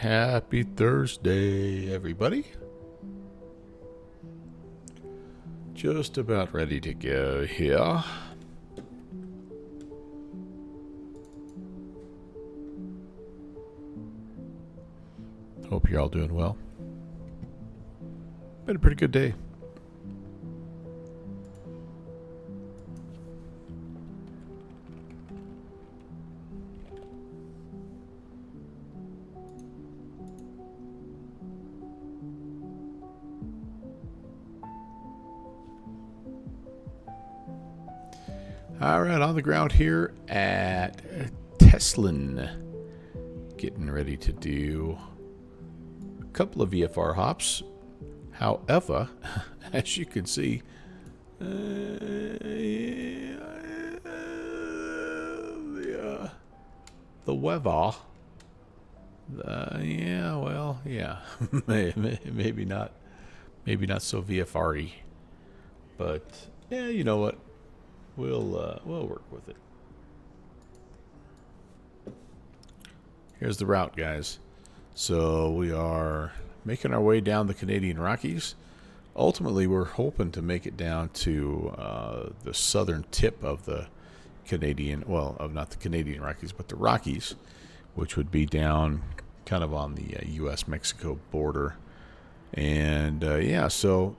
Happy Thursday, everybody. Just about ready to go here. Hope you're all doing well. Been a pretty good day. All right, on the ground here at Teslin. Getting ready to do a couple of VFR hops. However, as you can see, the weather, maybe not so VFR-y, but yeah, you know what, we'll work with it. Here's the route, guys. So we are making our way down the Canadian Rockies. Ultimately, we're hoping to make it down to the southern tip of the Canadian, not the Canadian Rockies, but the Rockies, which would be down kind of on the U.S.-Mexico border. And so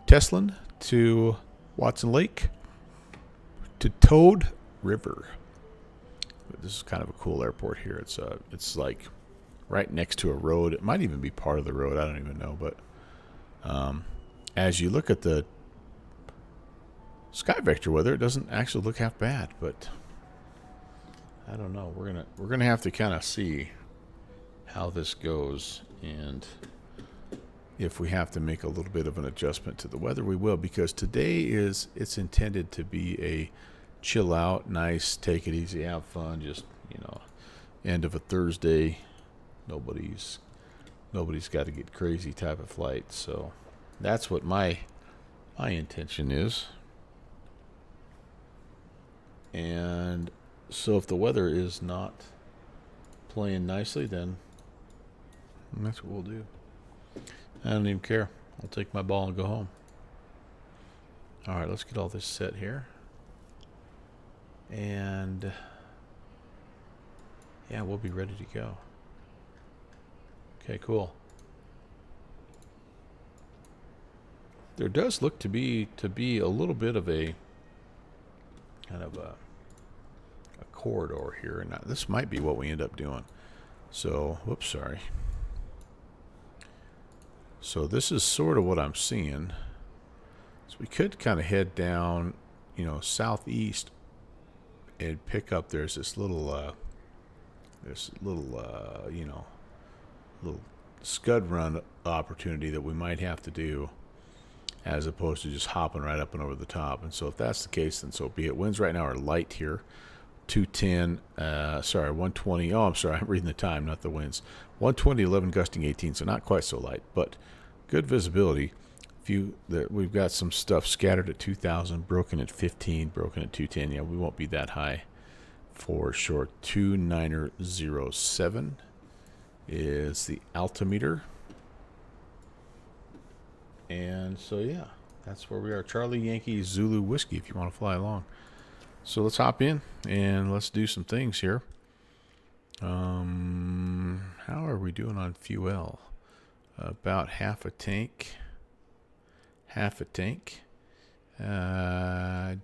Teslin to Watson Lake to Toad River. This is kind of a cool airport here. It's like right next to a road. It might even be part of the road. I don't even know. But as you look at the sky vector weather, it doesn't actually look half bad. But I don't know. We're gonna have to kind of see how this goes, and if we have to make a little bit of an adjustment to the weather, we will. Because today it's intended to be a chill out, nice, take it easy, have fun, just, end of a Thursday. Nobody's got to get crazy type of flight. So that's what my intention is. And so if the weather is not playing nicely, then that's what we'll do. I don't even care. I'll take my ball and go home. All right, let's get all this set here. And yeah, we'll be ready to go. Okay, cool. There does look to be a little bit of a kind of a corridor here, and this might be what we end up doing. So, whoops, sorry. So this is sort of what I'm seeing. So we could kind of head down, southeast, and pick up. There's this little little scud run opportunity that we might have to do, as opposed to just hopping right up and over the top. And so if that's the case, then so be it. Winds right now are light here, 120. Oh, I'm sorry, I'm reading the time, not the winds. 120, 11, gusting 18, so not quite so light, but good visibility. We've got some stuff scattered at 2,000, broken at 15, broken at 210. Yeah, we won't be that high for sure. 2907 is the altimeter. And so, yeah, that's where we are. Charlie Yankee Zulu Whiskey, if you want to fly along. So let's hop in and let's do some things here. How are we doing on fuel? About half a tank.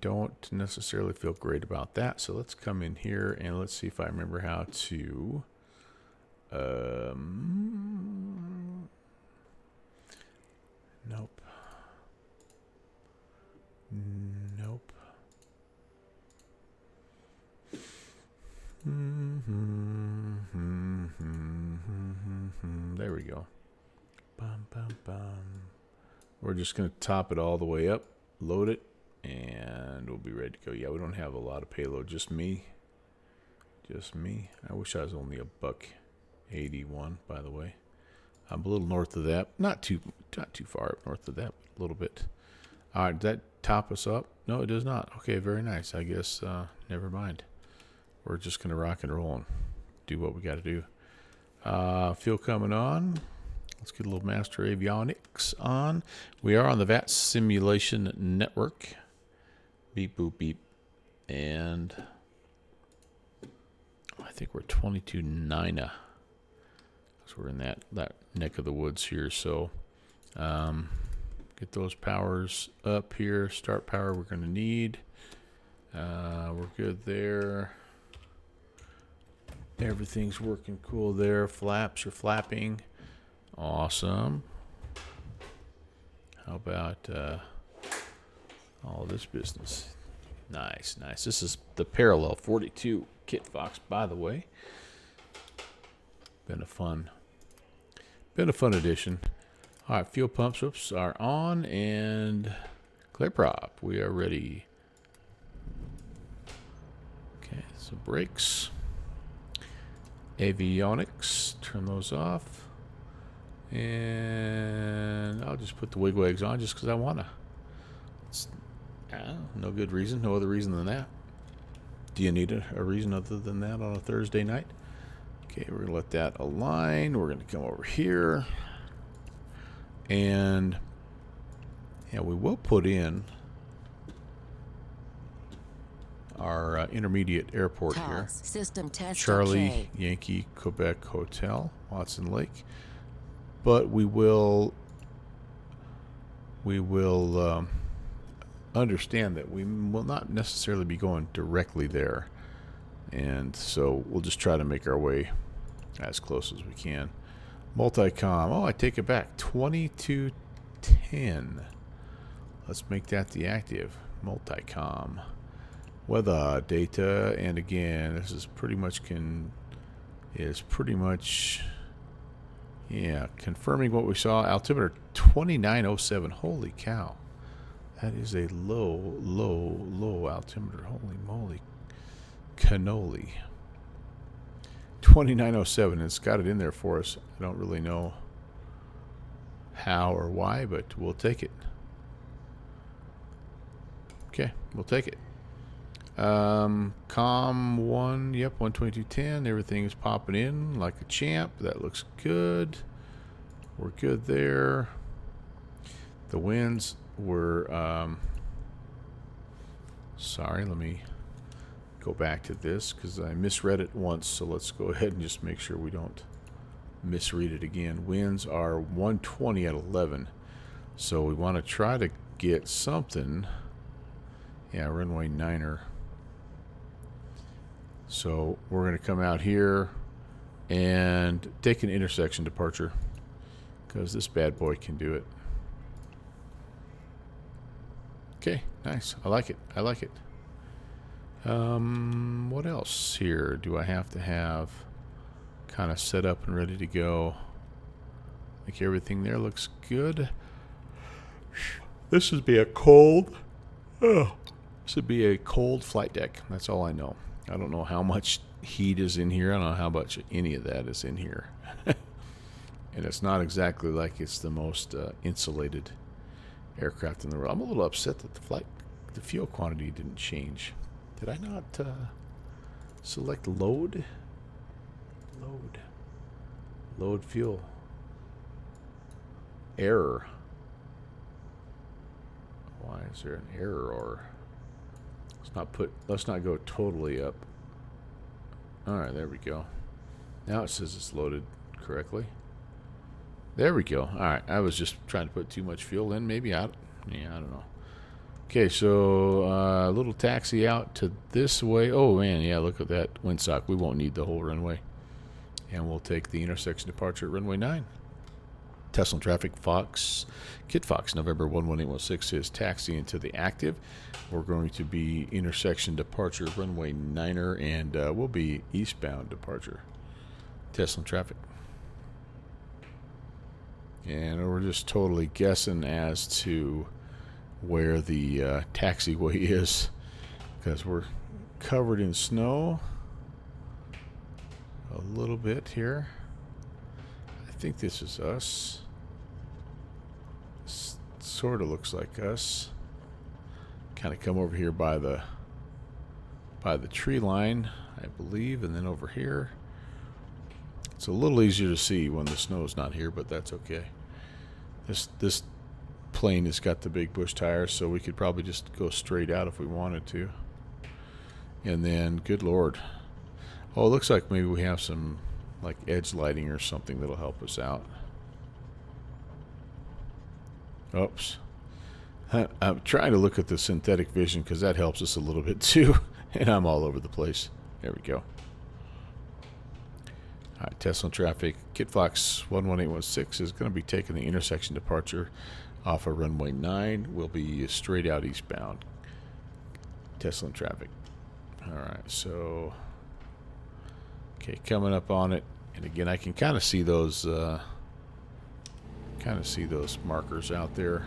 Don't necessarily feel great about that. So let's come in here and let's see if I remember how to. Nope. There we go. We're just going to top it all the way up, load it, and we'll be ready to go. Yeah, we don't have a lot of payload, just me. I wish I was only $181, by the way. I'm a little north of that. Not too far up north of that, but a little bit. All right, does that top us up? No, it does not. Okay, very nice. I guess never mind. We're just going to rock and roll and do what we got to do. Fuel coming on. Let's get a little Master Avionics on. We are on the VAT Simulation Network. Beep, boop, beep. And I think we're 22.9. So we're in that neck of the woods here. So get those powers up here. Start power we're going to need. We're good there. Everything's working cool there. Flaps are flapping. Awesome. How about all this business? Nice, nice. This is the Parallel 42 Kit Fox, by the way. Been a fun edition. All right, fuel pumps, whoops, are on, and clear prop. We are ready. Okay, so brakes. Avionics, turn those off. And I'll just put the wigwags on just because I want to. No good reason, no other reason than that. Do you need a reason other than that on a Thursday night? Okay, we're going to let that align. We're going to come over here. And yeah, we will put in our intermediate airport here. System test Charlie, okay. Yankee, Quebec Hotel, Watson Lake. But we will understand that we will not necessarily be going directly there. And so we'll just try to make our way as close as we can. Multicom. Oh, I take it back. 2210. Let's make that the active. Multicom. Weather data. And again, this is pretty much yeah, confirming what we saw. Altimeter 2907. Holy cow. That is a low altimeter. Holy moly. Cannoli. 2907. It's got it in there for us. I don't really know how or why, but we'll take it. Okay, we'll take it. Com 1, yep, 122.10. Everything is popping in like a champ. That looks good. We're good there. The winds were, sorry, let me go back to this because I misread it once. So let's go ahead and just make sure we don't misread it again. Winds are 120 at 11. So we want to try to get something. Yeah, runway 9er. So we're going to come out here and take an intersection departure because this bad boy can do it. Okay, nice. I like it. I like it. What else here do I have to have kind of set up and ready to go? I think everything there looks good. This would be a cold. Oh, this would be a cold flight deck. That's all I know. I don't know how much heat is in here. I don't know how much any of that is in here. And it's not exactly like it's the most insulated aircraft in the world. I'm a little upset that the fuel quantity didn't change. Did I not select load? Load fuel. Error. Why is there an error? Or let's not go totally up. Alright, there we go. Now it says it's loaded correctly. There we go. Alright, I was just trying to put too much fuel in. Maybe I don't know. Okay, so a little taxi out to this way. Oh man, yeah, look at that windsock. We won't need the whole runway. And we'll take the intersection departure at runway 9. Tesla traffic Fox, Kit Fox, November 11816 is taxi into the active. We're going to be intersection departure runway 9er, and we'll be eastbound departure. Tesla traffic. And we're just totally guessing as to where the taxiway is because we're covered in snow a little bit here. I think this is us. This sort of looks like us. Kind of come over here by the tree line, I believe, and then over here. It's a little easier to see when the snow's not here, but that's okay. This plane has got the big bush tires, so we could probably just go straight out if we wanted to. And then, good Lord. Oh, it looks like maybe we have some like edge lighting or something that'll help us out. Oops. I'm trying to look at the synthetic vision because that helps us a little bit too. And I'm all over the place. There we go. All right, Tesla traffic. Kit Fox 11816 is going to be taking the intersection departure off of runway 9. We'll be straight out eastbound. Tesla traffic. All right, so okay, coming up on it, and again, I can kind of see those markers out there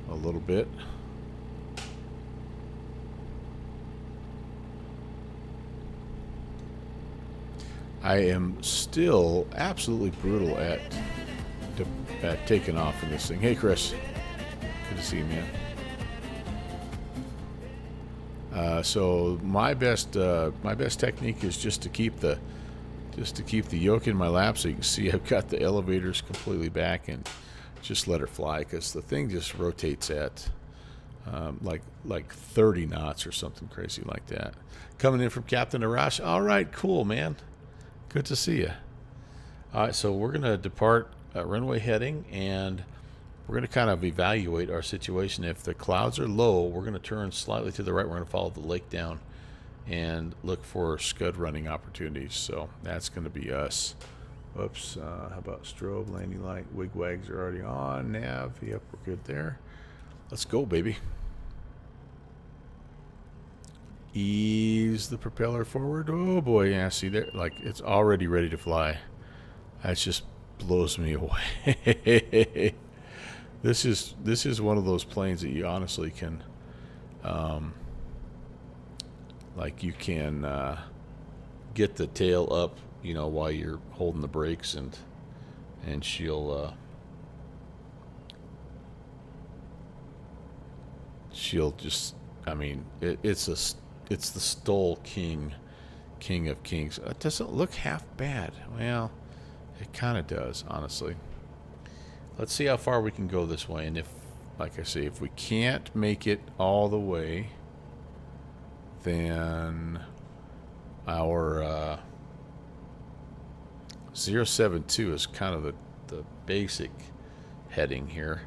a little bit. I am still absolutely brutal at taking off in this thing. Hey, Chris, good to see you, man. So my best technique is just to keep the yoke in my lap, so you can see I've got the elevators completely back, and just let her fly, because the thing just rotates at like 30 knots or something crazy like that. Coming in from Captain Arash. All right, cool, man. Good to see you. All right, so we're going to depart runway heading, and we're going to kind of evaluate our situation. If the clouds are low, we're going to turn slightly to the right. We're going to follow the lake down and look for scud running opportunities. So that's going to be us. Oops. How about strobe, landing light, wigwags are already on. Nav, yep, we're good there. Let's go, baby. Ease the propeller forward. Oh boy, yeah, see there, like it's already ready to fly. That just blows me away. This is one of those planes that you honestly can, like you can get the tail up, you know, while you're holding the brakes, and she'll just, I mean, it's the Stoll king of kings. It doesn't look half bad. Well, it kind of does, honestly. Let's see how far we can go this way, and if, like I say, if we can't make it all the way, then our 072 is kind of the basic heading here.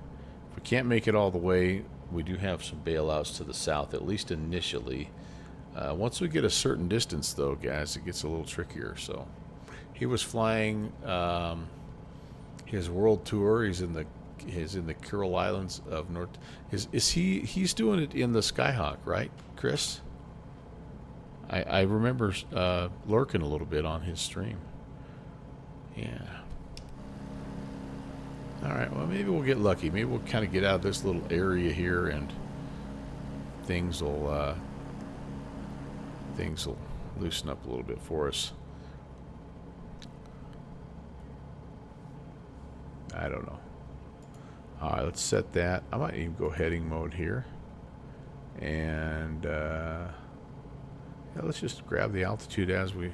If we can't make it all the way, we do have some bailouts to the south, at least initially. Once we get a certain distance, though, guys, it gets a little trickier. So he was flying his world tour. He's in the Kuril Islands of North. He's doing it in the Skyhawk, right, Chris? I remember lurking a little bit on his stream. Yeah. All right. Well, maybe we'll get lucky. Maybe we'll kind of get out of this little area here, and things will loosen up a little bit for us. I don't know. All right, let's set that. I might even go heading mode here, and yeah, let's just grab the altitude as we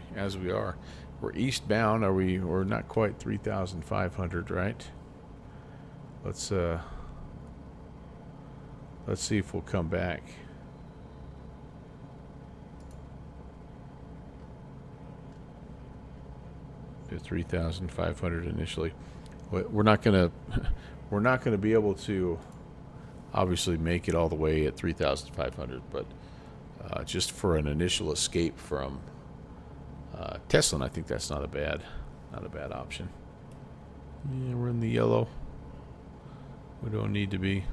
are. We're eastbound. We're not quite 3,500, right? Let's see if we'll come back. To 3,500 initially. We're not gonna be able to obviously make it all the way at 3,500, but just for an initial escape from Tesla, I think that's not a bad option. Yeah, we're in the yellow. We don't need to be.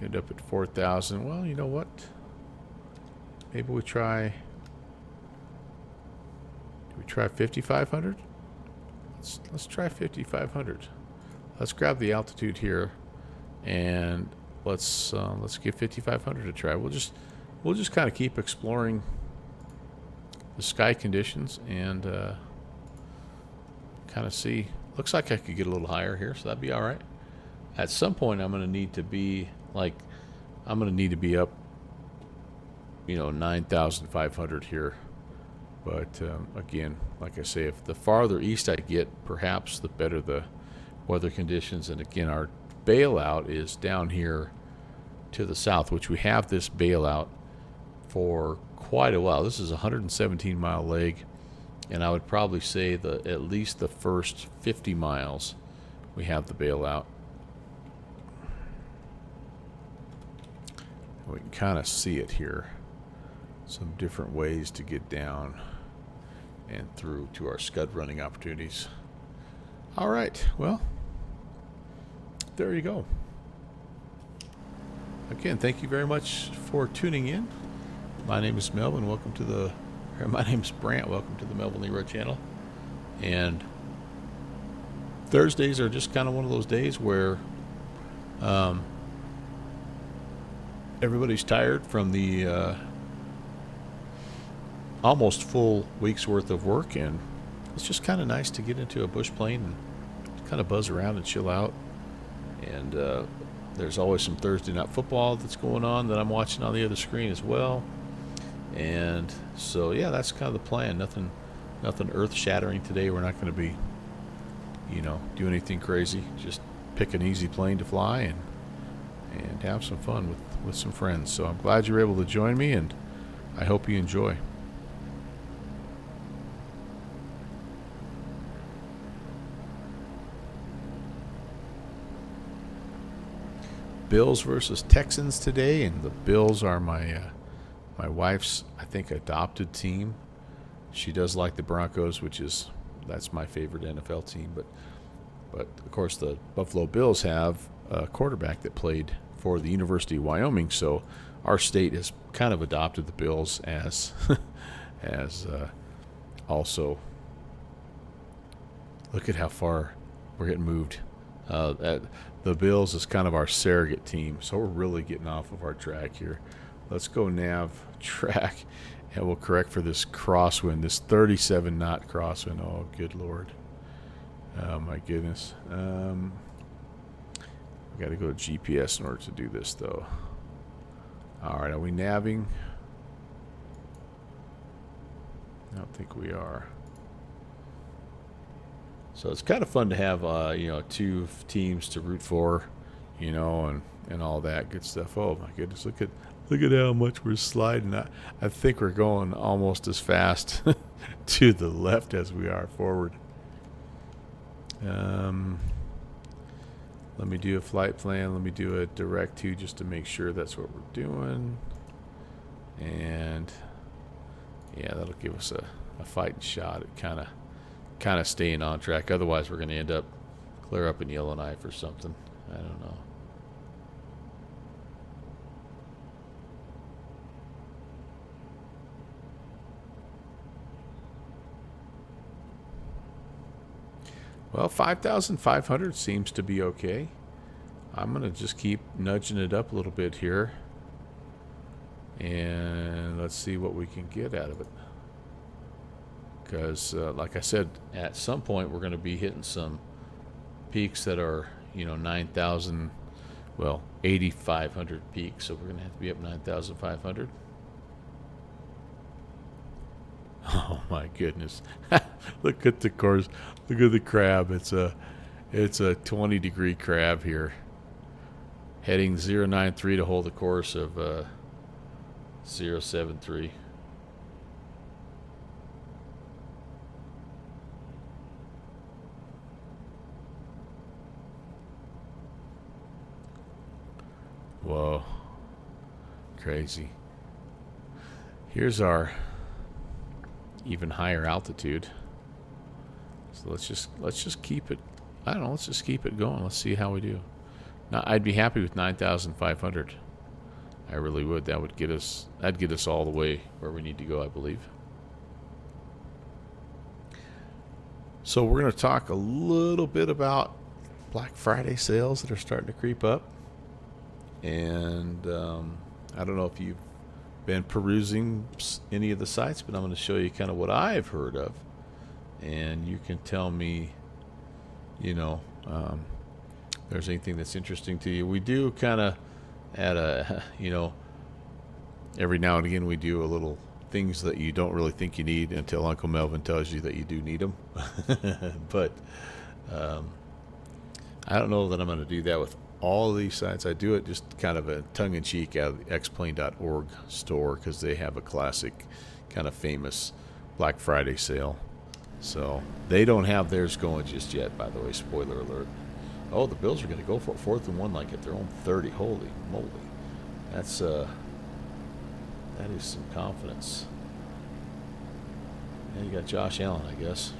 End up at 4,000. Well, you know what? Maybe we try. Do we try 5,500? Let's try 5,500. Let's grab the altitude here, and let's give 5,500 a try. We'll just kind of keep exploring the sky conditions and kind of see. Looks like I could get a little higher here, so that'd be all right. At some point, I'm going to need to be up, 9,500 here. But again, like I say, if the farther east I get, perhaps the better the weather conditions. And again, our bailout is down here to the south, which we have this bailout for quite a while. This is a 117-mile leg, and I would probably say that at least the first 50 miles we have the bailout. We can kind of see it here. Some different ways to get down and through to our scud running opportunities. All right, well, there you go. again, thank you very much for tuning in. My name is Melvin. My name is Brant. Welcome to the Melvin Leroy channel. And Thursdays are just kind of one of those days where everybody's tired from the almost full week's worth of work, and it's just kind of nice to get into a bush plane and kind of buzz around and chill out. And there's always some Thursday night football that's going on that I'm watching on the other screen as well. And so, yeah, that's kind of the plan. Nothing earth-shattering today. We're not going to be, do anything crazy. Just pick an easy plane to fly and have some fun with some friends. So I'm glad you're able to join me, and I hope you enjoy. Bills versus Texans today, and the Bills are my wife's, I think, adopted team. She does like the Broncos, that's my favorite NFL team. But of course, the Buffalo Bills have a quarterback that played for the University of Wyoming, so our state has kind of adopted the Bills as also. Look at how far we're getting moved. The Bills is kind of our surrogate team, so we're really getting off of our track here. Let's go nav track, and we'll correct for this crosswind, this 37 knot crosswind. Oh, good Lord. Oh, my goodness. We got to go to GPS in order to do this, though. All right, are we navving? I don't think we are. So it's kind of fun to have, two teams to root for, and all that good stuff. Oh my goodness, look at how much we're sliding. I think we're going almost as fast to the left as we are forward. Let me do a flight plan. Let me do a direct to just to make sure that's what we're doing. And yeah, that'll give us a fighting shot at kind of staying on track. Otherwise, we're going to end up clear up in Yellowknife or something. I don't know. Well, 5,500 seems to be okay. I'm going to just keep nudging it up a little bit here. And let's see what we can get out of it. Because, like I said, at some point we're going to be hitting some peaks that are, 9,000, 8,500 peaks. So we're going to have to be up 9,500. Oh my goodness! Look at the course. Look at the crab. It's a 20-degree crab here. Heading 093 to hold the course of 073. Whoa, crazy. Here's our even higher altitude. So let's just keep it. I don't know. Let's just keep it going. Let's see how we do. Now, I'd be happy with 9,500. I really would. That'd get us all the way where we need to go, I believe. So we're going to talk a little bit about Black Friday sales that are starting to creep up. And I don't know if you've been perusing any of the sites, but I'm going to show you kind of what I've heard of. And you can tell me, if there's anything that's interesting to you. We do kind of every now and again we do a little things that you don't really think you need until Uncle Melvin tells you that you do need them. But I don't know that I'm going to do that with all of these sites. I do it just kind of a tongue-in-cheek out of the xplane.org store because they have a classic kind of famous Black Friday sale. So they don't have theirs going just yet, by the way. Spoiler alert. Oh, the Bills are going to go for it. 4th and 1 like at their own 30. Holy moly. That is some confidence. And you got Josh Allen, I guess.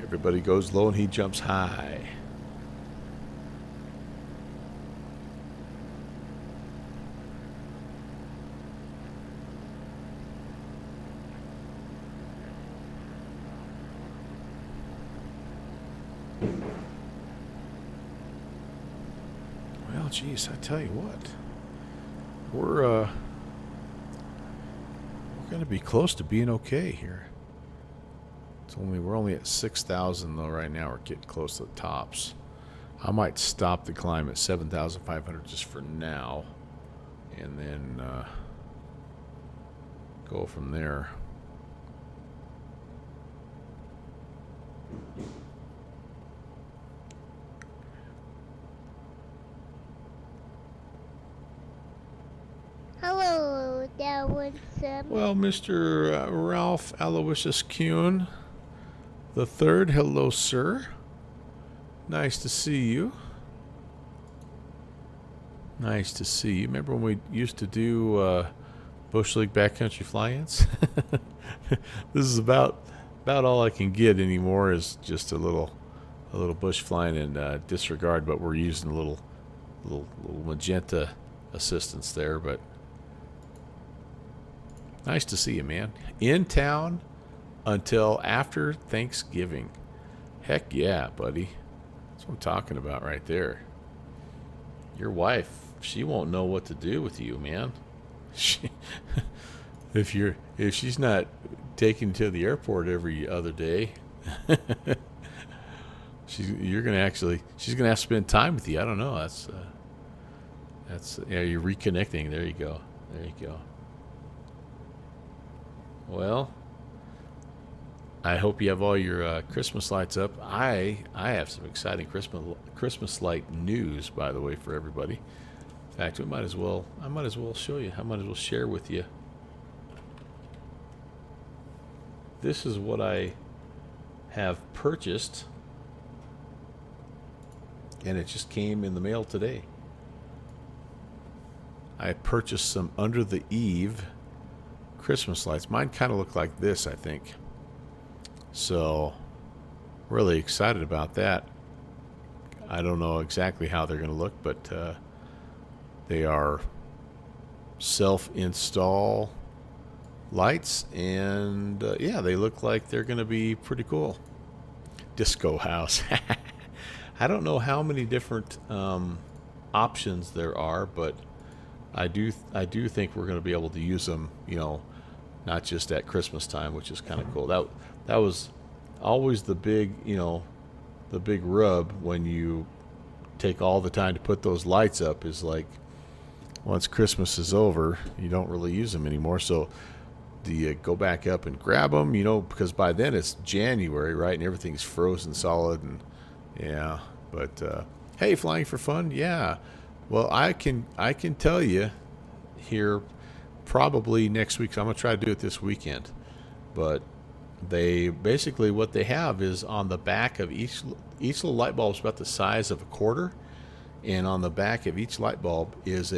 Everybody goes low and he jumps high. Well, geez, I tell you what, we're going to be close to being okay here. We're only at 6,000 though right now. We're getting close to the tops. I might stop the climb at 7,500 just for now, and then go from there. Hello, there was some. Well, Mr. Ralph Aloysius Kuhn the third, hello, sir. Nice to see you. Nice to see you. Remember when we used to do Bush League backcountry fly-ins? This is about all I can get anymore is just a little bush flying and disregard, but we're using a little magenta assistance there. But nice to see you, man. In town until after Thanksgiving. Heck yeah, buddy. That's what I'm talking about right there. Your wife, she won't know what to do with you, man. If she's not taking you to the airport every other day, she's gonna have to spend time with you. I don't know. That's yeah. You're reconnecting. There you go. There you go. Well, I hope you have all your Christmas lights up. I have some exciting Christmas light news, by the way, for everybody. In fact, I might as well show you. I might as well share with you. This is what I have purchased, and it just came in the mail today. I purchased some under the eave Christmas lights. Mine kind of look like this, I think. So, really excited about that. I don't know exactly how they're going to look, but they are self-install lights, and yeah, they look like they're going to be pretty cool. Disco house. I don't know how many different options there are, but I do think we're going to be able to use them, not just at Christmas time, which is kind of cool. That was always the big rub when you take all the time to put those lights up, is like once Christmas is over, you don't really use them anymore. So do you go back up and grab them, because by then it's January, right? And everything's frozen solid, and yeah. But hey, flying for fun, yeah. Well, I can tell you here probably next week. So I'm gonna try to do it this weekend. But they basically, what they have is on the back of each little light bulb is about the size of a quarter, and on the back of each light bulb is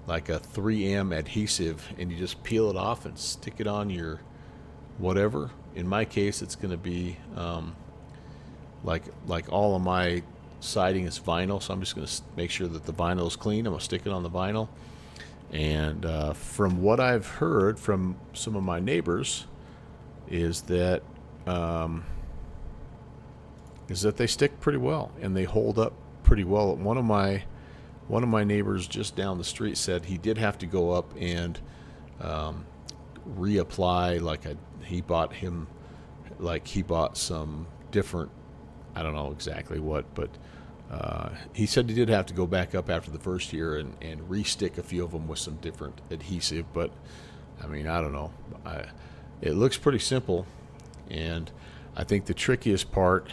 like a 3M adhesive, and you just peel it off and stick it on your whatever. In my case, it's going to be like all of my siding is vinyl, so I'm just going to make sure that the vinyl is clean. I'm going to stick it on the vinyl, and from what I've heard from some of my neighbors is that they stick pretty well and they hold up pretty well. One of my neighbors just down the street said he did have to go up and reapply. He bought some different, I don't know exactly what, but he said he did have to go back up after the first year and re-stick a few of them with some different adhesive. But I mean, I don't know. It looks pretty simple, and I think the trickiest part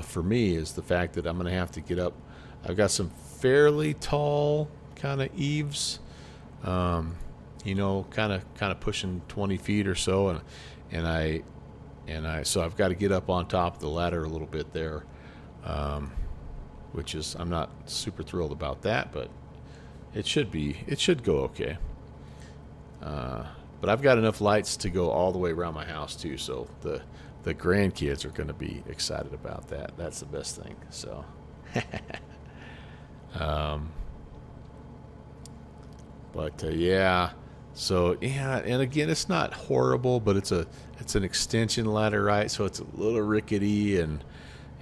for me is the fact that I'm going to have to get up. I've got some fairly tall kind of eaves, kind of pushing 20 feet or so, and so I've got to get up on top of the ladder a little bit there, which is, I'm not super thrilled about that, but it should go okay. But I've got enough lights to go all the way around my house too, so the the grandkids are going to be excited about that. That's the best thing. So, um, but yeah. So yeah, and again, it's not horrible, but it's an extension ladder, right? So it's a little rickety, and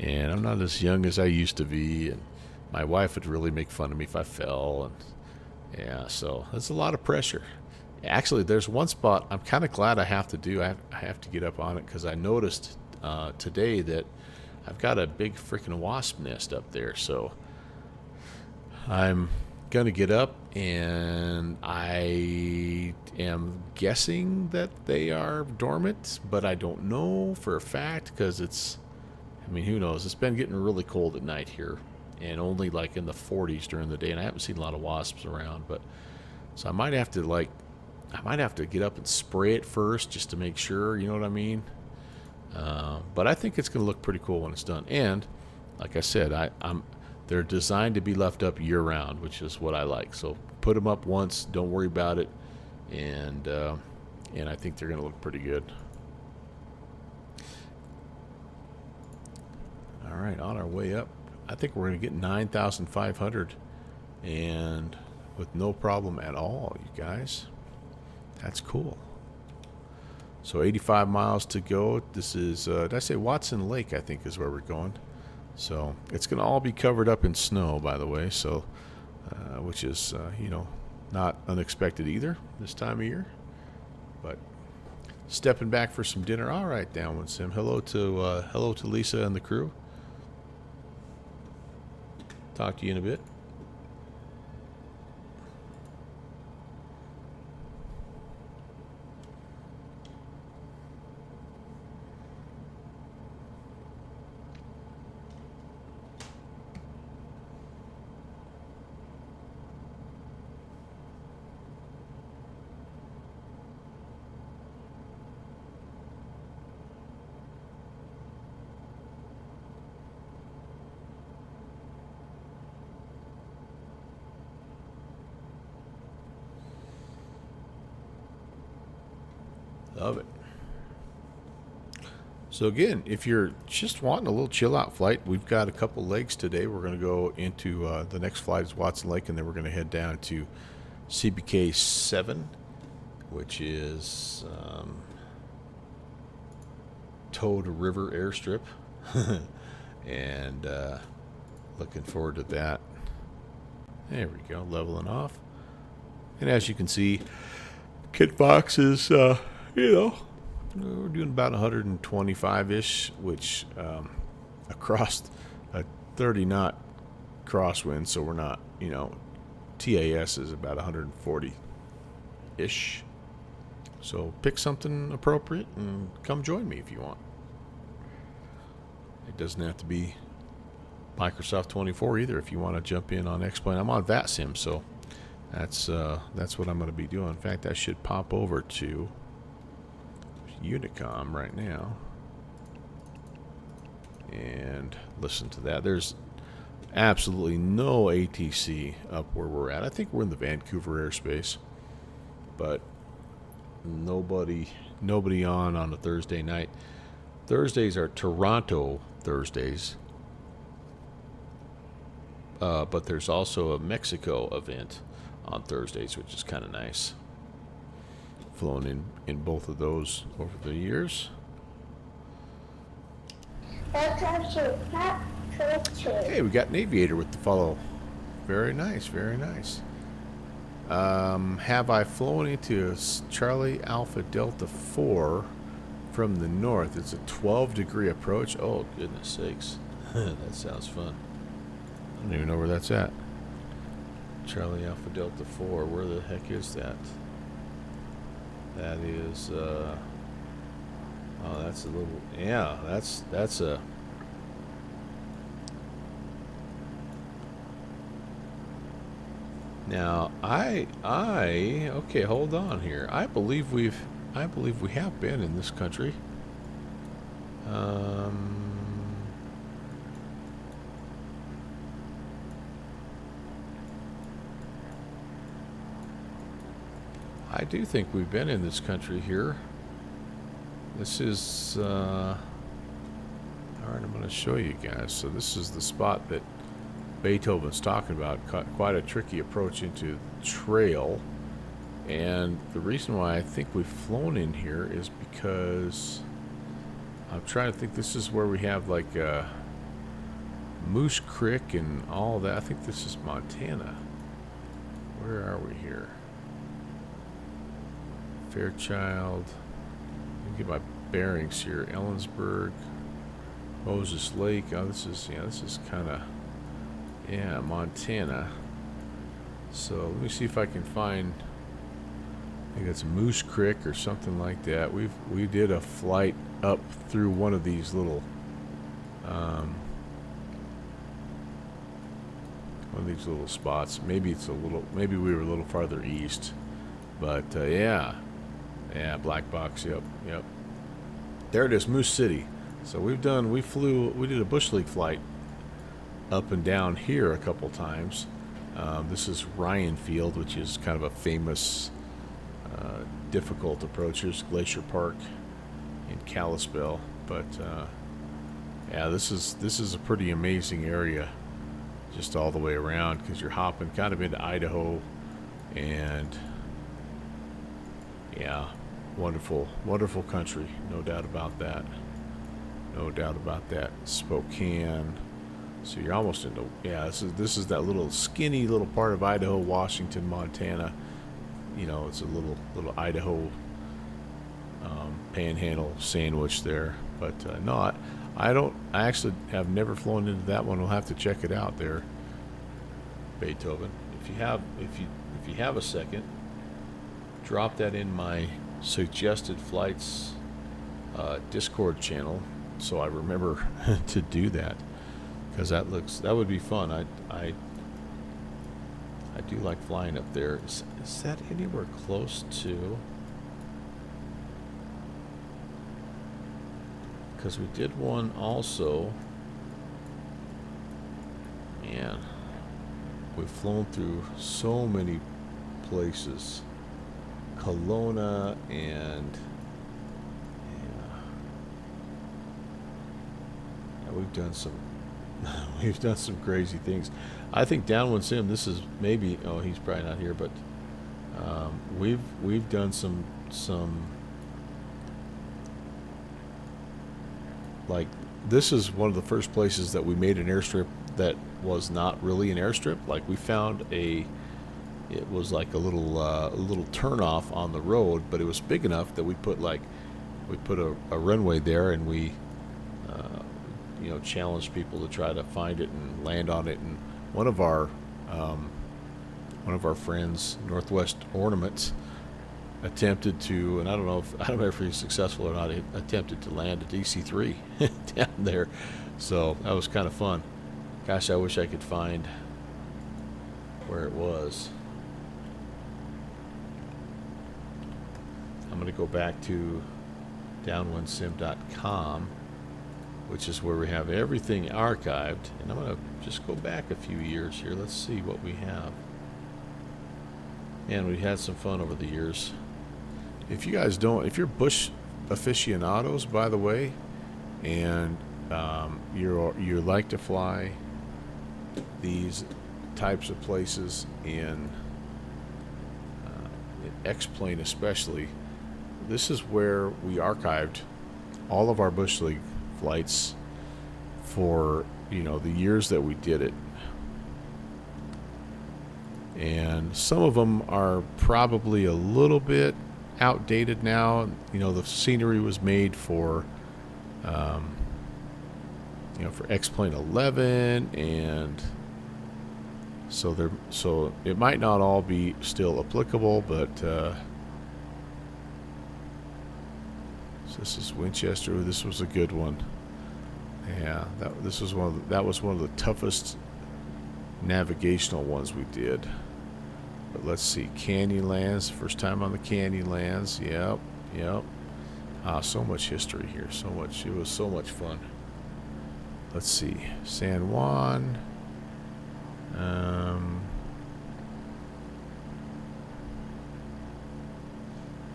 I'm not as young as I used to be, and my wife would really make fun of me if I fell, and yeah, so that's a lot of pressure. Actually, there's one spot I'm kind of glad I have to do. I have to get up on it because I noticed today that I've got a big freaking wasp nest up there. So I'm gonna get up, and I am guessing that they are dormant, but I don't know for a fact because it's. I mean, who knows? It's been getting really cold at night here, and only like in the 40s during the day, and I haven't seen a lot of wasps around. But so I might have to get up and spray it first just to make sure. You know what I mean? But I think it's going to look pretty cool when it's done. And like I said, they're designed to be left up year round, which is what I like. So put them up once, don't worry about it, and I think they're going to look pretty good. All right, on our way up, I think we're going to get 9,500, and with no problem at all, you guys. That's cool. So 85 miles to go. This is, did I say Watson Lake, I think is where we're going. So it's going to all be covered up in snow, by the way, so which is, not unexpected either this time of year. But stepping back for some dinner. All right, Downwind Sim. Hello to Lisa and the crew. Talk to you in a bit. Love it. So again, if you're just wanting a little chill out flight, we've got a couple legs today. We're going to go into the next flight is Watson Lake, and then we're going to head down to CBK 7, which is Toad River Airstrip, and looking forward to that. There we go, leveling off. And as you can see, Kit Fox is, we're doing about 125-ish, which across a 30-knot crosswind, so we're not, TAS is about 140-ish. So pick something appropriate and come join me if you want. It doesn't have to be Microsoft 24 either if you want to jump in on X-Plane. I'm on VATSIM, so that's what I'm going to be doing. In fact, I should pop over to Unicom right now and listen to that. There's absolutely no ATC up where we're at. I think we're in the Vancouver airspace, but nobody on a Thursday night. Thursdays are Toronto Thursdays, but there's also a Mexico event on Thursdays, which is kind of nice. Flown in both of those over the years. Hey, we got an aviator with the follow. Very nice, very nice. Have I flown into Charlie Alpha Delta 4 from the north? It's a 12-degree approach. Oh, goodness sakes. That sounds fun. I don't even know where that's at. Charlie Alpha Delta 4. Where the heck is that? That is, oh, that's a little, yeah, that's a, now, okay, hold on here. I believe we have been in this country. I do think we've been in this country here. This is, Alright, I'm going to show you guys. So this is the spot that Beethoven's talking about. Quite a tricky approach into the trail. And the reason why I think we've flown in here is because I'm trying to think, this is where we have like Moose Creek and all that. I think this is Montana. Where are we here? Fairchild. Let me get my bearings here. Ellensburg. Moses Lake. Oh, this is kind of, Montana. So let me see if I can find, I think it's Moose Creek or something like that. We did a flight up through one of these little spots. Maybe maybe we were a little farther east, but yeah, Black Box. Yep. There it is, Moose City. So we did a Bush League flight up and down here a couple times. This is Ryan Field, which is kind of a famous difficult approach. Here's Glacier Park in Kalispell, but this is a pretty amazing area, just all the way around, because you're hopping kind of into Idaho, and wonderful country, no doubt about that. Spokane. So you're almost into, this is that little skinny little part of Idaho, Washington, Montana. It's a little Idaho panhandle sandwich there. But no, I actually have never flown into that one. We'll have to check it out there, Beethoven. If you have a second, drop that in my suggested flights Discord channel, so I remember to do that, because that would be fun. I do like flying up there. Is that anywhere close to? Because we did one also. Man, we've flown through so many places. Kelowna and we've done some crazy things. I think Downwind Sim, this is maybe, he's probably not here, but we've done some like, this is one of the first places that we made an airstrip that was not really an airstrip. Like, we found it was like a little turnoff on the road, but it was big enough that we put a runway there, and we challenged people to try to find it and land on it. And one of our friends, Northwest Ornaments, attempted to, and I don't know if he was successful or not, he attempted to land a DC-3 down there. So that was kind of fun. Gosh, I wish I could find where it was. I'm going to go back to downwindsim.com, which is where we have everything archived. And I'm going to just go back a few years here. Let's see what we have. And we had some fun over the years. If you guys if you're bush aficionados, by the way, and you like to fly these types of places in X-Plane especially, this is where we archived all of our Bush League flights for the years that we did it. And some of them are probably a little bit outdated now. The scenery was made for for X-Plane 11, and so it might not all be still applicable, but so this is Winchester. Ooh, this was a good one. Yeah, that was one of the toughest navigational ones we did. But let's see, Canyonlands, first time on the Canyonlands. Yep. So much history here, so much. It was so much fun. Let's see, San Juan.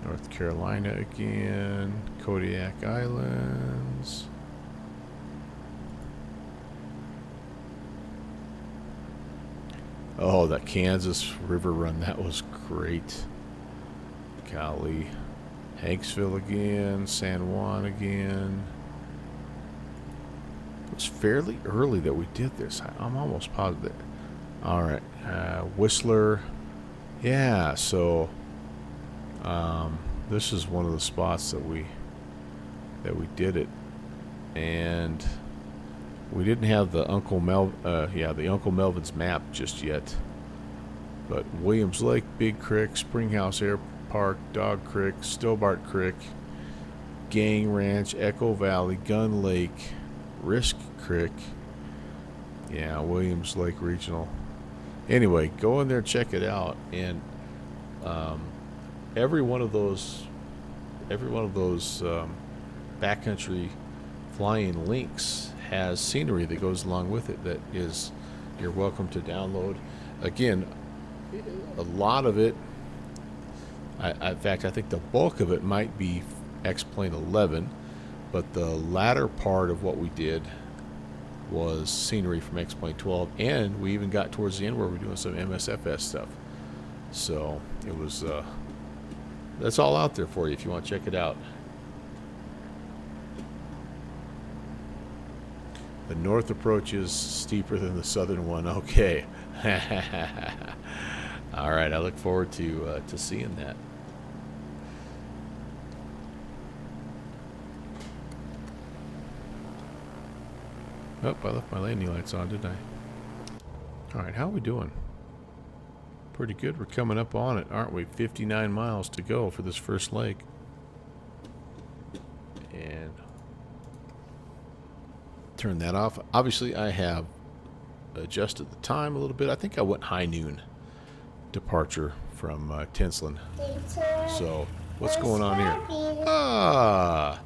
North Carolina again, Kodiak Islands. Oh, that Kansas River run, that was great. Golly. Hanksville again, San Juan again. It was fairly early that we did this. I'm almost positive. All right, Whistler. Yeah, so this is one of the spots that we did it, and we didn't have the the Uncle Melvin's map just yet. But Williams Lake, Big Creek, Springhouse Air Park, Dog Creek, Stobart Creek, Gang Ranch, Echo Valley, Gun Lake, Risk Creek. Yeah, Williams Lake Regional. Anyway, go in there, check it out, and every one of those backcountry flying links has scenery that goes along with it that is you're welcome to download. Again, a lot of it, in fact, I think the bulk of it might be X-Plane 11, but the latter part of what we did was scenery from X-Plane 12, and we even got towards the end where we're doing some MSFS stuff. So it was, that's all out there for you if you want to check it out. The north approach is steeper than the southern one. Okay. All right, I look forward to seeing that. Oh, I left my landing lights on, didn't I? All right, how are we doing? Pretty good. We're coming up on it, aren't we? 59 miles to go for this first lake. And turn that off. Obviously, I have adjusted the time a little bit. I think I went high noon departure from Tinsland. So, what's going on here? Ah,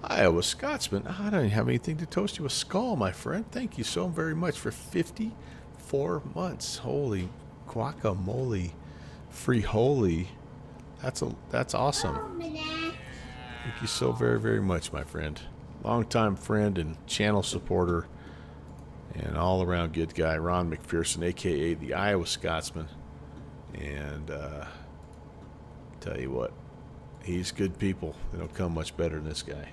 Iowa Scotsman. I don't have anything to toast you a skull, my friend. Thank you so very much for 54 months. Holy guacamole, free holy. That's awesome. Thank you so very, very much, my friend. Longtime friend and channel supporter and all-around good guy, Ron McPherson, a.k.a. the Iowa Scotsman. And tell you what, he's good people. They don't come much better than this guy.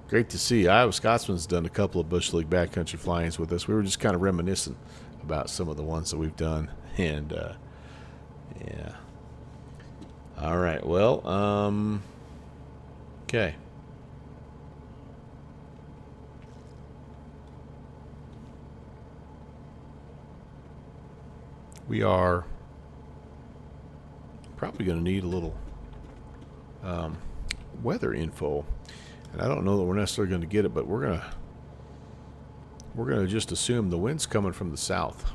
Great to see. Iowa Scotsman's done a couple of Bush League backcountry flyings with us. We were just kind of reminiscent about some of the ones that we've done. And, yeah. All right. Well, okay. We are probably going to need a little weather info, and I don't know that we're necessarily going to get it, but we're gonna just assume the wind's coming from the south,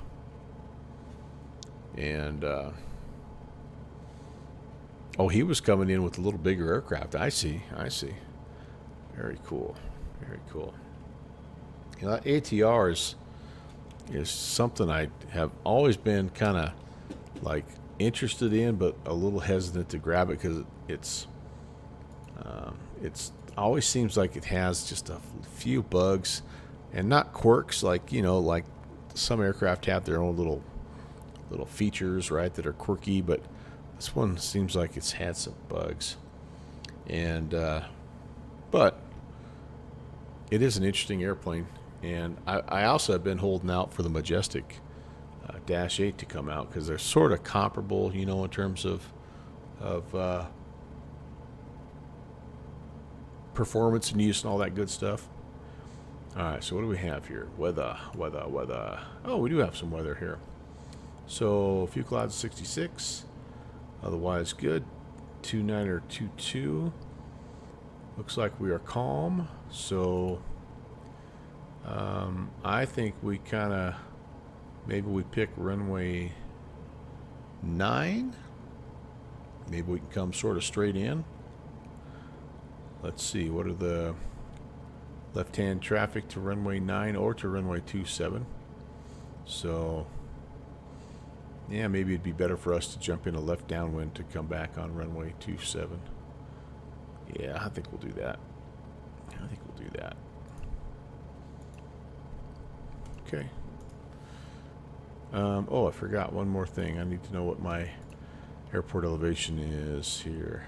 and oh, he was coming in with a little bigger aircraft. I see. Very cool. You know, that ATR is something I have always been kind of like interested in, but a little hesitant to grab it because it's always seems like it has just a few bugs and not quirks like, you know, like some aircraft have their own little features, right, that are quirky, but this one seems like it's had some bugs. And but it is an interesting airplane. And I also have been holding out for the Majestic Dash 8 to come out because they're sort of comparable, you know, in terms of performance and use and all that good stuff. All right, so what do we have here? Weather. Oh, we do have some weather here. So a few clouds, 66. Otherwise good. 29 or 22. Looks like we are calm. So I think we kind of, maybe we pick runway 9. Maybe we can come sort of straight in. Let's see, what are the left-hand traffic to runway 9 or to runway 27? So, yeah, maybe it'd be better for us to jump in a left downwind to come back on runway 27. Yeah, I think we'll do that. Okay. Oh, I forgot one more thing. I need to know what my airport elevation is here.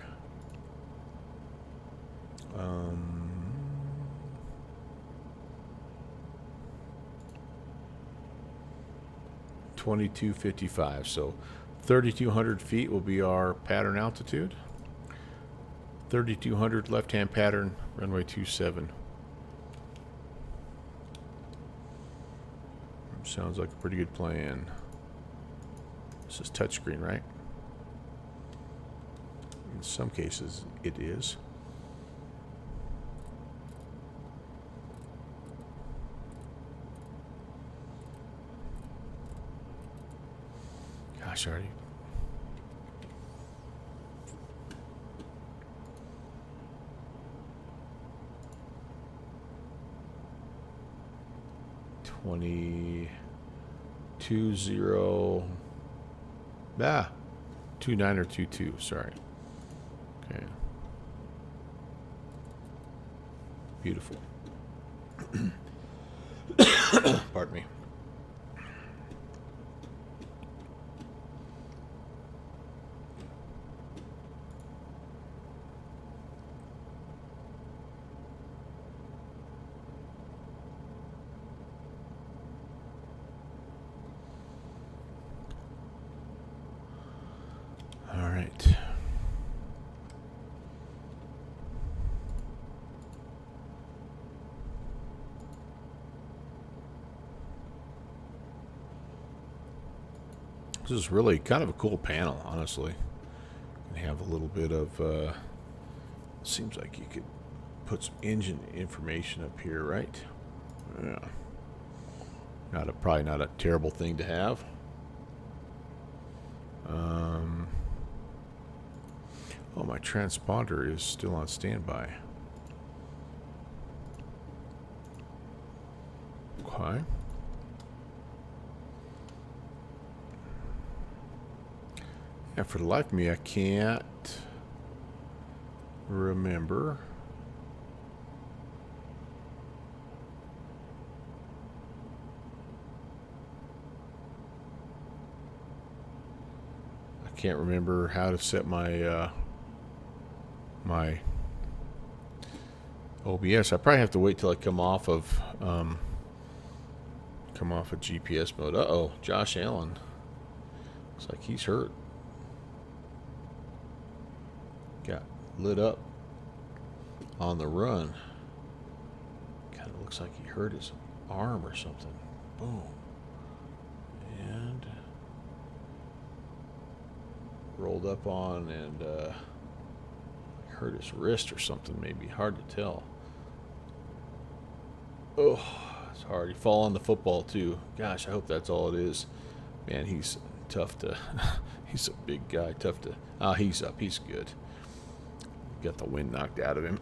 2255. So 3,200 feet will be our pattern altitude. 3,200 left-hand pattern, runway 27. Sounds like a pretty good plan. This is touchscreen, right? In some cases, it is. Gosh, already. Two zero. 29 or 22. Sorry. Okay. Beautiful. Pardon me. All right. This is really kind of a cool panel, honestly. You have a little bit of, seems like you could put some engine information up here, right? Yeah. Probably not a terrible thing to have. Oh, my transponder is still on standby. Okay. Yeah, for the life of me, I can't remember. I can't remember how to set my my OBS. I probably have to wait till I come off of GPS mode. Uh-oh, Josh Allen. Looks like he's hurt. Got lit up on the run. Kind of looks like he hurt his arm or something. Boom. And rolled up on and hurt his wrist or something, maybe. Hard to tell. Oh, it's hard. He fall on the football too. Gosh, I hope that's all it is. Man, he's tough to he's a big guy, tough to he's up, he's good. Got the wind knocked out of him.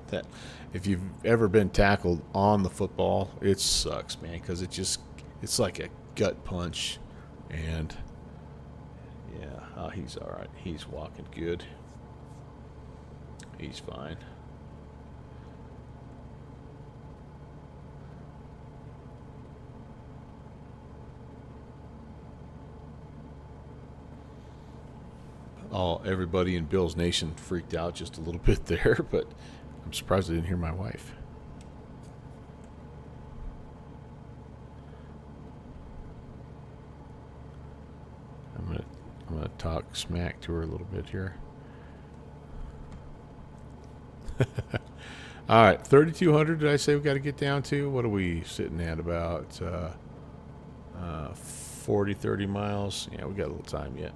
That if you've ever been tackled on the football, it sucks, man, because it's like a gut punch. And yeah, he's all right. He's walking good. He's fine. Everybody in Bill's Nation freaked out just a little bit there, but I'm surprised I didn't hear my wife. I'm gonna talk smack to her a little bit here. All right, 3,200. Did I say we got to get down to? What are we sitting at? About 40, 30 miles. Yeah, we got a little time yet.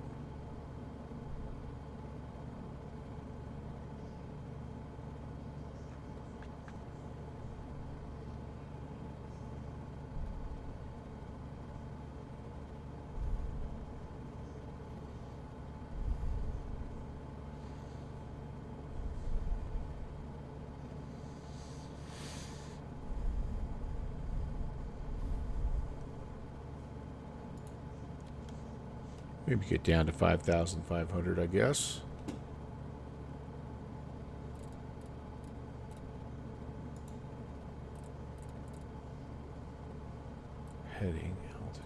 Maybe get down to 5,500, I guess. Heading altitude.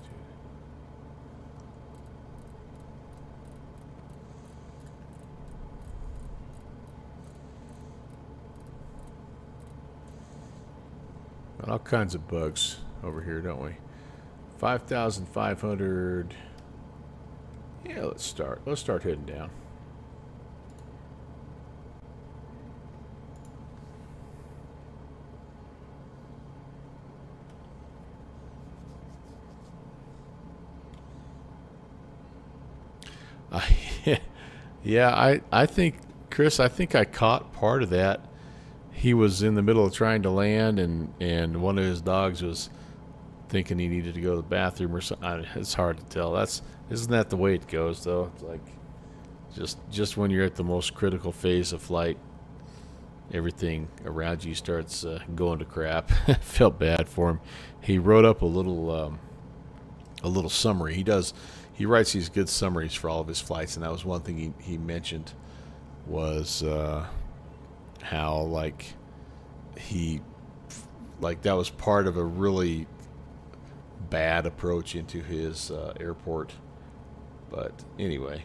all kinds of bugs over here, don't we? 5,500. Yeah, let's start. Let's start heading down. Yeah, I think, Chris, I think I caught part of that. He was in the middle of trying to land, and one of his dogs was thinking he needed to go to the bathroom or something. It's hard to tell. Isn't that the way it goes, though? It's like just when you're at the most critical phase of flight, everything around you starts going to crap. Felt bad for him. He wrote up a little summary. He writes these good summaries for all of his flights, and that was one thing he mentioned was how like that was part of a really bad approach into his airport. But anyway.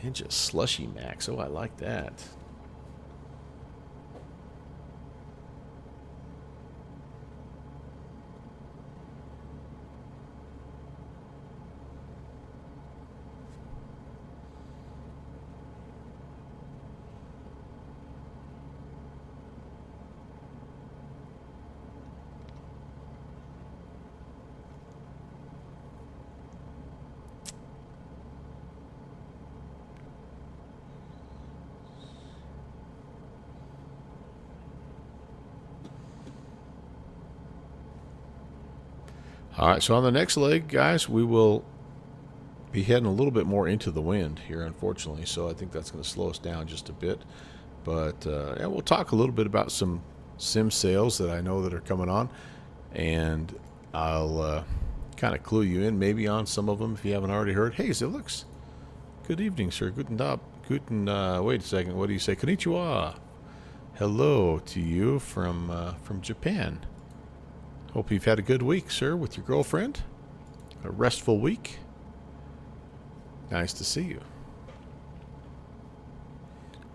Ninja Slushy Max. Oh, I like that. All right, so on the next leg, guys, we will be heading a little bit more into the wind here, unfortunately. So I think that's going to slow us down just a bit. But yeah, we'll talk a little bit about some sim sales that I know that are coming on, and I'll kind of clue you in maybe on some of them if you haven't already heard. Hey, Zilix. Good evening, sir. Guten Tag. Wait a second. What do you say? Konnichiwa. Hello to you from Japan. Hope you've had a good week, sir, with your girlfriend. A restful week. Nice to see you.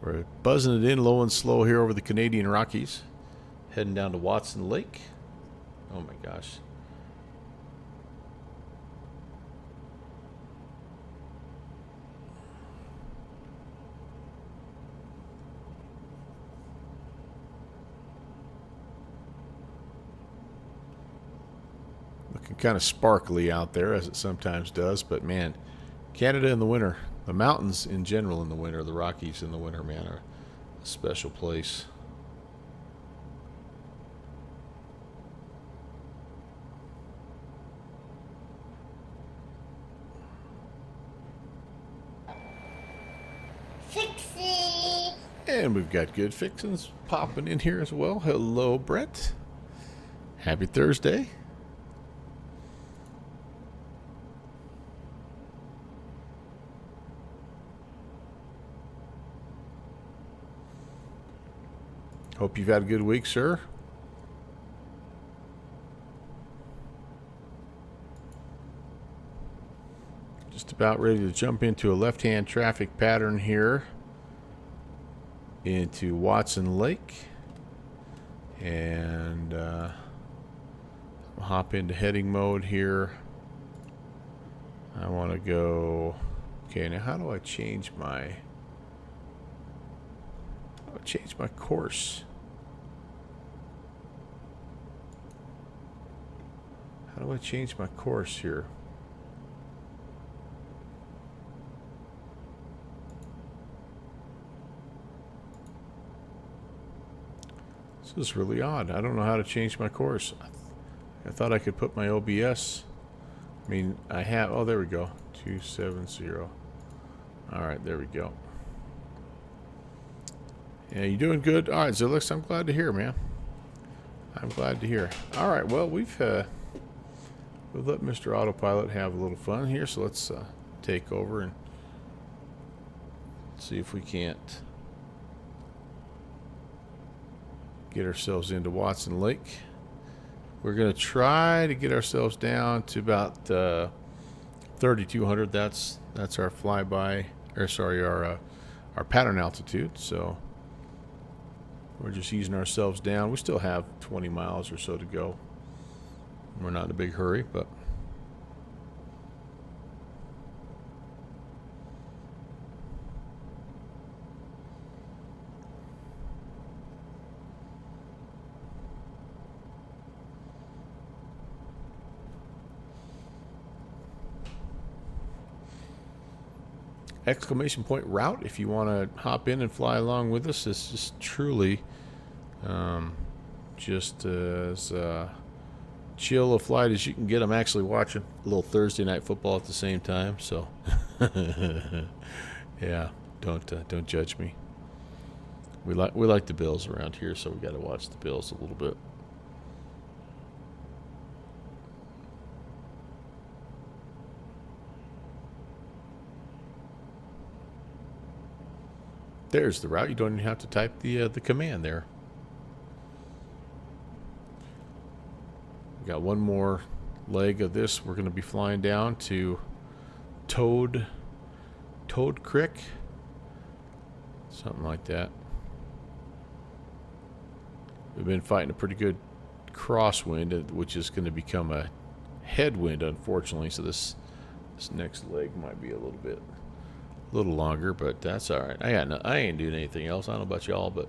We're buzzing it in low and slow here over the Canadian Rockies. Heading down to Watson Lake. Oh my gosh. Looking kind of sparkly out there, as it sometimes does, but man, Canada in the winter, the mountains in general in the winter, the Rockies in the winter, man, are a special place. Fixie. And we've got good fixins popping in here as well. Hello, Brett. Happy Thursday. Hope you've had a good week, sir. Just about ready to jump into a left-hand traffic pattern here into Watson Lake. And I'll hop into heading mode here. I want to go... Okay, now how do I change my... change my course? How do I change my course here? This is really odd. I don't know how to change my course. I thought I could put my OBS. I mean, I have... Oh, there we go. 270. Alright, there we go. Yeah, you doing good? Alright, Zilix, I'm glad to hear, man. I'm glad to hear. Alright, well, we've let Mr. Autopilot have a little fun here, so let's take over and see if we can't get ourselves into Watson Lake. We're going to try to get ourselves down to about 3,200. That's our flyby, or sorry, our pattern altitude. So We're just easing ourselves down. We still have 20 miles or so to go. We're not in a big hurry, but exclamation point route if you want to hop in and fly along with us. It's just truly just as chill a flight as you can get. I'm actually watching a little Thursday night football at the same time, so yeah, don't judge me. We like the Bills around here, so we got to watch the Bills a little bit. There's the route. You don't even have to type the command there. We got one more leg of this. We're going to be flying down to Toad Creek, something like that. We've been fighting a pretty good crosswind, which is going to become a headwind, unfortunately. So this next leg might be a little longer, but that's all right. I ain't doing anything else. I don't know about y'all, but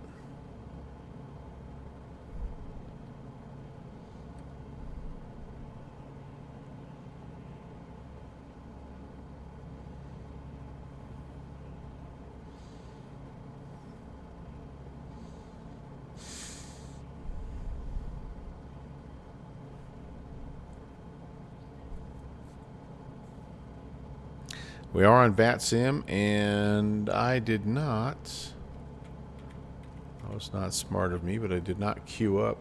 we are on VATSIM, and I was not smart of me, but I did not queue up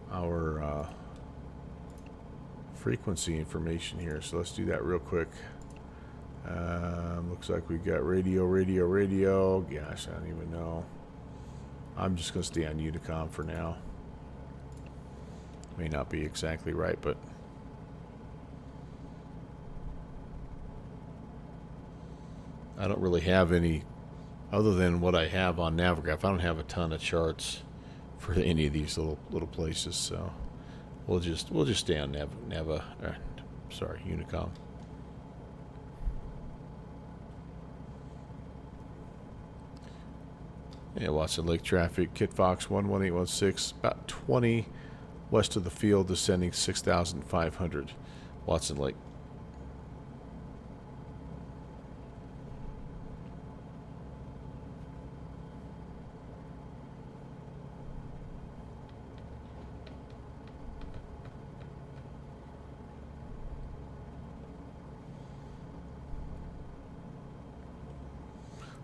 our frequency information here. So let's do that real quick. Looks like we got radio. Gosh, I don't even know. I'm just going to stay on Unicom for now. May not be exactly right, but I don't really have any other than what I have on Navigraph. I don't have a ton of charts for any of these little places, so we'll just stay on Unicom. Yeah, Watson Lake traffic, Kit Fox 11816, about 20 west of the field, descending 6,500, Watson Lake.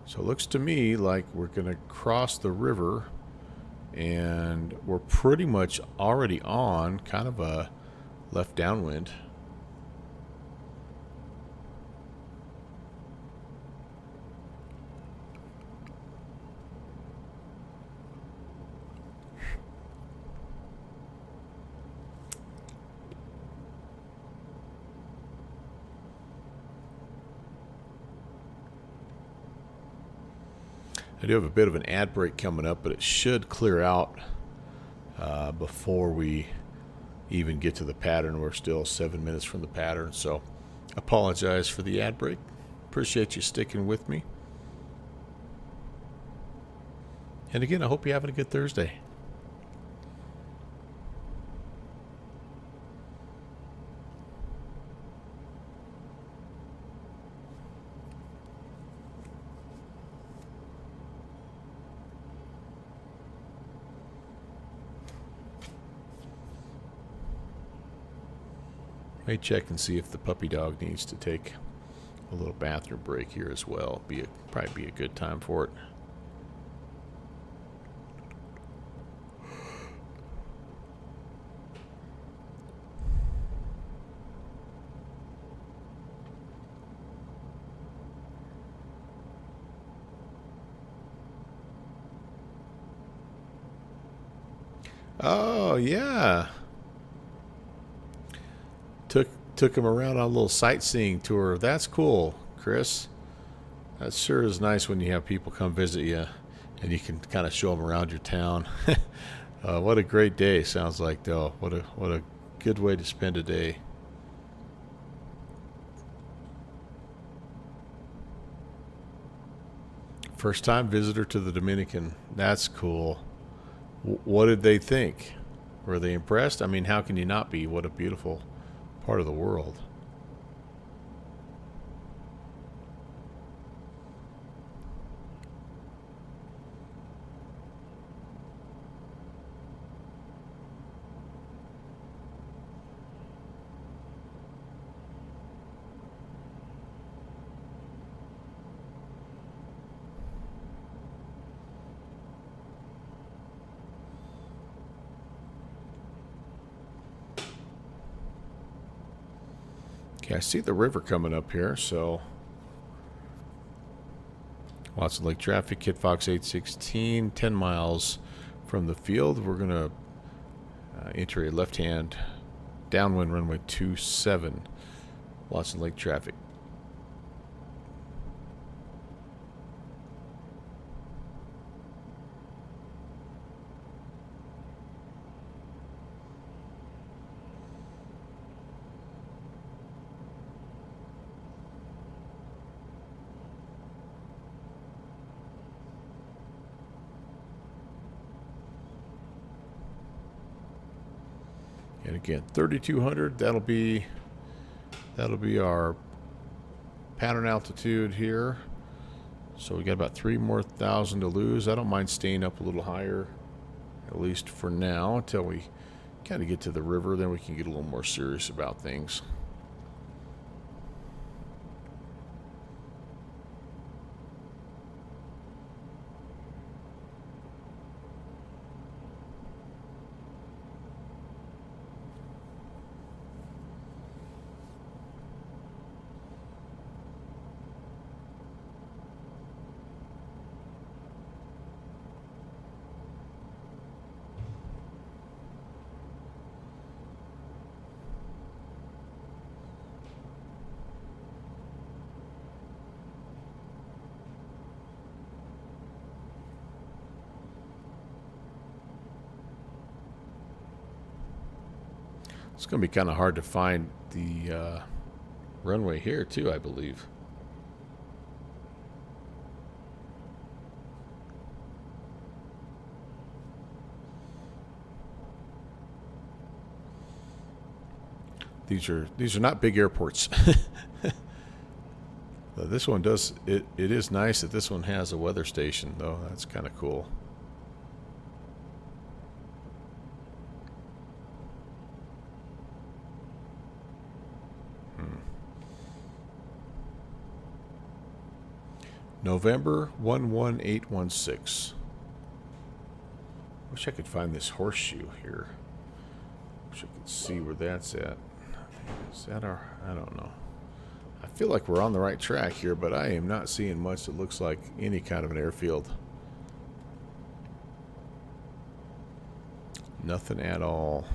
So it looks to me like we're going to cross the river, and we're pretty much already on kind of a left downwind. I do have a bit of an ad break coming up, but it should clear out before we even get to the pattern. We're still 7 minutes from the pattern, so apologize for the ad break. Appreciate you sticking with me. And again, I hope you're having a good Thursday. May check and see if the puppy dog needs to take a little bathroom break here as well. Probably be a good time for it. Oh yeah. Took him around on a little sightseeing tour. That's cool, Chris. That sure is nice when you have people come visit you and you can kind of show them around your town. What a great day sounds like, though. What a good way to spend a day. First time visitor to the Dominican. That's cool. What did they think? Were they impressed? I mean, how can you not be? What a beautiful part of the world. Okay, I see the river coming up here, so Watson Lake traffic, Kit Fox 816, 10 miles from the field. We're going to enter a left-hand downwind runway 27, Watson Lake traffic. And again, 3,200. That'll be our pattern altitude here. So we got about 3,000 more to lose. I don't mind staying up a little higher, at least for now, until we kind of get to the river. Then we can get a little more serious about things. It's going to be kind of hard to find the runway here, too, I believe. These are not big airports. This one does it is nice that this one has a weather station, though. That's kind of cool. November 11816. Wish I could find this horseshoe here. Wish I could see where that's at. Is that our... I don't know. I feel like we're on the right track here, but I am not seeing much that looks like any kind of an airfield. Nothing at all.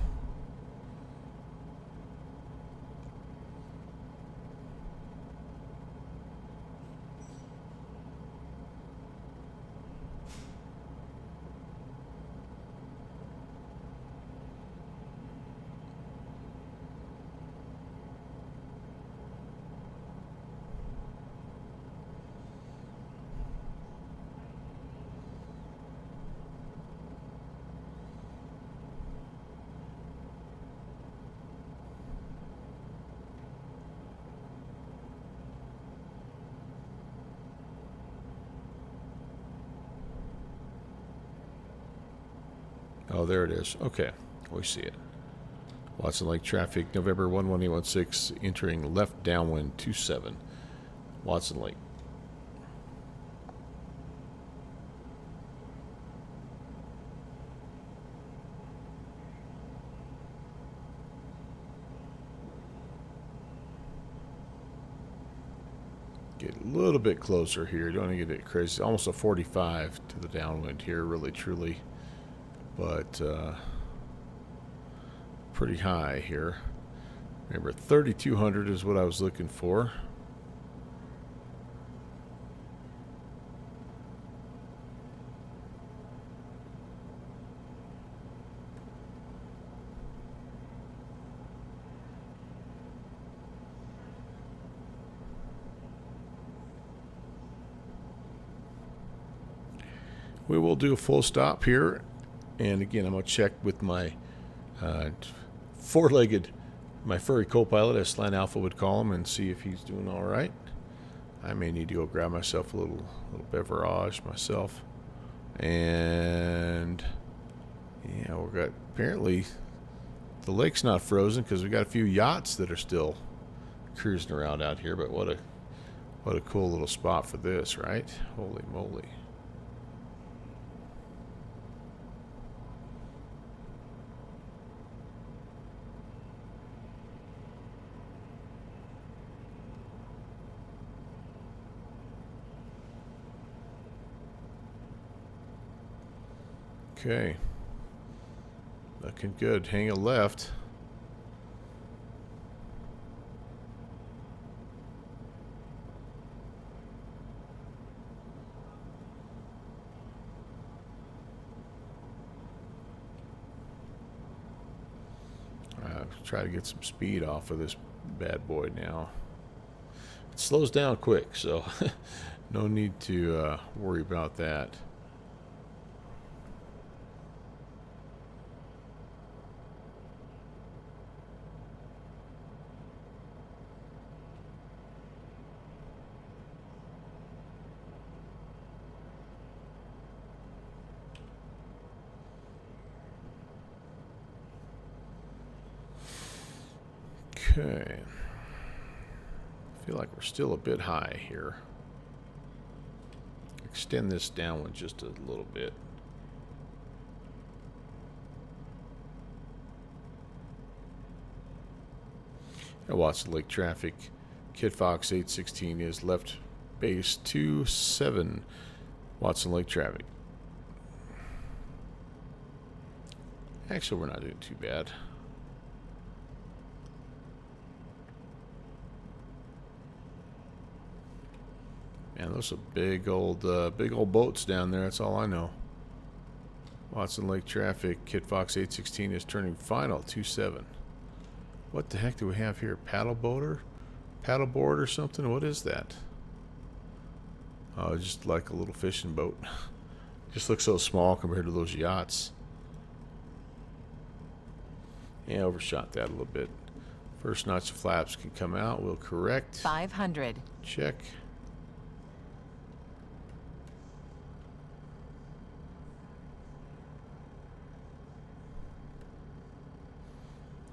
Oh, there it is. Okay, we see it. Watson Lake traffic, November 11816, entering left downwind 27, Watson Lake. Get a little bit closer here. Don't want to get it crazy. Almost a 45 to the downwind here, really, truly. But pretty high here. Remember, 3,200 is what I was looking for. we will do a full stop here. And again, I'm going to check with my four-legged, my furry co-pilot, as Slant Alpha would call him, and see if he's doing all right. I may need to go grab myself a little beverage myself. And yeah, we've got, apparently the lake's not frozen because we got a few yachts that are still cruising around out here. But what a cool little spot for this, right? Holy moly. Okay, looking good. Hang a left. Try to get some speed off of this bad boy now. It slows down quick, so no need to worry about that. Okay. I feel like we're still a bit high here. Extend this downwind just a little bit. Watson Lake traffic. Kid Fox 816 is left base 27. Watson Lake traffic. Actually, we're not doing too bad. Man, those are big old boats down there. That's all I know. Watson Lake traffic. Kid Fox 816 is turning final 27. What the heck do we have here? Paddleboard or something? What is that? Oh, just like a little fishing boat. Just looks so small compared to those yachts. Yeah, overshot that a little bit. First notch of flaps can come out. We'll correct. 500. Check.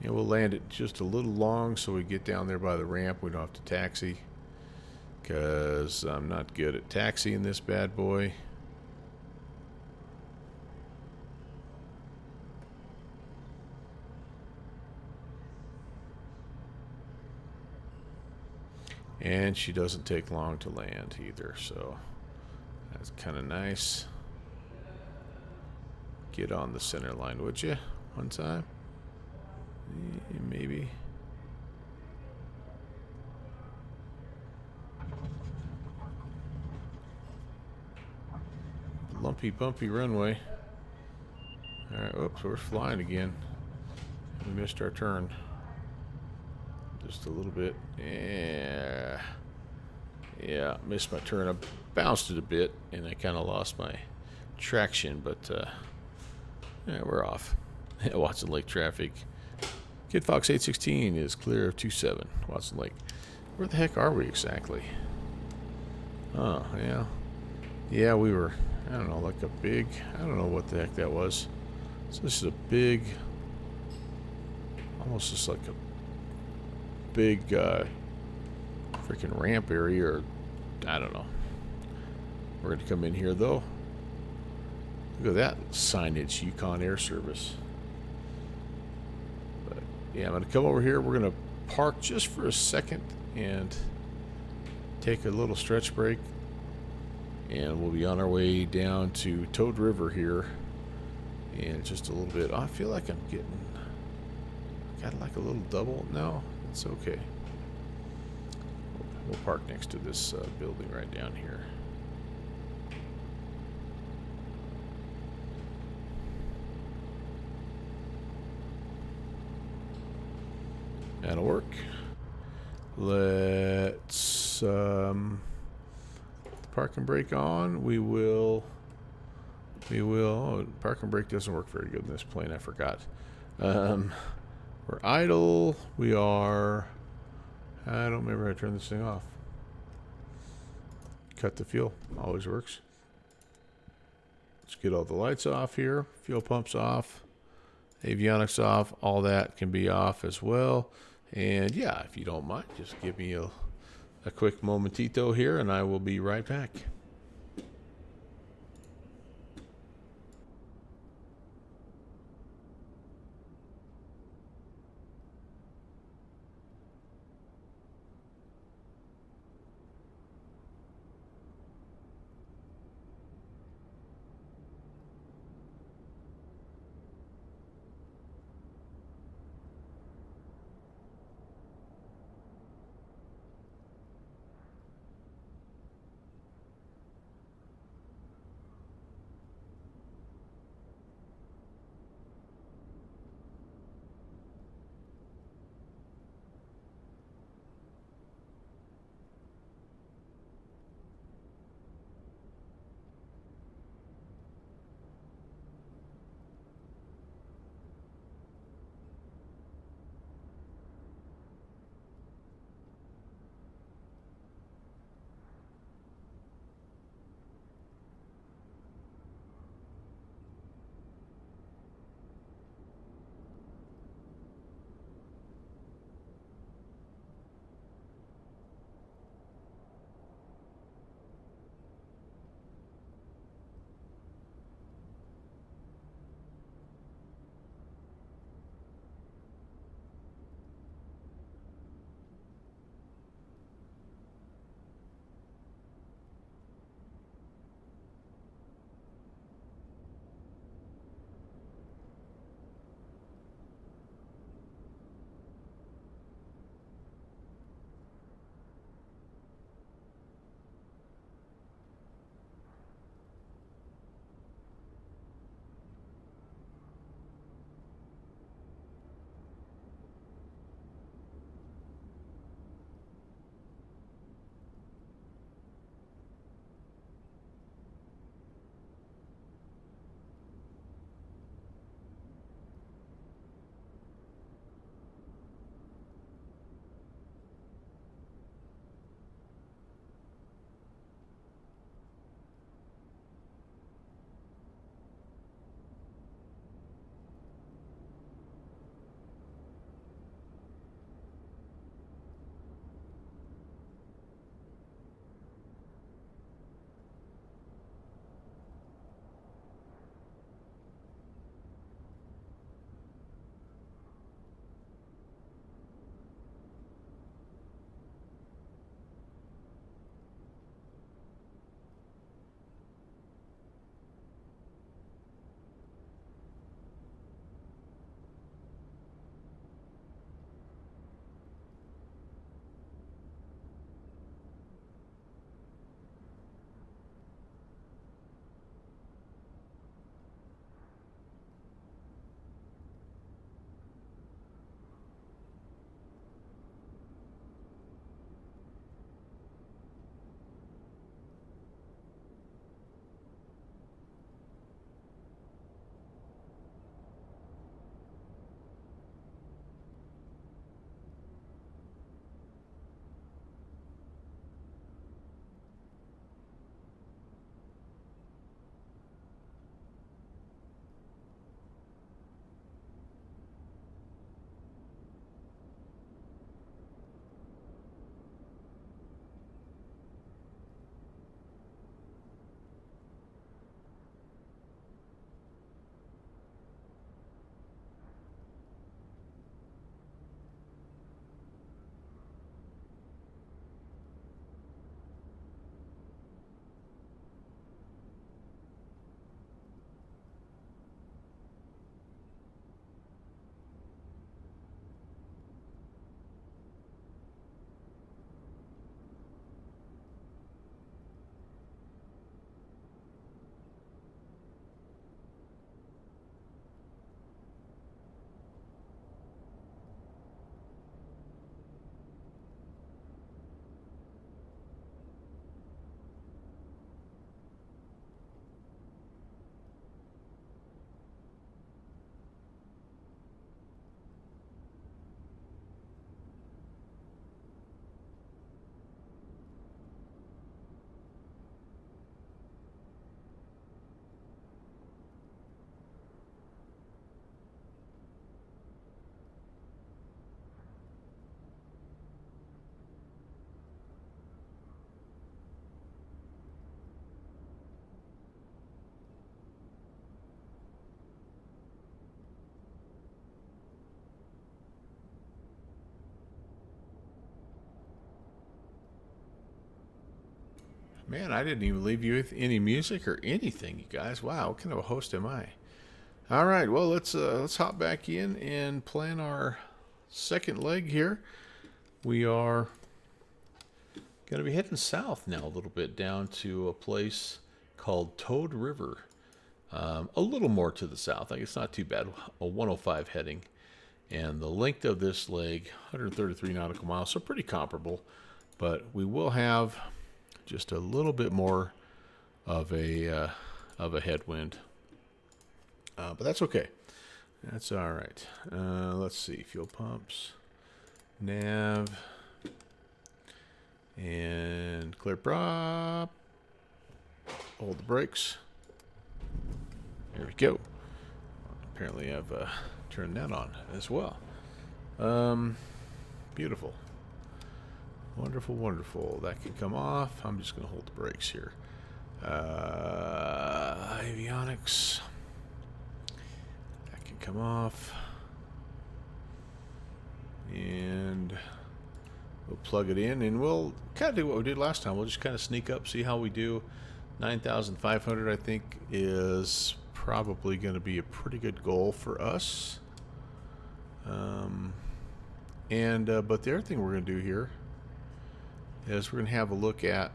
And we'll land it just a little long so we get down there by the ramp. We don't have to taxi because I'm not good at taxiing this bad boy. And she doesn't take long to land either, so that's kind of nice. Get on the center line, would you? One time? Maybe. Lumpy, bumpy runway. Alright, oops, we're flying again. We missed our turn. Just a little bit. Yeah, missed my turn. I bounced it a bit, and I kind of lost my traction, but yeah, we're off. Watson Lake traffic. Kid Fox 816 is clear of 27. Watson Lake. Where the heck are we exactly? Oh, yeah. Yeah, we were, I don't know, like a big, I don't know what the heck that was. So this is a big, almost just like a big freaking ramp area, or I don't know. We're going to come in here, though. Look at that signage, Yukon Air Service. Yeah, I'm going to come over here. We're going to park just for a second and take a little stretch break. And we'll be on our way down to Toad River here in just a little bit. I feel like I'm got like a little double. No, it's okay. We'll park next to this building right down here. That'll work. Let's park and brake on. We will We will. Oh, park and brake doesn't work very good in this plane. I forgot. Um, we're idle. We are. I don't remember how to turn this thing off. Cut the fuel. Always works. Let's get all the lights off here. Fuel pumps off. Avionics off. All that can be off as well. And yeah, if you don't mind, just give me a quick momentito here, and I will be right back. Man, I didn't even leave you with any music or anything, you guys. Wow, what kind of a host am I? All right, well let's hop back in and plan our second leg here. We are going to be heading south now a little bit down to a place called Toad River. A little more to the south. I guess not too bad. A 105 heading. And the length of this leg, 133 nautical miles, so pretty comparable. But we will have just a little bit more of a headwind. But that's okay. That's all right. Let's see. Fuel pumps. Nav. And clear prop. Hold the brakes. There we go. Apparently I've turned that on as well. Beautiful. Wonderful, wonderful. That can come off. I'm just going to hold the brakes here. Avionics. That can come off. And we'll plug it in, and we'll kind of do what we did last time. We'll just kind of sneak up, see how we do. 9,500, I think, is probably going to be a pretty good goal for us. But the other thing we're going to do here is we're going to have a look at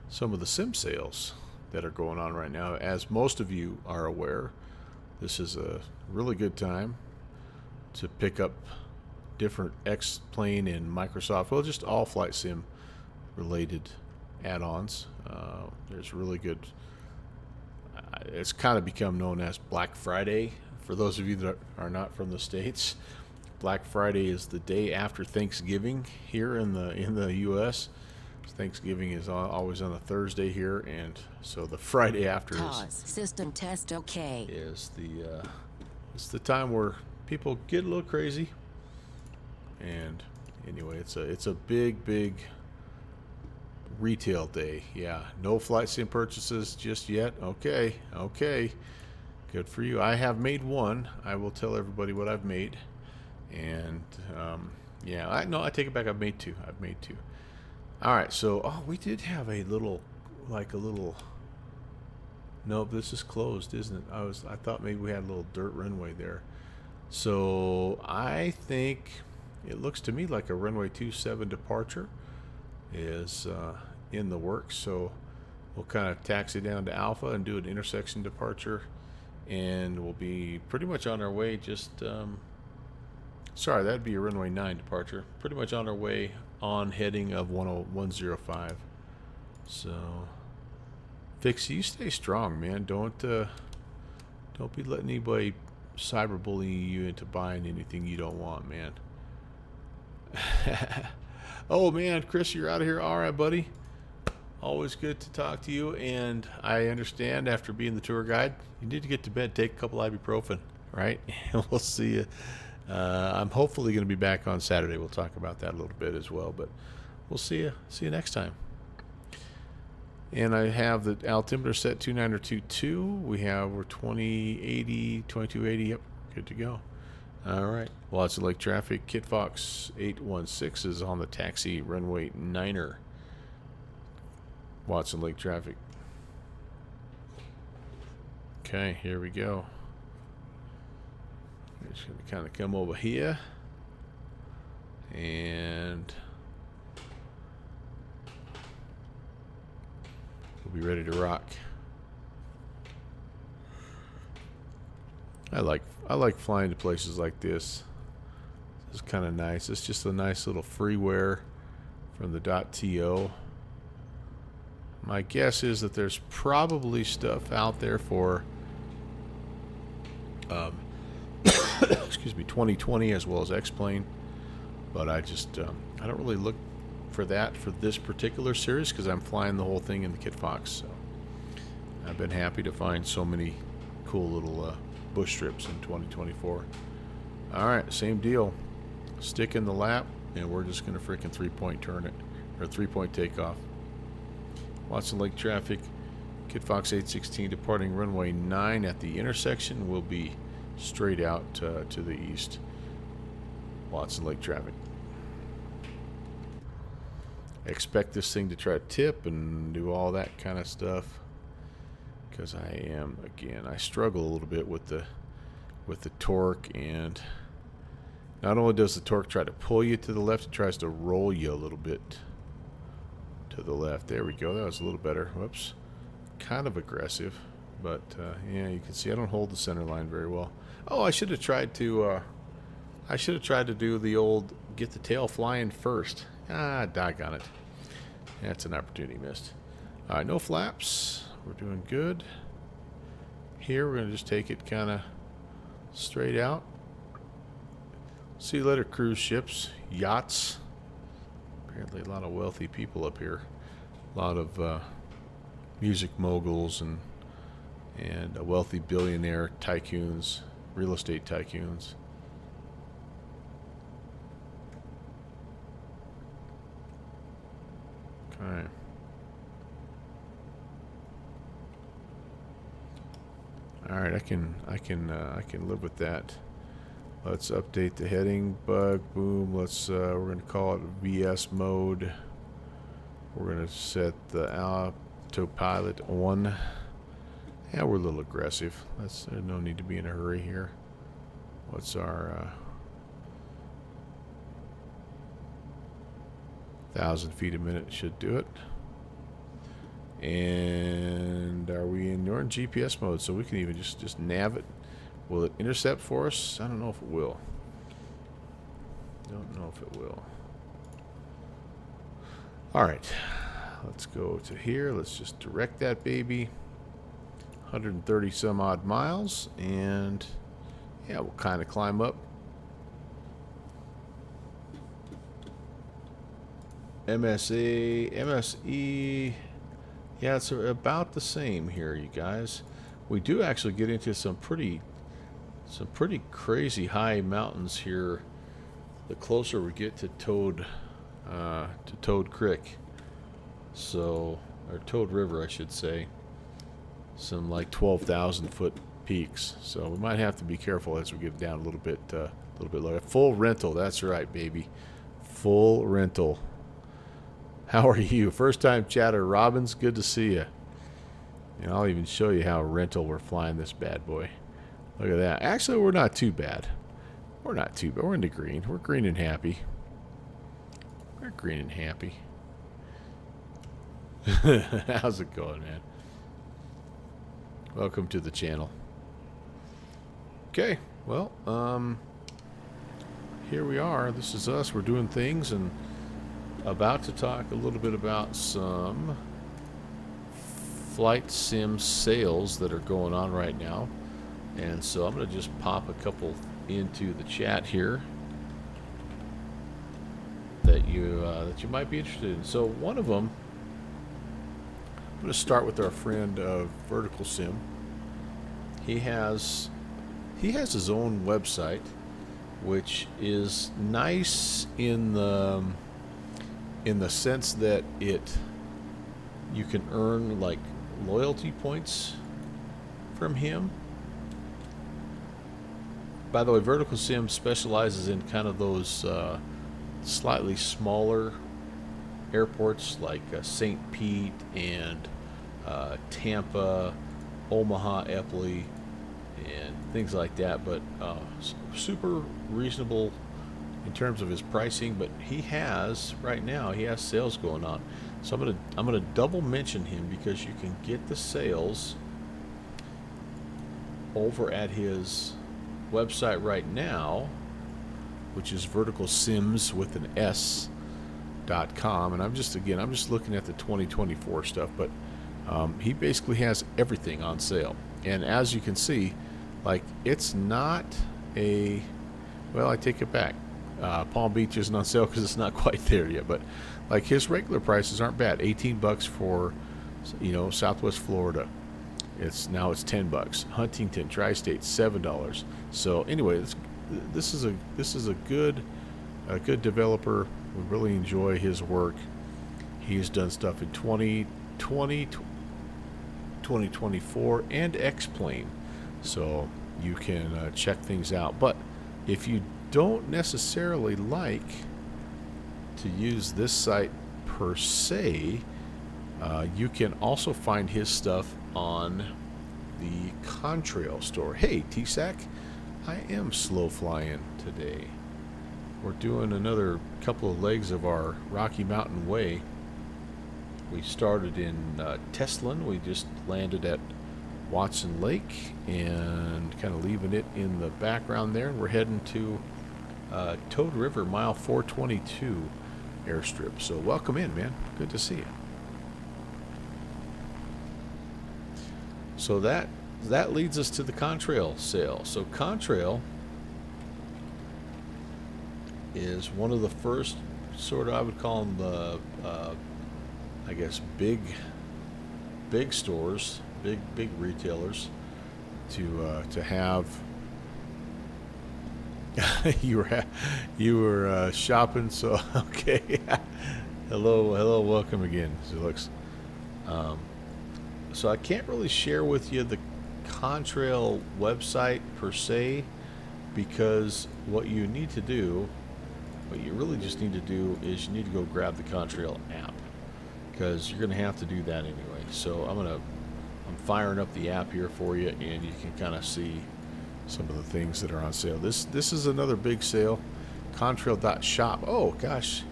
some of the sim sales that are going on right now. As most of you are aware, this is a really good time to pick up different X-Plane and Microsoft, well, just all flight sim related add-ons. There's really good, it's kind of become known as Black Friday. For those of you that are not from the States, Black Friday is the day after Thanksgiving here in the U.S. Thanksgiving is always on a Thursday here, and so the Friday after System test okay. Is it's the time where people get a little crazy. And anyway, it's a big retail day. Yeah, no flight sim purchases just yet. Okay, good for you. I have made one. I will tell everybody what I've made. And yeah, I take it back. I've made two. All right, so we did have a little. Nope, this is closed, isn't it? I thought maybe we had a little dirt runway there. So I think it looks to me like a runway 27 departure is in the works. So we'll kind of taxi down to Alpha and do an intersection departure, and we'll be pretty much on our way. Sorry, that'd be a runway 9 departure. Pretty much on our way on heading of 105. So, Fix, you stay strong, man. Don't be letting anybody cyberbullying you into buying anything you don't want, man. Oh man, Chris, you're out of here. All right, buddy. Always good to talk to you, and I understand after being the tour guide, you need to get to bed, take a couple ibuprofen, right? We'll see you. I'm hopefully going to be back on Saturday. We'll talk about that a little bit as well, but we'll see you. See you next time. And I have the altimeter set 2922. We're 2080, 2280. Yep, good to go. All right. Watson Lake traffic. Kit Fox 816 is on the taxi runway 9er. Watson Lake traffic. Okay, here we go. I'm just going to kind of come over here. And we'll be ready to rock. I like flying to places like this. This is kind of nice. It's just a nice little freeware from the .to. My guess is that there's probably stuff out there for excuse me, 2020 as well as X-Plane, but I don't really look for that for this particular series because I'm flying the whole thing in the Kit Fox. So I've been happy to find so many cool little bush strips in 2024. All right, same deal. Stick in the lap, and we're just going to freaking 3-point turn it, or 3-point takeoff. Watson Lake traffic, Kit Fox 816 departing runway 9 at the intersection will be straight out to the east. Watson Lake traffic. expect this thing to try to tip and do all that kind of stuff, because I struggle a little bit with the torque. And not only does the torque try to pull you to the left, it tries to roll you a little bit to the left. There we go. That was a little better. Whoops. Kind of aggressive, but yeah, you can see I don't hold the center line very well. Oh, I should have tried to do the old get the tail flying first. Doggone it. That's an opportunity missed. All right, no flaps. We're doing good. Here, we're going to just take it kind of straight out. See you later, cruise ships, yachts. Apparently a lot of wealthy people up here. A lot of music moguls and wealthy billionaire tycoons, real estate tycoons. Okay. All right, I can live with that. Let's update the heading bug. Boom. Let's we're going to call it VS mode. We're going to set the autopilot on. Yeah, we're a little aggressive. There's no need to be in a hurry here. What's our 1,000 feet a minute should do it. And are we in GPS mode? So we can even just nav it. Will it intercept for us? I don't know if it will. Don't know if it will. Alright. Let's go to here. Let's just direct that baby. 130 some odd miles. And yeah, we'll kind of climb up. MSE. Yeah, it's about the same here, you guys. We do actually get into some pretty crazy high mountains here the closer we get to Toad Creek. So, or Toad River, I should say. Some like 12,000 foot peaks. So we might have to be careful as we get down a little bit lower. Full rental, that's right, baby. Full rental. How are you? First time chatter, Robbins. Good to see you. And I'll even show you how rental we're flying this bad boy. Look at that. Actually, we're not too bad. We're not too bad. We're into green. We're green and happy. We're green and happy. How's it going, man? Welcome to the channel. Okay. Well, here we are. This is us. We're doing things and about to talk a little bit about some flight sim sales that are going on right now. And so I'm going to just pop a couple into the chat here that you might be interested in. So one of them, I'm going to start with our friend Vertical Sim. He has his own website, which is nice in the sense that you can earn like loyalty points from him. By the way, Vertical Sim specializes in kind of those slightly smaller airports like St. Pete and Tampa, Omaha, Eppley, and things like that. But super reasonable in terms of his pricing. But he has right now sales going on. So I'm gonna double mention him because you can get the sales over at his website right now, which is verticalsims with an S.com. And I'm just looking at the 2024 stuff, but he basically has everything on sale. And as you can see, like, it's not a, well, I take it back. Palm Beach isn't on sale because it's not quite there yet, but like his regular prices aren't bad. $18 for, Southwest Florida. It's $10. Huntington, Tri-State, $7. So anyway, this is a good developer. We really enjoy his work. He's done stuff in 2020, 2024, and X-Plane. So you can check things out. But if you don't necessarily like to use this site per se. You can also find his stuff on the Contrail store. Hey, T-Sac, I am slow flying today. We're doing another couple of legs of our Rocky Mountain Way. We started in Teslin. We just landed at Watson Lake and kind of leaving it in the background there. And we're heading to Toad River, mile 422 airstrip. So welcome in, man. Good to see you. So that leads us to the Contrail sale. So Contrail is one of the first sort of, I would call them the I guess big stores, big retailers to have. you were shopping, so okay. hello, welcome again. So I can't really share with you the Contrail website per se, because what you really just need to do is you need to go grab the Contrail app, because you're going to have to do that anyway. So I'm firing up the app here for you, and you can kind of see some of the things that are on sale. This is another big sale, Contrail.shop. Oh gosh,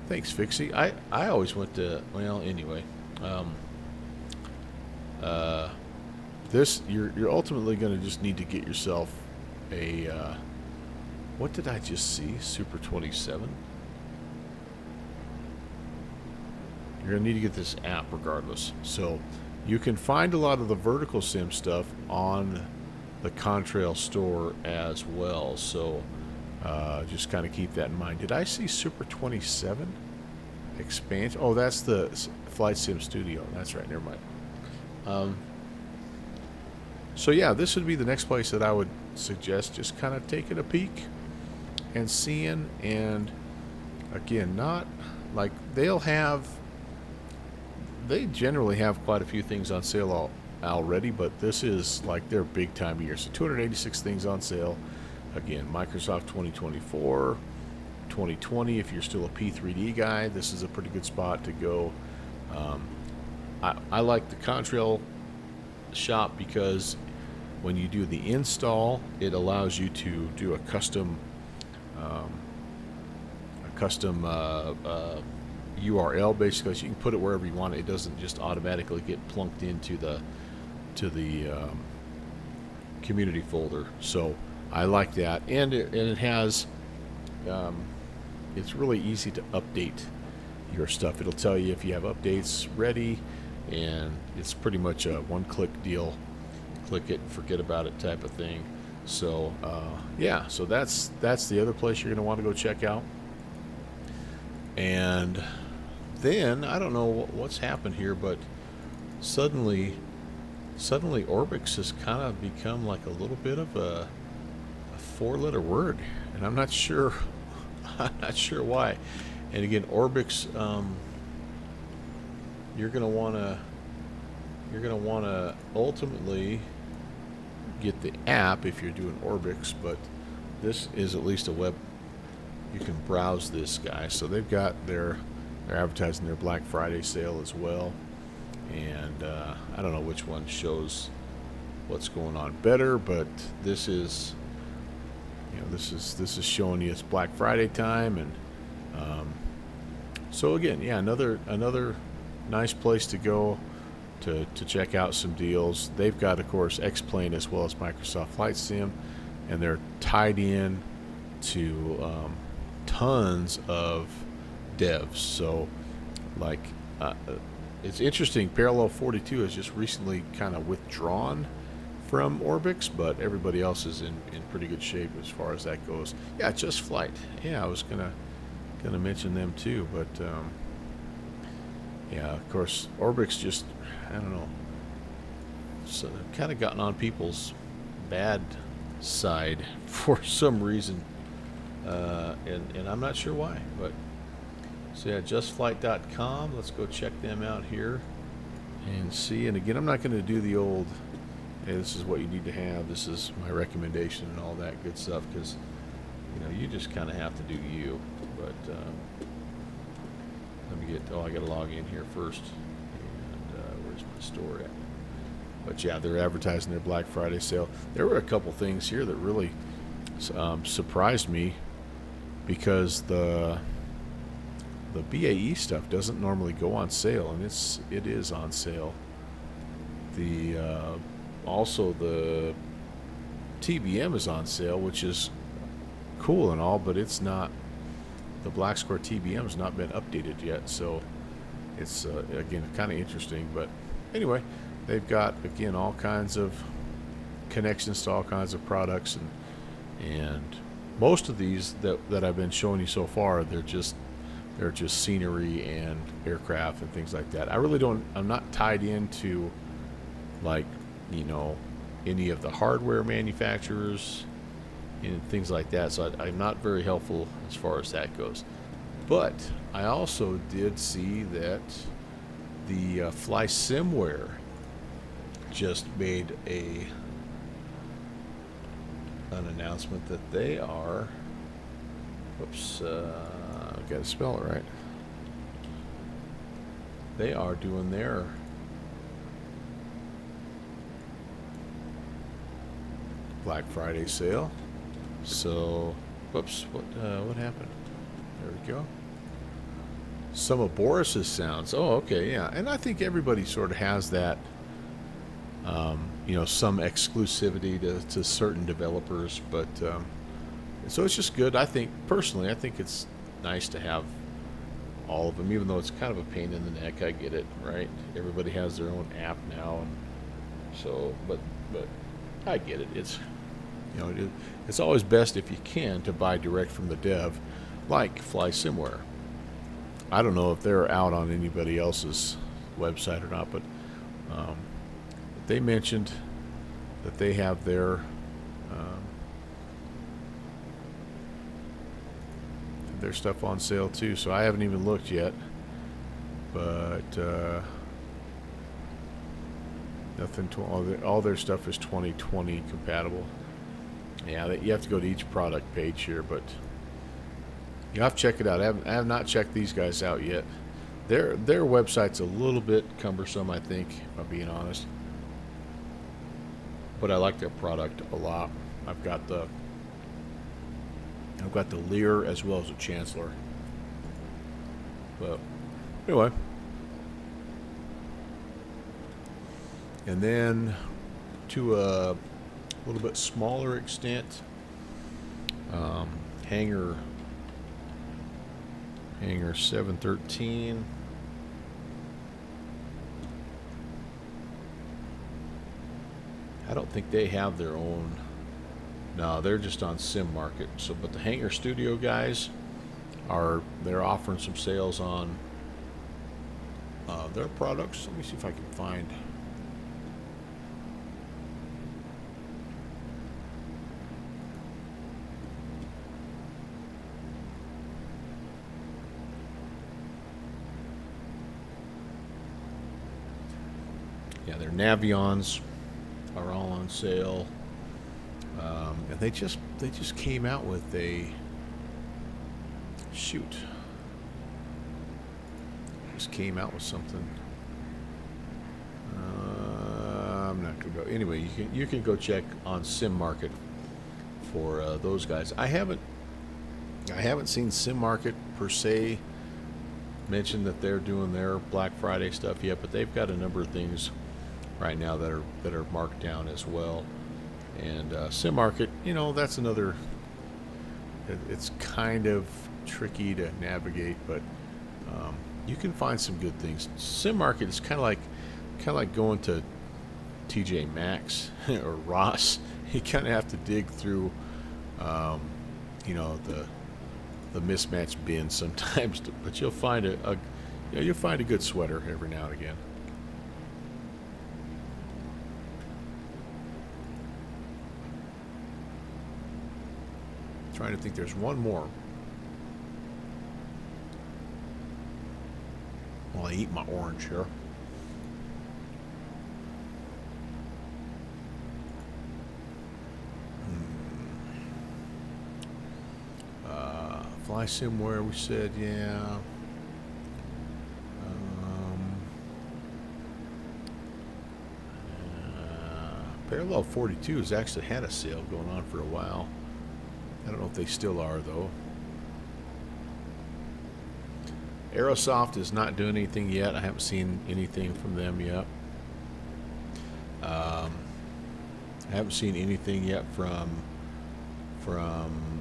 thanks Fixie. I always went to, well, anyway. This you're ultimately going to just need to get yourself a what did I just see? Super 27. You're going to need to get this app regardless. So you can find a lot of the vertical sim stuff on the Contrail store as well. So just kind of keep that in mind. Did I see Super 27 expansion? Oh, that's the Flight Sim Studio. That's right. Never mind. So yeah, this would be the next place that I would suggest just kind of taking a peek and seeing. And again, not like they generally have quite a few things on sale already, but this is like their big time of year. So 286 things on sale. Again, Microsoft 2024, 2020. If you're still a P3D guy, this is a pretty good spot to go. I like the Contrail shop because when you do the install, it allows you to do a custom URL basically, so you can put it wherever you want it. It doesn't just automatically get plunked into the community folder. So I like that, and it has it's really easy to update your stuff. It'll tell you if you have updates ready, and it's pretty much a one-click deal. Click it and forget about it type of thing. So yeah, so that's the other place you're going to want to go check out. And then I don't know what's happened here, but suddenly Orbix has kind of become like a little bit of a four-letter word, and I'm not sure why. And again, Orbix, you're gonna wanna ultimately get the app if you're doing Orbix, but this is at least a web. You can browse this guy. So they've got they're advertising their Black Friday sale as well, and I don't know which one shows what's going on better, but this is this is showing you it's Black Friday time. And so again, yeah, another nice place to go to check out some deals. They've got, of course, X-Plane as well as Microsoft Flight Sim, and they're tied in to tons of devs. So like it's interesting, Parallel 42 has just recently kind of withdrawn from Orbix, but everybody else is in pretty good shape as far as that goes. Yeah, Just Flight. Yeah, I was gonna mention them too, but yeah, of course, Orbix just, I don't know, so kind of gotten on people's bad side for some reason, and I'm not sure why, but so yeah, justflight.com. Let's go check them out here and see. And again, I'm not going to do the old, hey, this is what you need to have, this is my recommendation and all that good stuff, because you just kind of have to do you. But let me get. Oh, I got to log in here first. And where's my store at? But yeah, they're advertising their Black Friday sale. There were a couple things here that really surprised me because the BAE stuff doesn't normally go on sale, and it is on sale. The also the TBM is on sale, which is cool and all, but it's not. The Black Square TBM has not been updated yet, so it's again kind of interesting. But anyway, they've got again all kinds of connections to all kinds of products, and most of these that I've been showing you so far, they're just scenery and aircraft and things like that. I'm not tied into like, any of the hardware manufacturers and things like that, so I'm not very helpful as far as that goes. But I also did see that the VATSIM just made an announcement that they are, I've got to spell it right. They are doing their Black Friday sale. So, what happened? There we go. Some of Boris's sounds. Oh, okay, yeah. And I think everybody sort of has that, some exclusivity to certain developers. But, so it's just good. Personally, I think it's nice to have all of them, even though it's kind of a pain in the neck. I get it, right? Everybody has their own app now. And so, but I get it. It's always best if you can to buy direct from the dev, like VATSIM. I don't know if they're out on anybody else's website or not, but they mentioned that they have their stuff on sale too. So I haven't even looked yet, but nothing. All their stuff is 2020 compatible. Yeah, you have to go to each product page here, but you have to check it out. I have not checked these guys out yet. Their website's a little bit cumbersome, I think, if I'm being honest. But I like their product a lot. I've got the Lear as well as the Chancellor. But anyway, and then to a little bit smaller extent, Hangar 713. I don't think they have their own. No, they're just on Sim Market. So, but the Hangar Studio guys they're offering some sales on their products. Let me see if I can find. Yeah, their Navions are all on sale, and they just came out with a just came out with something. I'm not gonna go. Anyway, you can go check on Sim Market for those guys. I haven't seen Sim Market per se mention that they're doing their Black Friday stuff yet, but they've got a number of things right now that are marked down as well. And Sim Market, that's another. It's kind of tricky to navigate, but you can find some good things. Sim Market is kind of like going to TJ Maxx or Ross. You kind of have to dig through, the mismatched bin sometimes, but you'll find a good sweater every now and again. Trying to think, there's one more. While I eat my orange here. VATSIM, we said, yeah. Parallel 42 has actually had a sale going on for a while. I don't know if they still are, though. Aerosoft is not doing anything yet. I haven't seen anything from them yet. I haven't seen anything yet from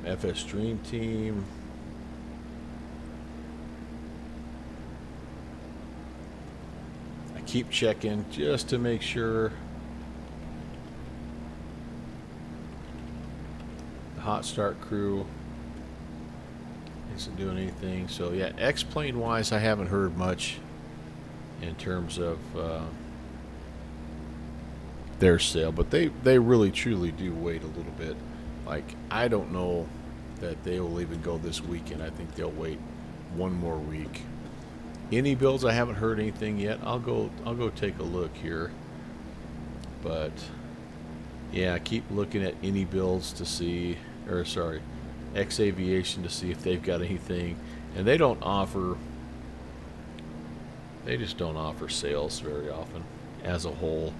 FS Dream Team. I keep checking just to make sure. The Hot Start crew isn't doing anything. So yeah, X-Plane wise, I haven't heard much in terms of their sale, but they really truly do wait a little bit. Like, I don't know that they will even go this weekend. I think they'll wait one more week. Any builds, I haven't heard anything yet. I'll go take a look here. But yeah, I keep looking at any builds to see, or sorry, X Aviation to see if they've got anything. And they don't offer, they just don't offer sales very often as a whole.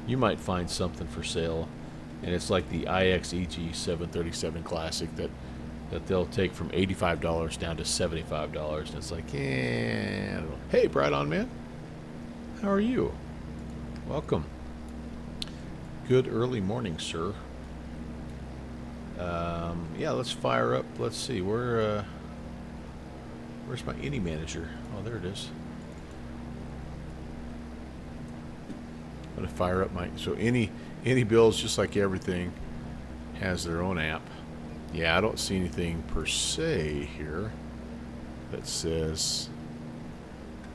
You might find something for sale, and it's like the IXEG 737 Classic that they'll take from $85 down to $75, and it's like, I don't know. Hey, Bright On Man, how are you? Welcome. Good early morning, sir. Yeah, let's fire up. Let's see, where's my any manager? Oh, there it is. I'm gonna fire up my, so any builds, just like everything, has their own app. Yeah, I don't see anything per se here that says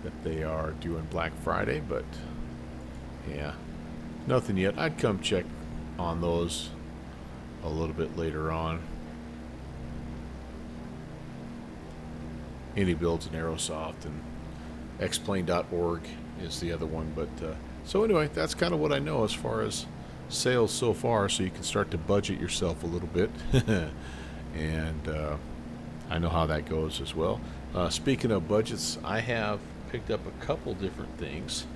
that they are doing Black Friday, but yeah, nothing yet. I'd come check on those a little bit later on. Any builds in Aerosoft, and xplane.org is the other one, but so anyway, that's kind of what I know as far as sales so far, so you can start to budget yourself a little bit. And I know how that goes as well. Speaking of budgets, I have picked up a couple different things,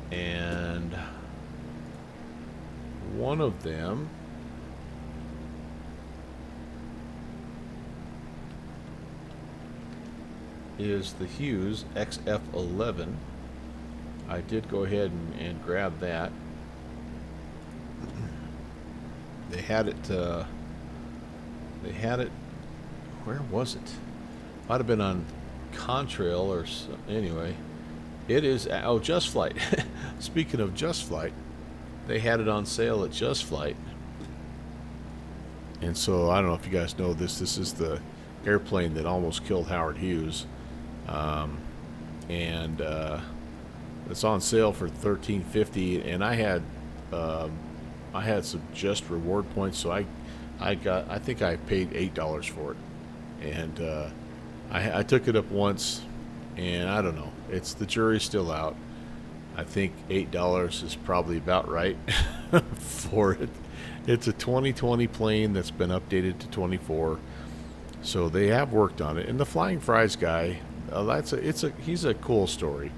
and one of them is the Hughes XF11. I did go ahead and grab that. They had it, where was it? Might have been on Contrail or so, anyway. It is, oh, Just Flight. Speaking of Just Flight, they had it on sale at Just Flight. And so, I don't know if you guys know this. This is the airplane that almost killed Howard Hughes. It's on sale for $13.50, and I had some Just reward points, so I think I paid $8 for it, and I took it up once, and I don't know, the jury's still out. I think $8 is probably about right for it. It's a 2020 plane that's been updated to 24, so they have worked on it. And the Flying Fries guy, he's a cool story,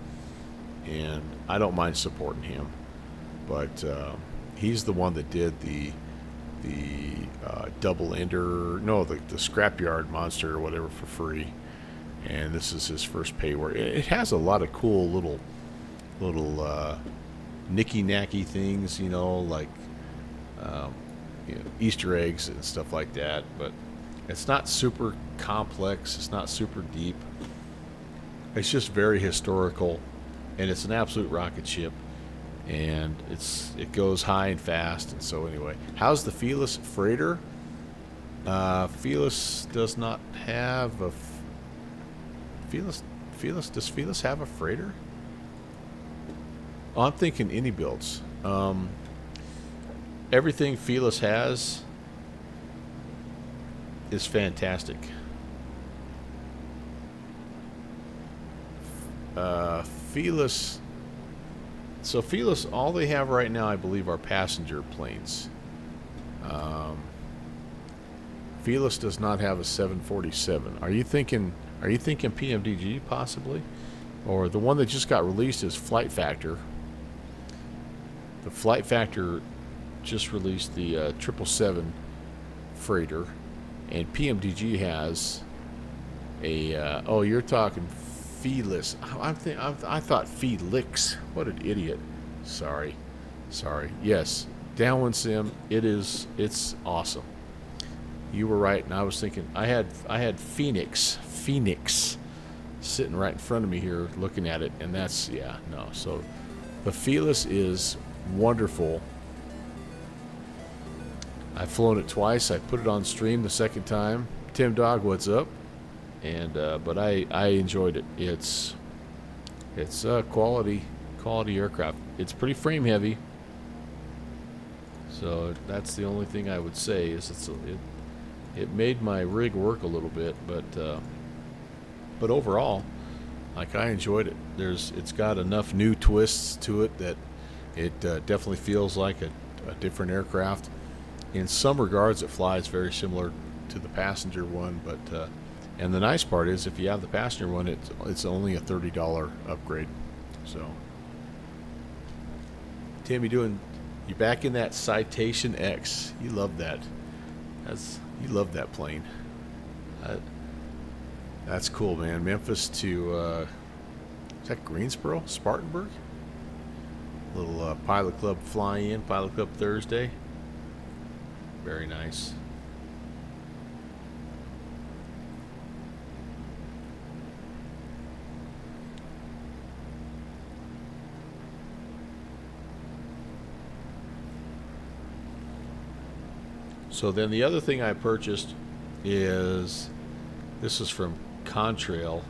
and I don't mind supporting him. But he's the one that did the double ender, no, the scrapyard monster or whatever for free, and this is his first payware. It has a lot of cool little nicky-nacky things, like Easter eggs and stuff like that, but it's not super complex, it's not super deep. It's just very historical, and it's an absolute rocket ship, and it goes high and fast. And so anyway, how's the Felis freighter? Felis does not have a Felis. Does Felis have a freighter? Oh, I'm thinking any builds. Everything Felis has is fantastic. Felis. So Felis, all they have right now, I believe, are passenger planes. Felis does not have a 747. Are you thinking PMDG possibly, or the one that just got released is Flight Factor? the Flight Factor just released the 777 freighter, and PMDG has a oh, you're talking Felix. I thought Felix. What an idiot. Sorry. Yes, downwind sim. It's awesome. You were right, and I was thinking I had Phoenix sitting right in front of me here looking at it, and that's, yeah, no. So the Fearless is wonderful. I've flown it twice. I put it on stream the second time. Tim Dog, what's up? And but I enjoyed it. It's quality aircraft. It's pretty frame heavy. So that's the only thing I would say is it made my rig work a little bit, but overall, like, I enjoyed it. It's got enough new twists to it that it definitely feels like a different aircraft. In some regards, it flies very similar to the passenger one, but and the nice part is if you have the passenger one, it's only a $30 upgrade. So, Tim, you back in that Citation X? You love that. You love that plane. That's cool, man. Memphis to is that Greensboro, Spartanburg? Little Pilot Club fly-in, Pilot Club Thursday. Very nice. So then the other thing I purchased is, this is from Contrail.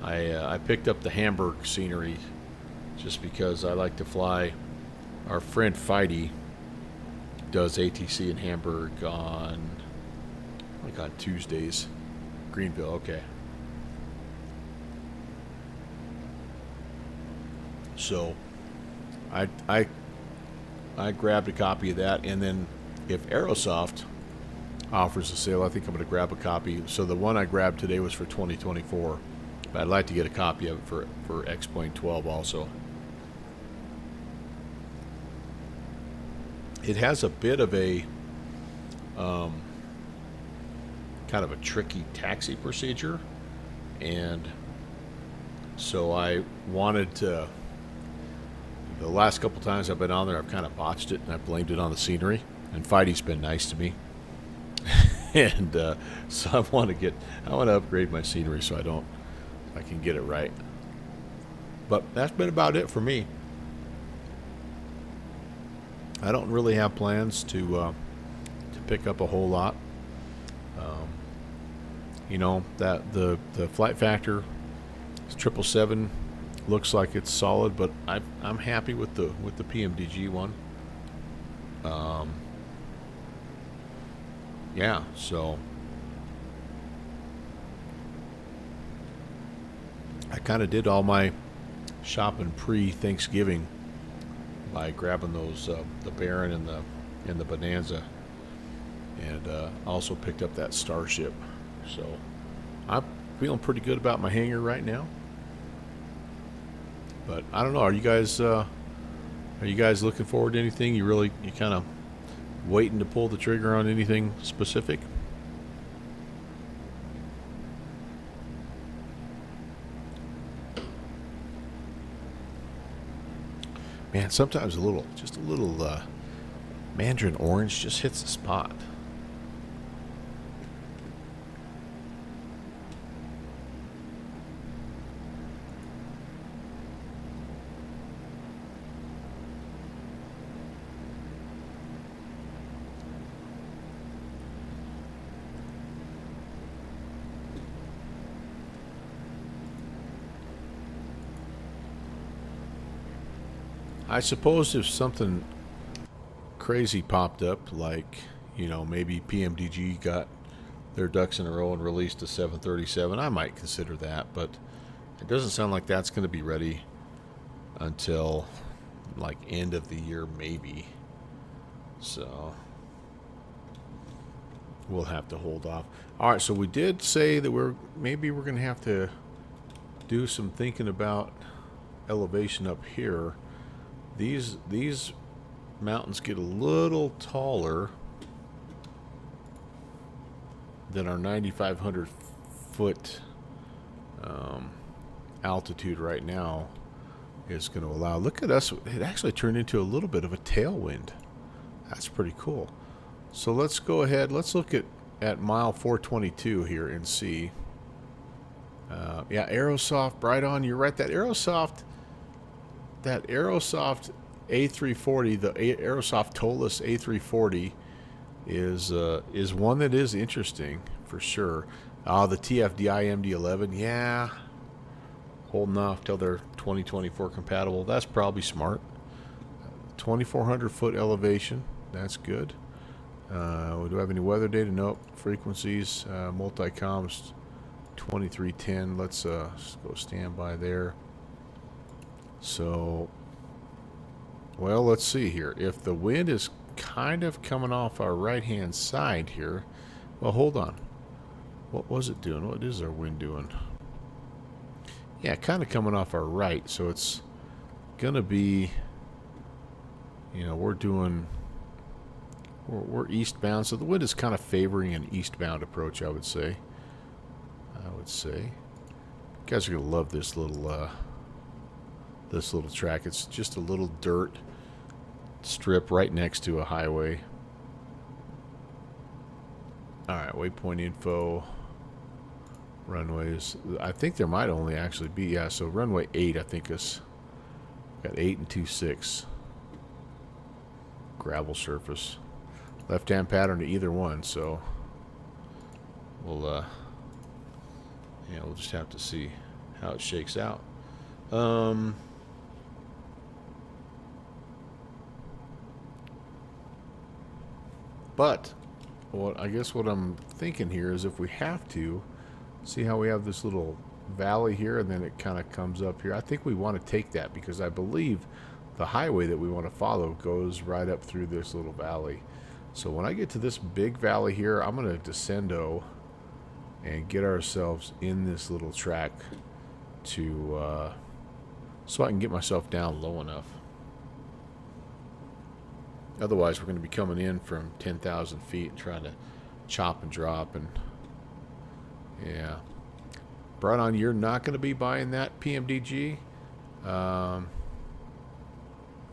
I picked up the Hamburg scenery just because I like to fly. Our friend Feige does ATC in Hamburg on Tuesdays. Greenville, okay. So I grabbed a copy of that, and then if Aerosoft offers a sale, I think I'm going to grab a copy. So the one I grabbed today was for 2024, but I'd like to get a copy of it for X-Plane 12 also. It has a bit of a kind of a tricky taxi procedure, and so I wanted to. The last couple times I've been on there, I've kind of botched it, and I blamed it on the scenery. And Feidi's been nice to me, and so I want to upgrade my scenery so I can get it right. But that's been about it for me. I don't really have plans to pick up a whole lot. That the Flight Factor 777 looks like it's solid, but I'm happy with the PMDG one. Yeah, so I kind of did all my shopping pre-Thanksgiving by grabbing those the Baron and the Bonanza, and also picked up that Starship. So I'm feeling pretty good about my hangar right now. But I don't know. Are you guys looking forward to anything? You kind of waiting to pull the trigger on anything specific? Man, sometimes just a little mandarin orange just hits the spot. I suppose if something crazy popped up, like, maybe PMDG got their ducks in a row and released a 737, I might consider that, but it doesn't sound like that's going to be ready until like end of the year, maybe. So we'll have to hold off. All right, so we did say that we're going to have to do some thinking about elevation up here. These mountains get a little taller than our 9,500 foot altitude right now is going to allow. Look at us. It actually turned into a little bit of a tailwind. That's pretty cool. So let's go ahead. Let's look at mile 422 here and see. Yeah, Aerosoft, right on. You're right. That Aerosoft A340, the Aerosoft Tolus A340 is one that is interesting for sure. The TFDI MD11, yeah, holding off till they're 2024 compatible. That's probably smart. 2,400 foot elevation, that's good. Do I have any weather data? Nope. Frequencies, multi-coms 2310. Let's go standby there. So, well, let's see here. If the wind is kind of coming off our right-hand side here, well, hold on. What was it doing? What is our wind doing? Yeah, kind of coming off our right, so it's gonna be, you know, we're eastbound, so the wind is kind of favoring an eastbound approach, I would say. You guys are gonna love this little track. It's just a little dirt strip right next to a highway. All right, waypoint info, runways. I think there might only actually be, yeah, so runway 8 I think is got 8 and 2.6. Gravel surface. Left-hand pattern to either one, so we'll just have to see how it shakes out. But I guess what I'm thinking here is if we have to, see how we have this little valley here and then it kind of comes up here. I think we want to take that because I believe the highway that we want to follow goes right up through this little valley. So when I get to this big valley here, I'm going to descendo and get ourselves in this little track to so I can get myself down low enough. Otherwise, we're going to be coming in from 10,000 feet and trying to chop and drop. And yeah, Bright on, you're not going to be buying that PMDG.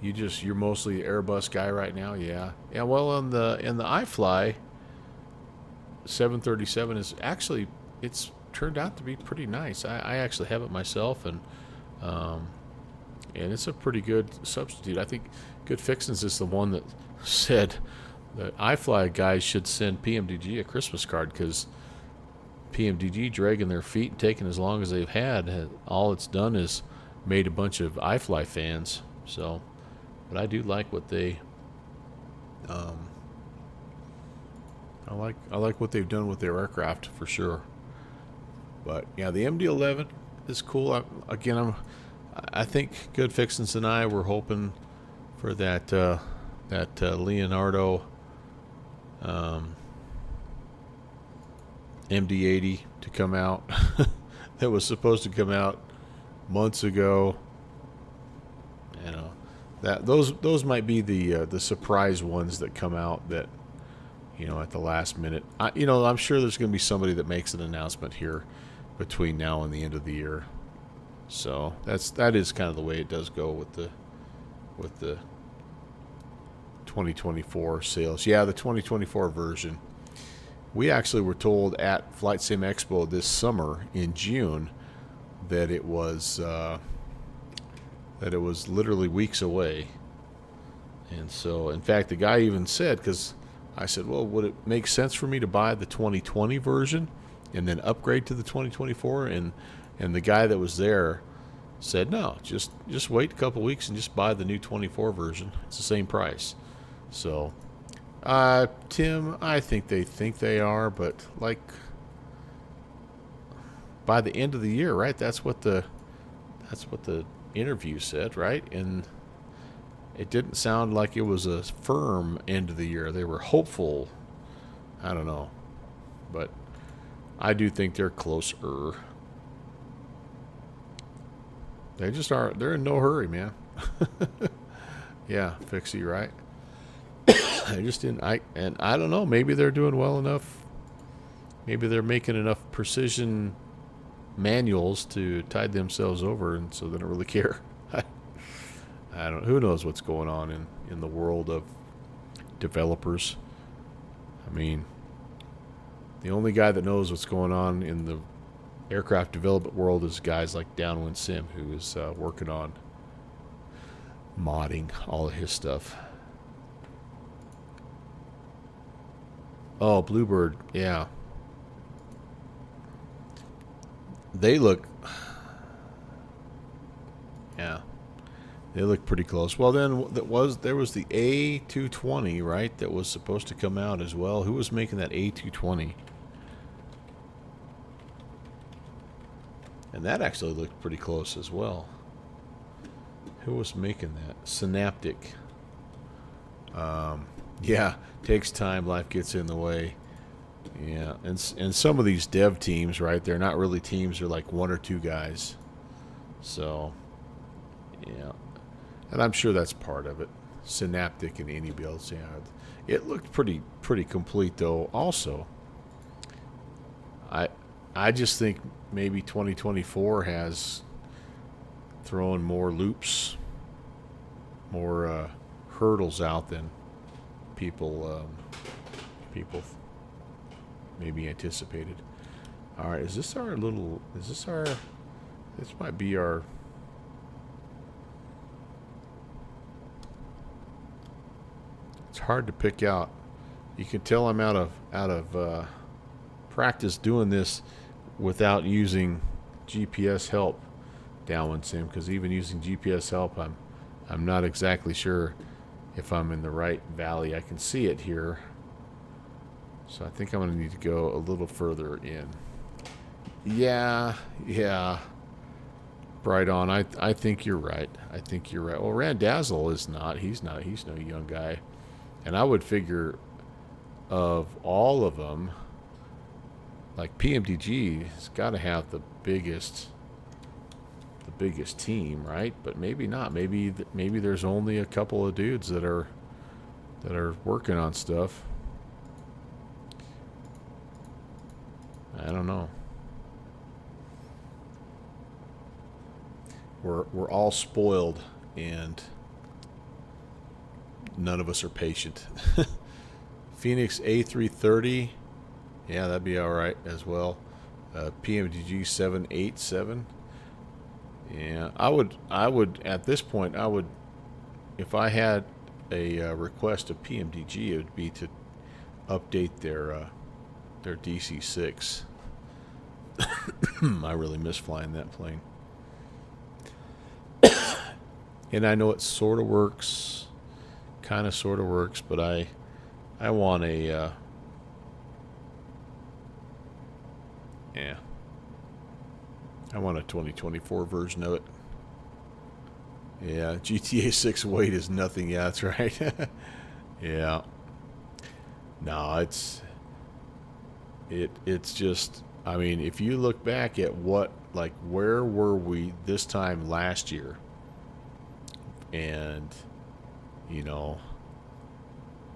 You're mostly Airbus guy right now. Yeah. Well, in the iFly 737 is actually, it's turned out to be pretty nice. I actually have it myself, and it's a pretty good substitute. I think Good Fixins is the one that said the iFly guys should send PMDG a Christmas card because PMDG dragging their feet and taking as long as they've had, all it's done is made a bunch of iFly fans. So, but I do like what they, I like what they've done with their aircraft for sure. But yeah, the MD-11 is cool. I think Good Fixins and I were hoping for that Leonardo MD-80 to come out. That was supposed to come out months ago. You know, that those might be the surprise ones that come out that, you know, at the last minute. I'm sure there's going to be somebody that makes an announcement here between now and the end of the year. So that is kind of the way it does go with the 2024 sales. Yeah, the 2024 version. We actually were told at Flight Sim Expo this summer in June that it was literally weeks away. And so, in fact, the guy even said, because I said, well, would it make sense for me to buy the 2020 version and then upgrade to the 2024? And the guy that was there said, no, just wait a couple weeks and just buy the new 24 version. It's the same price. So, Tim, I think they are, but like by the end of the year, right? That's what the interview said, right? And it didn't sound like it was a firm end of the year. They were hopeful. I don't know, but I do think they're closer. They just are. They're in no hurry, man. Yeah, Fixie, right? I just didn't. I don't know. Maybe they're doing well enough. Maybe they're making enough precision manuals to tide themselves over, and so they don't really care. I don't. Who knows what's going on in the world of developers? I mean, the only guy that knows what's going on in the aircraft development world is guys like Downwind Sim, who is working on modding all of his stuff. Oh, Bluebird, yeah. They look, yeah, they look pretty close. Well, then there was the A220, right? That was supposed to come out as well. Who was making that A220? And that actually looked pretty close as well. Who was making that? Synaptic. Yeah, takes time. Life gets in the way. Yeah, and some of these dev teams, right? They're not really teams. They're like one or two guys. So, yeah, and I'm sure that's part of it. Synaptic and any builds. Yeah, it looked pretty complete though. Also, I just think maybe 2024 has thrown more loops, more hurdles out than people maybe anticipated. All right, this might be our, it's hard to pick out. You can tell I'm out of practice doing this without using GPS help, Downwind Sim, because even using GPS help, I'm not exactly sure if I'm in the right valley. I can see it here, so I think I'm going to need to go a little further in. Yeah, right on. I think you're right. I think you're right. Well, Randazzle is not. He's no young guy, and I would figure of all of them, like PMDG has got to have the biggest team, right? But maybe not. Maybe there's only a couple of dudes that are working on stuff. I don't know. We're all spoiled, and none of us are patient. Phoenix A330, yeah, that'd be all right as well. PMDG 787. Yeah, I would at this point, if I had a request of PMDG, it would be to update their DC-6. I really miss flying that plane. And I know it sort of works, kind of sort of works, but I want a yeah. I want a 2024 version of it. Yeah, GTA 6 weight is nothing. Yeah, that's right. Yeah. No, it's just, I mean, if you look back at where were we this time last year, and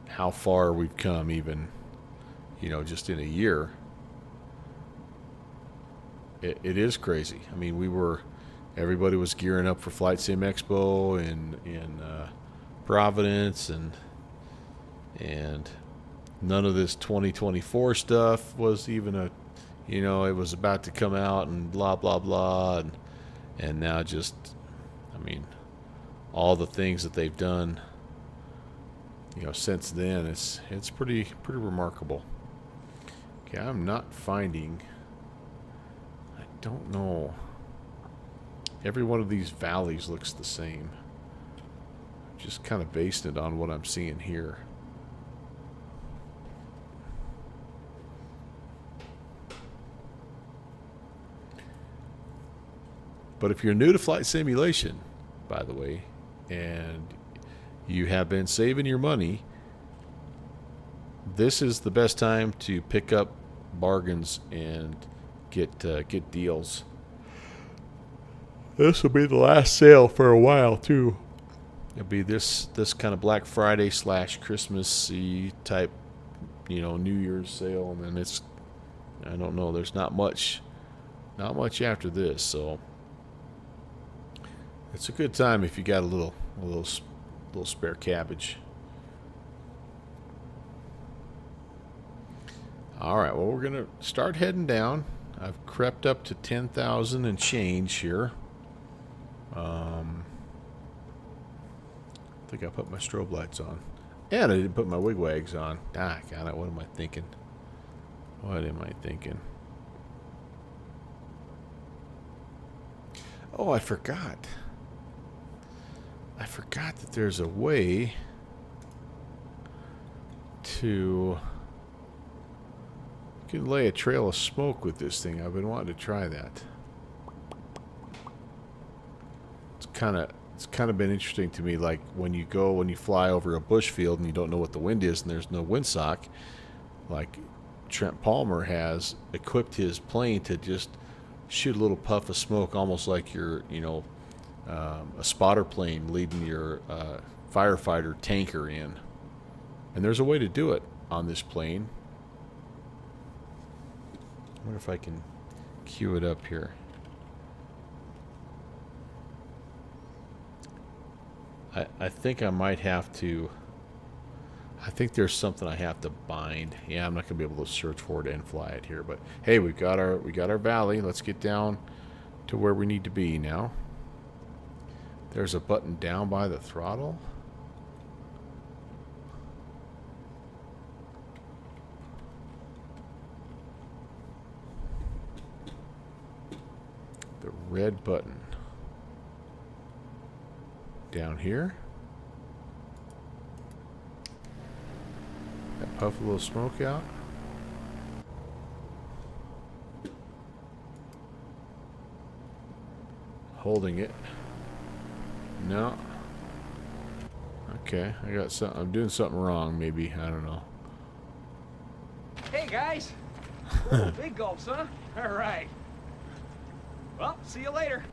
how far we've come, even just in a year. It is crazy. I mean, everybody was gearing up for Flight Sim Expo in Providence, and none of this 2024 stuff was even it was about to come out, and blah blah blah, and now just, I mean, all the things that they've done since then, it's pretty remarkable. Okay, I'm not finding, I don't know, every one of these valleys looks the same. Just kind of based it on what I'm seeing here. But if you're new to flight simulation, by the way, and you have been saving your money, this is the best time to pick up bargains and get deals. This will be the last sale for a while too. It'll be this kind of Black Friday / Christmassy type, New Year's sale, and then I don't know. There's not much after this, so it's a good time if you got a little spare cabbage. All right, well, we're gonna start heading down. I've crept up to 10,000 and change here. I think I put my strobe lights on, and I didn't put my wigwags on. God, what am I thinking? Oh, I forgot. That there's a way to... You can lay a trail of smoke with this thing. I've been wanting to try that. It's kind of been interesting to me, like when you fly over a bush field and you don't know what the wind is and there's no windsock, like Trent Palmer has equipped his plane to just shoot a little puff of smoke, almost like you're, a spotter plane leading your firefighter tanker in. And there's a way to do it on this plane. I wonder if I can cue it up here. I think I might have to... I think there's something I have to bind. Yeah, I'm not going to be able to search for it and fly it here. But hey, we got our valley. Let's get down to where we need to be now. There's a button down by the throttle. The red button. Down here. That puff a little smoke out. Holding it. No. Okay, I got something. I'm doing something wrong, maybe. I don't know. Hey guys. Cool, big gulps, huh? All right. Well, see you later.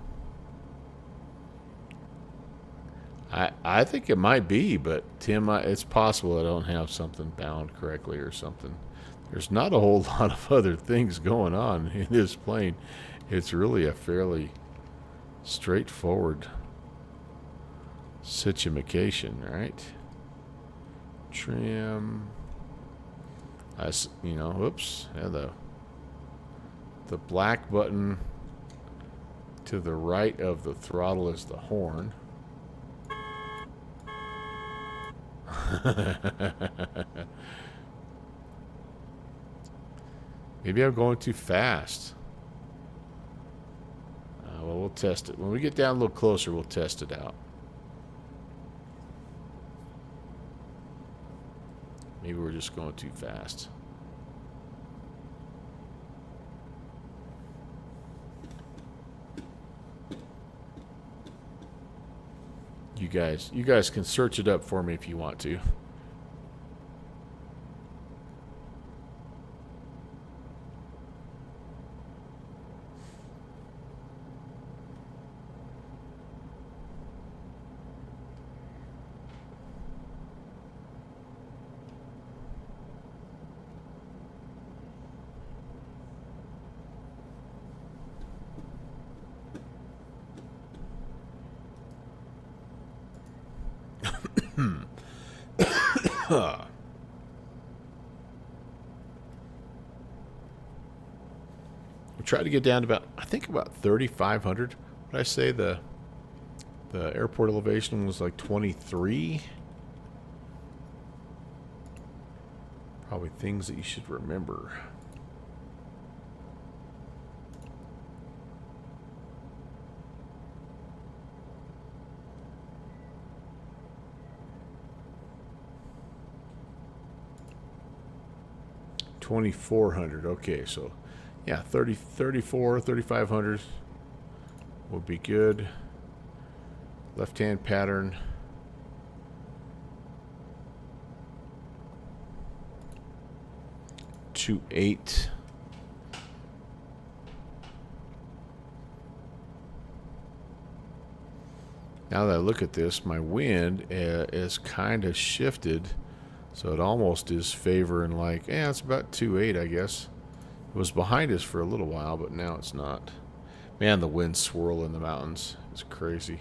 I think it might be, but Tim, it's possible I don't have something bound correctly or something. There's not a whole lot of other things going on in this plane. It's really a fairly straightforward situation, right? Trim. Whoops. Yeah, the black button to the right of the throttle is the horn. Maybe I'm going too fast. Well, we'll test it. When we get down a little closer, we'll test it out. Maybe we're just going too fast. You guys can search it up for me if you want to. We tried to get down to I think about 3,500. What did I say? The airport elevation was like 23. Probably things that you should remember. $2,400. Okay, so yeah, 3,500 would be good. Left-hand pattern. To 8. Now that I look at this, my wind is kind of shifted, so it almost is favoring like, it's about 2.8, I guess. It was behind us for a little while, but now it's not. Man, the wind swirl in the mountains. It's crazy.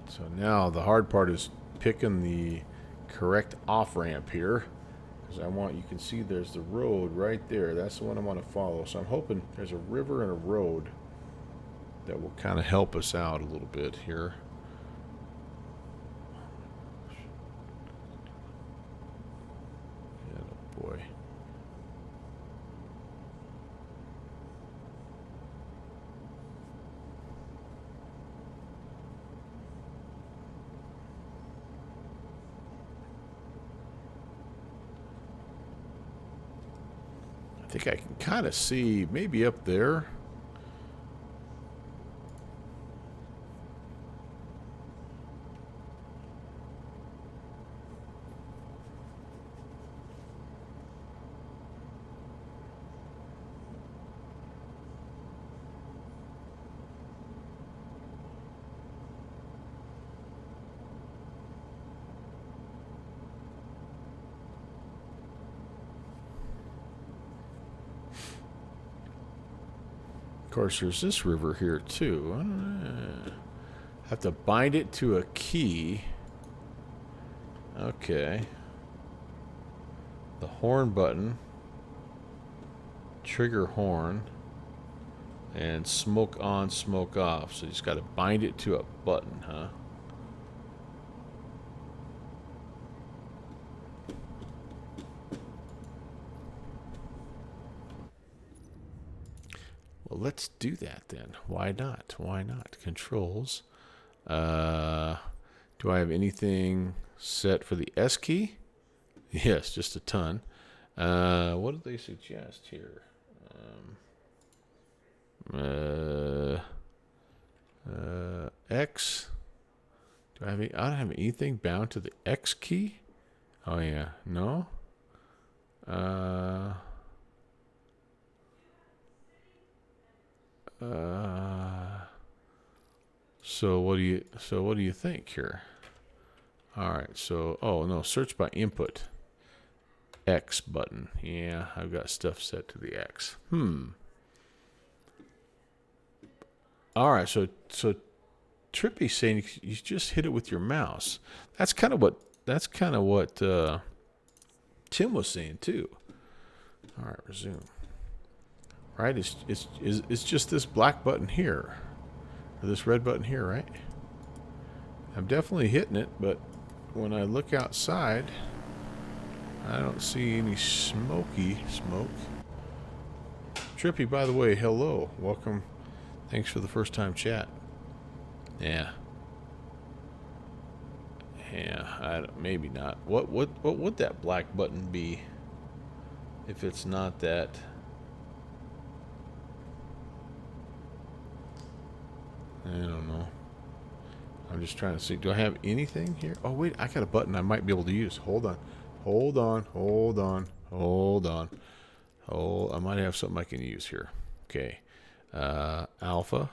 So now the hard part is picking the correct off-ramp here. Because you can see there's the road right there. That's the one I want to follow. So I'm hoping there's a river and a road that will kind of help us out a little bit here. Oh boy. I think I can kind of see maybe up there. Of course, there's this river here too. Have to bind it to a key. Okay. The horn button, trigger horn, and smoke on, smoke off. So you just got to bind it to a button, huh? Well, let's do that then. Why not? Why not? Controls. Do I have anything set for the S key? Yes, just a ton. What do they suggest here? X. Do I have I don't have anything bound to the X key? Oh yeah, no. So what do you think here? All right. So no, search by input. X button. Yeah, I've got stuff set to the X. All right. So Trippy's saying you just hit it with your mouse. That's kind of what Tim was saying too. All right, resume. Right, it's just this black button here, or this red button here, right? I'm definitely hitting it, but when I look outside, I don't see any smoke. Trippy, by the way, hello, welcome. Thanks for the first time chat. Yeah, maybe not. What would that black button be if it's not that? I don't know. I'm just trying to see. Do I have anything here? Oh, wait. I got a button I might be able to use. Hold on. I might have something I can use here. Okay. Alpha.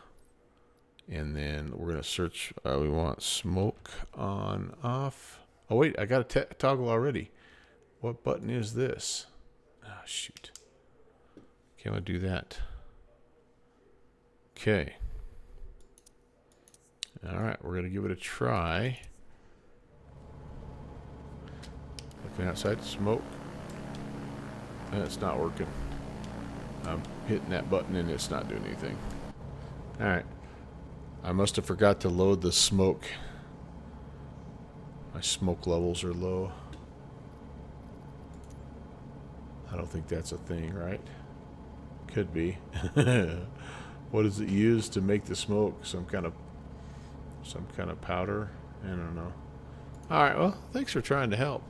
And then we're going to search. We want smoke on, off. Oh, wait. I got a toggle already. What button is this? Ah, shoot. Can't I do that? Okay. Alright, we're going to give it a try. Looking outside, smoke. It's not working. I'm hitting that button and it's not doing anything. Alright. I must have forgot to load the smoke. My smoke levels are low. I don't think that's a thing, right? Could be. What is it used to make the smoke? Some kind of powder? I don't know. All right. Well, thanks for trying to help.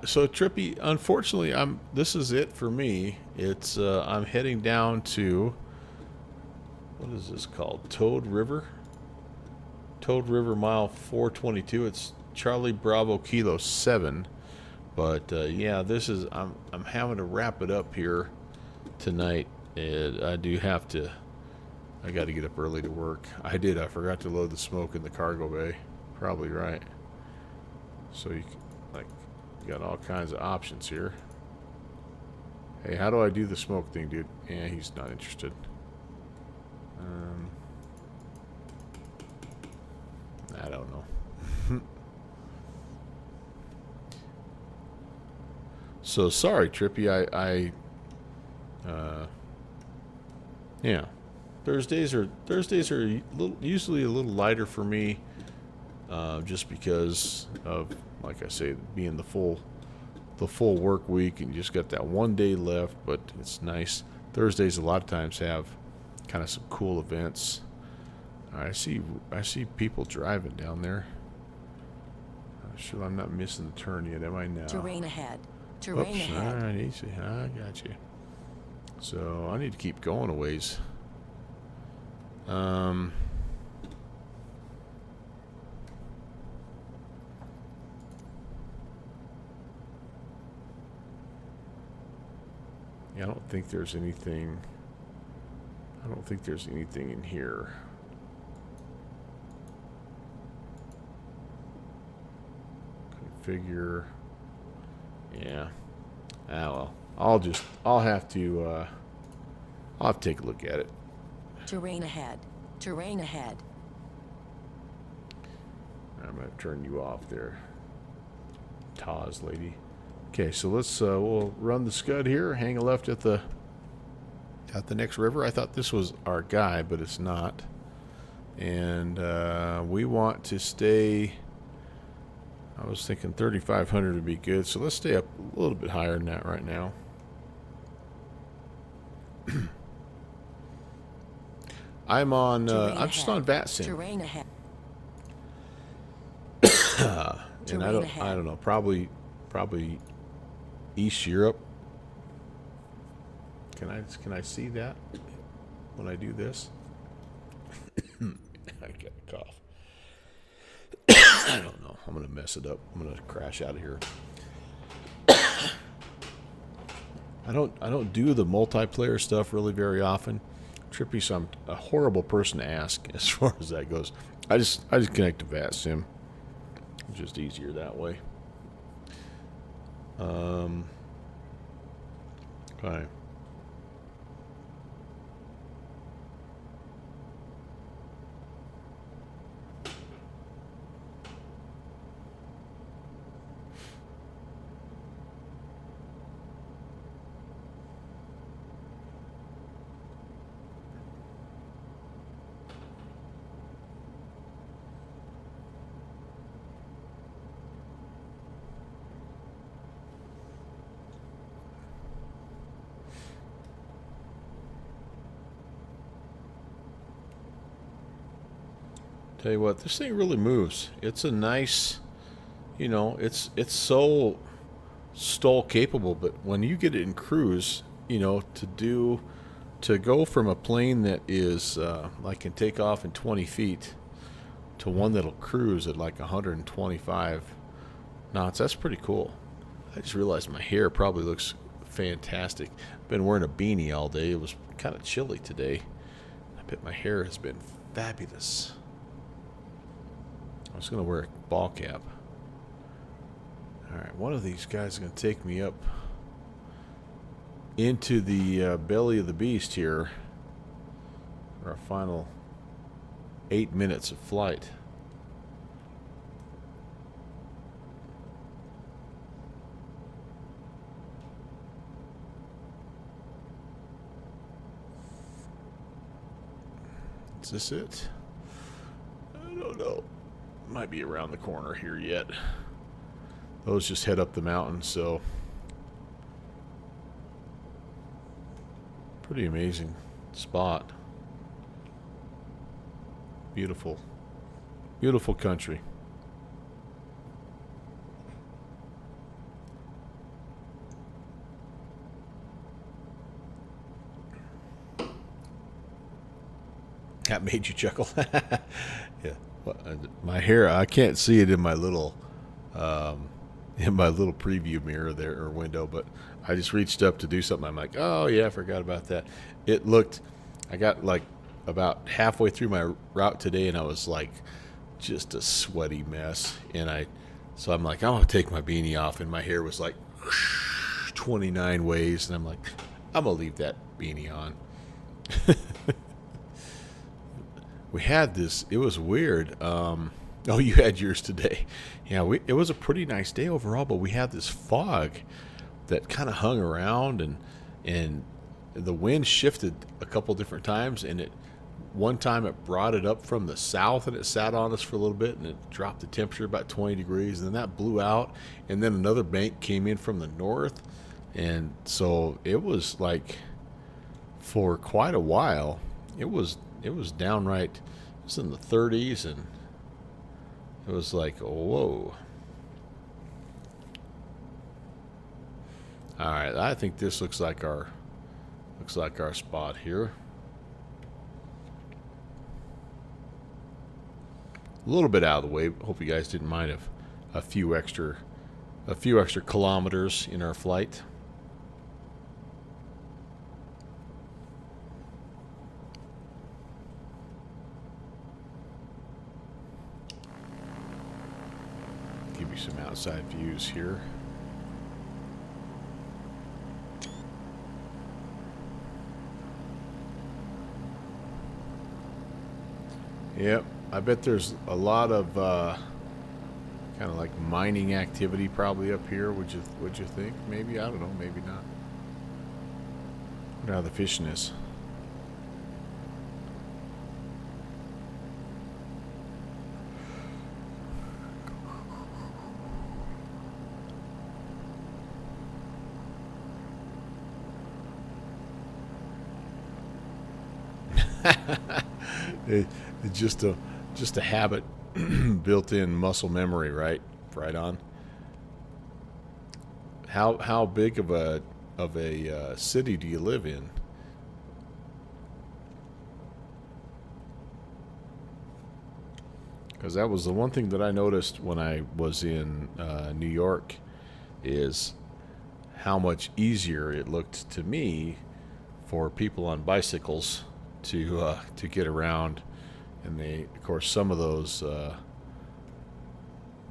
So Trippy, unfortunately, this is it for me. It's I'm heading down to, what is this called? Toad River Mile 422. It's Charlie Bravo Kilo 7. But yeah, this is I'm having to wrap it up here tonight. And I do have to. I got to get up early to work. I forgot to load the smoke in the cargo bay. Probably right. So you got all kinds of options here. Hey, how do I do the smoke thing, dude? Yeah, he's not interested. I don't know. So sorry, Trippy. Yeah. Thursdays are usually a little lighter for me, just because of, like I say, being the full work week, and you just got that one day left. But it's nice. Thursdays a lot of times have kind of some cool events. I see people driving down there. I'm sure I'm not missing the turn yet, am I now? Terrain ahead. Terrain Oops, ahead. all right, easy. I got you. So I need to keep going a ways. Yeah, I don't think there's anything in here. Configure. Yeah. Well. I'll have to take a look at it. Terrain ahead. Terrain ahead. I'm gonna turn you off there, Taz lady. Okay, so let's we'll run the scud here. Hang a left at the next river. I thought this was our guy, but it's not. And we want to stay. I was thinking 3,500 would be good, so let's stay up a little bit higher than that right now. I'm on. I'm just on VATSIM. Terrain ahead. And I don't know. Probably East Europe. Can I see that when I do this? I got a cough. I don't know. I'm gonna mess it up. I'm gonna crash out of here. I don't do the multiplayer stuff really very often. Trippy, so I'm a horrible person to ask as far as that goes. I just connect to VATSIM. It's just easier that way. Okay. Tell you what, this thing really moves. It's a nice, it's so stall capable, but when you get it in cruise, to go from a plane that is like can take off in 20 feet to one that'll cruise at like 125 knots, that's pretty cool. I just realized my hair probably looks fantastic. Been wearing a beanie all day. It was kind of chilly today. I bet my hair has been fabulous. I was going to wear a ball cap. Alright, one of these guys is going to take me up into the belly of the beast here for our final 8 minutes of flight. Is this it? I don't know. Might be around the corner here yet. Those just head up the mountain, so pretty amazing spot. Beautiful. Beautiful country. That made you chuckle. Yeah. Well, my hair, I can't see it in my little preview mirror there, or window, but I just reached up to do something. I'm like, oh yeah, I forgot about that. I got like about halfway through my route today, and I was like just a sweaty mess. So I'm like, I'm gonna take my beanie off, and my hair was like 29 ways, and I'm like, I'm gonna leave that beanie on. We had this. It was weird. Oh, you had yours today. Yeah, it was a pretty nice day overall, but we had this fog that kind of hung around, and the wind shifted a couple different times, and one time it brought it up from the south, and it sat on us for a little bit, and it dropped the temperature about 20 degrees, and then that blew out, and then another bank came in from the north, and so it was like, for quite a while, it was downright, it was in the 30s, and it was like, whoa. All right, I think this looks like our spot here. A little bit out of the way. Hope you guys didn't mind a few extra kilometers in our flight. Give you some outside views here. Yep, I bet there's a lot of kind of like mining activity probably up here. Would you think? Maybe, I don't know. Maybe not. Wonder how the fishing is. It's just a habit, built-in muscle memory, right? Right on. How big of a city do you live in? Because that was the one thing that I noticed when I was in New York, is how much easier it looked to me for people on bicycles to get around. And of course, some of those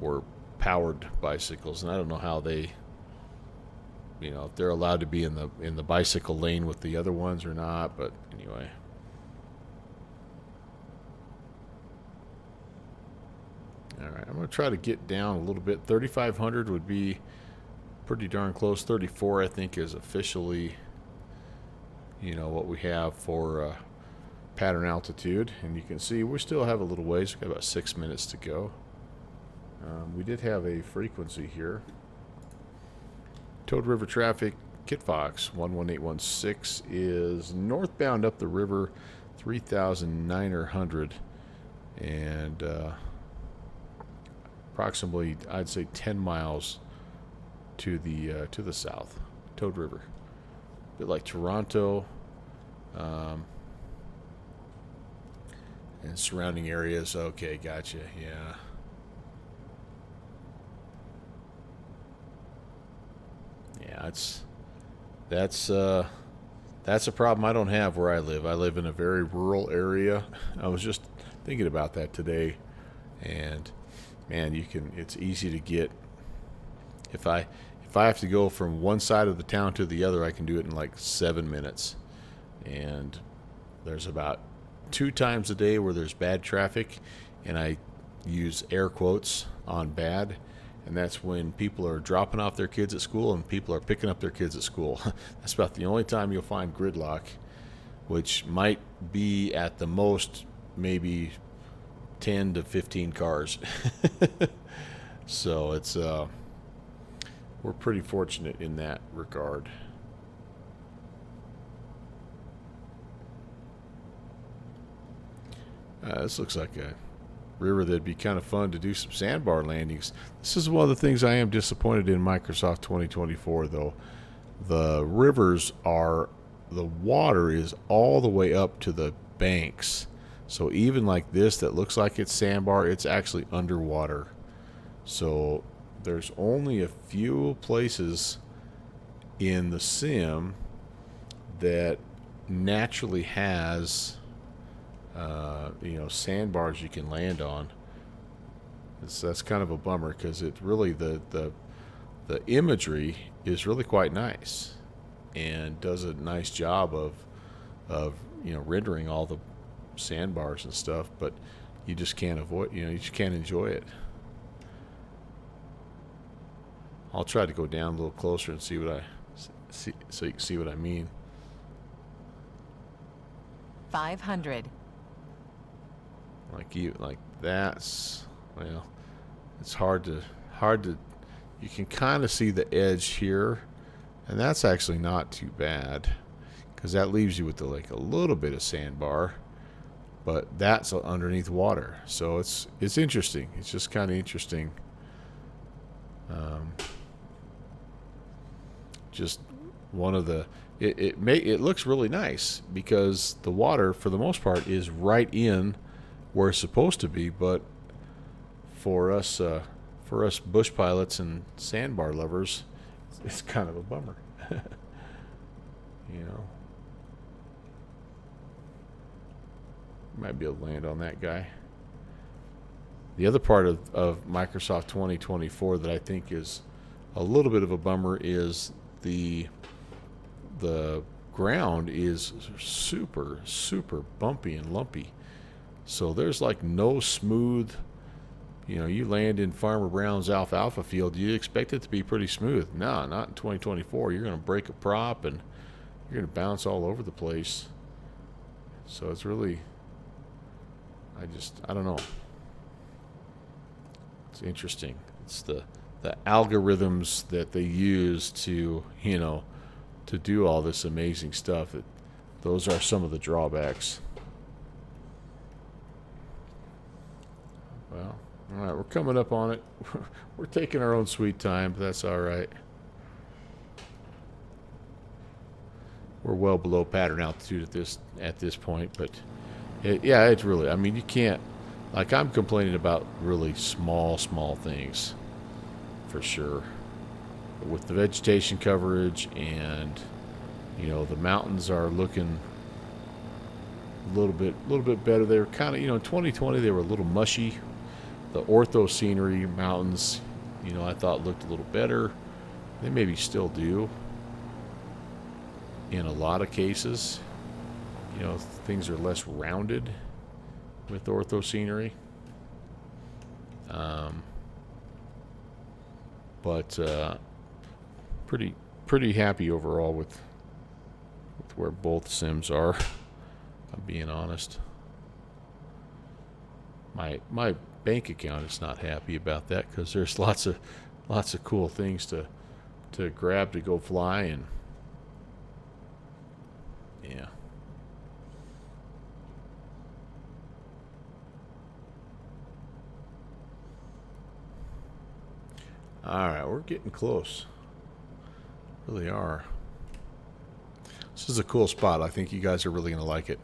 were powered bicycles, and I don't know how they, if they're allowed to be in the bicycle lane with the other ones or not. But anyway, all right, I'm gonna try to get down a little bit. 3,500 would be pretty darn close. 34, I think, is officially, what we have for pattern altitude, and you can see we still have a little ways. We've got about 6 minutes to go. We did have a frequency here. Toad River traffic, Kit Fox 11816 is northbound up the river, 3,900, and approximately, I'd say, 10 miles to the south. Toad River, a bit like Toronto. And surrounding areas. Okay, gotcha. Yeah. Yeah, that's a problem I don't have where I live. I live in a very rural area. I was just thinking about that today, and man, it's easy to get. If I have to go from one side of the town to the other, I can do it in like 7 minutes. And there's about 2 times a day where there's bad traffic, and I use air quotes on bad, and that's when people are dropping off their kids at school and people are picking up their kids at school. That's about the only time you'll find gridlock, which might be at the most maybe 10 to 15 cars. So it's we're pretty fortunate in that regard. This looks like a river that'd be kind of fun to do some sandbar landings. This is one of the things I am disappointed in Microsoft 2024, though. The rivers are, the water is all the way up to the banks. So even like this that looks like it's sandbar, it's actually underwater. So there's only a few places in the sim that naturally has sandbars you can land on. That's kind of a bummer, because it really the imagery is really quite nice and does a nice job of rendering all the sandbars and stuff, but you just can't avoid, you just can't enjoy it. I'll try to go down a little closer and see what I see, so you can see what I mean. 500. Like that's, well, it's hard to you can kind of see the edge here, and that's actually not too bad, because that leaves you with like a little bit of sandbar, but that's underneath water. So it's interesting. It's just kind of interesting. Just one of the it looks really nice because the water for the most part is right in where it's supposed to be, but for us bush pilots and sandbar lovers, it's kind of a bummer. Might be able to land on that guy. The other part of Microsoft 2024 that I think is a little bit of a bummer is the ground is super bumpy and lumpy. So there's like no smooth, you land in Farmer Brown's alfalfa field, you expect it to be pretty smooth. No, not in 2024. You're going to break a prop and you're going to bounce all over the place. So it's really, I don't know. It's interesting. It's the algorithms that they use to, to do all this amazing stuff. Those are some of the drawbacks. Well, all right, we're coming up on it. We're taking our own sweet time, but that's all right. We're well below pattern altitude at this point, but it's really, you can't, like, I'm complaining about really small things for sure. With the vegetation coverage and, the mountains are looking a little bit better. They were kind of, in 2020 they were a little mushy. The ortho scenery mountains, I thought looked a little better. They maybe still do in a lot of cases. Things are less rounded with ortho scenery. But pretty happy overall with where both sims are. I'm being honest. My bank account is not happy about that, because there's lots of cool things to grab to go fly, and yeah. All right, we're getting close. Really are. This is a cool spot. I think you guys are really going to like it.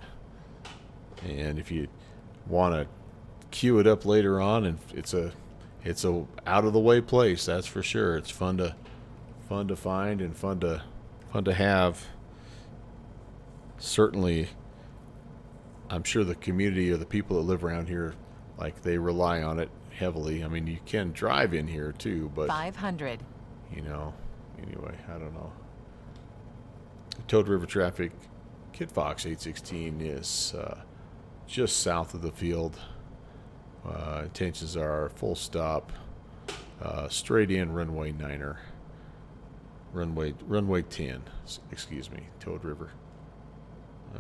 And if you want to queue it up later on, and it's a out of the way place, that's for sure. It's fun to find and fun to have. Certainly, I'm sure the community or the people that live around here, like, they rely on it heavily. You can drive in here too, but 500. Anyway, I don't know. Toad River traffic, Kid Fox 816 is just south of the field. Intentions are full stop, straight in runway 9er, runway 10. Excuse me, Toad River.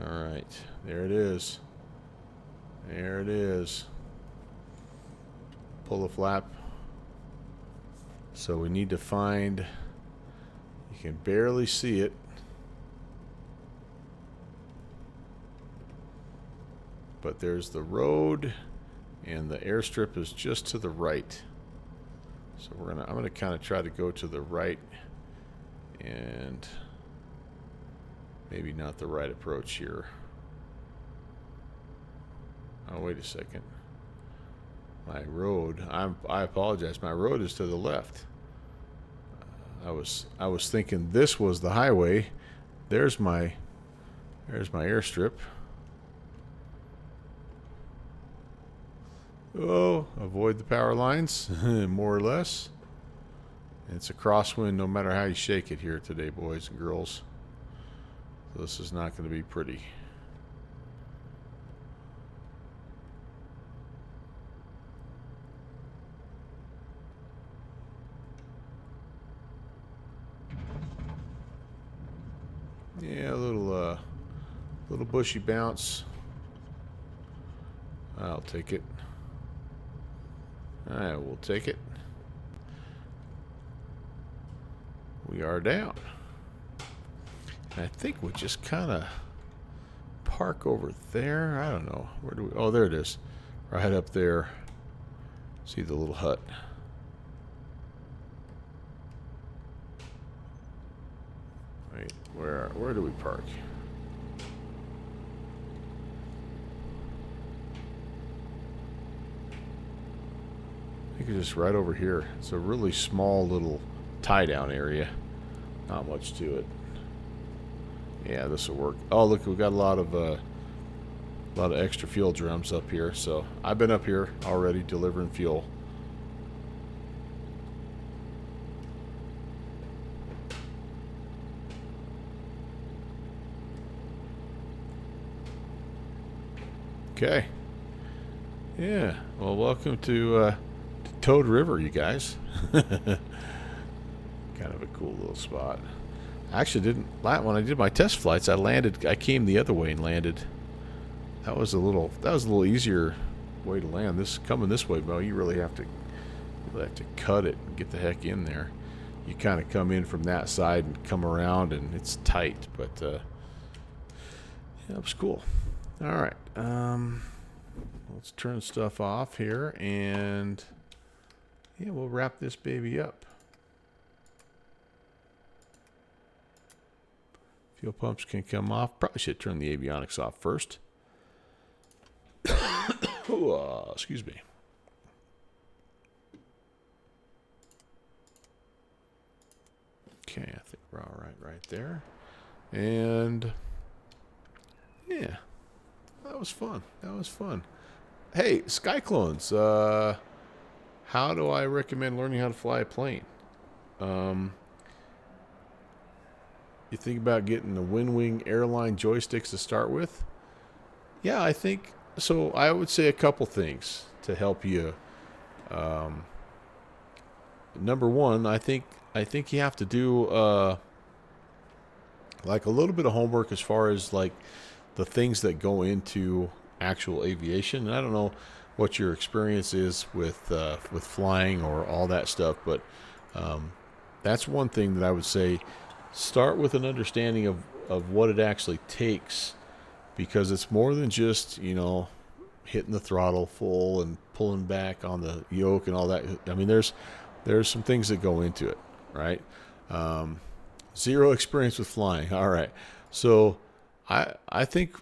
All right, there it is. There it is. Pull the flap. So we need to find, you can barely see it, but there's the road and the airstrip is just to the right. So I'm gonna kind of try to go to the right, and maybe not the right approach here. Oh, wait a second. My road, I apologize. My road is to the left. I was thinking this was the highway. There's my airstrip. Oh, avoid the power lines, more or less. It's a crosswind no matter how you shake it here today, boys and girls. So this is not going to be pretty. Yeah, a little bushy bounce. I'll take it. I will take it. We are down. And I think we'll just kind of park over there. I don't know. Where do we? Oh, there it is. Right up there. See the little hut. Wait, where do we park? I think it's just right over here. It's a really small little tie-down area. Not much to it. Yeah, this will work. Oh, look, we got a lot of extra fuel drums up here. So I've been up here already delivering fuel. Okay. Yeah. Well, welcome to Toad River, you guys. Kind of a cool little spot. I actually didn't. When I did my test flights, I came the other way and landed. That was a little easier way to land. Coming this way, Mo, you really have to cut it and get the heck in there. You kind of come in from that side and come around, and it's tight. But yeah, it was cool. All right. Let's turn stuff off here, and yeah, we'll wrap this baby up. Fuel pumps can come off. Probably should turn the avionics off first. Excuse me. Okay, I think we're all right there. And yeah, that was fun. Hey, Skyclones, how do I recommend learning how to fly a plane? You think about getting the WinWing airline joysticks to start with? Yeah, I think so. I would say a couple things to help you. Number one, I think you have to do like a little bit of homework as far as like the things that go into actual aviation. And I don't know what your experience is with flying or all that stuff, but that's one thing that I would say. Start with an understanding of what it actually takes, because it's more than just, hitting the throttle full and pulling back on the yoke and all that. I mean, there's some things that go into it, right? Zero experience with flying. All right. So I think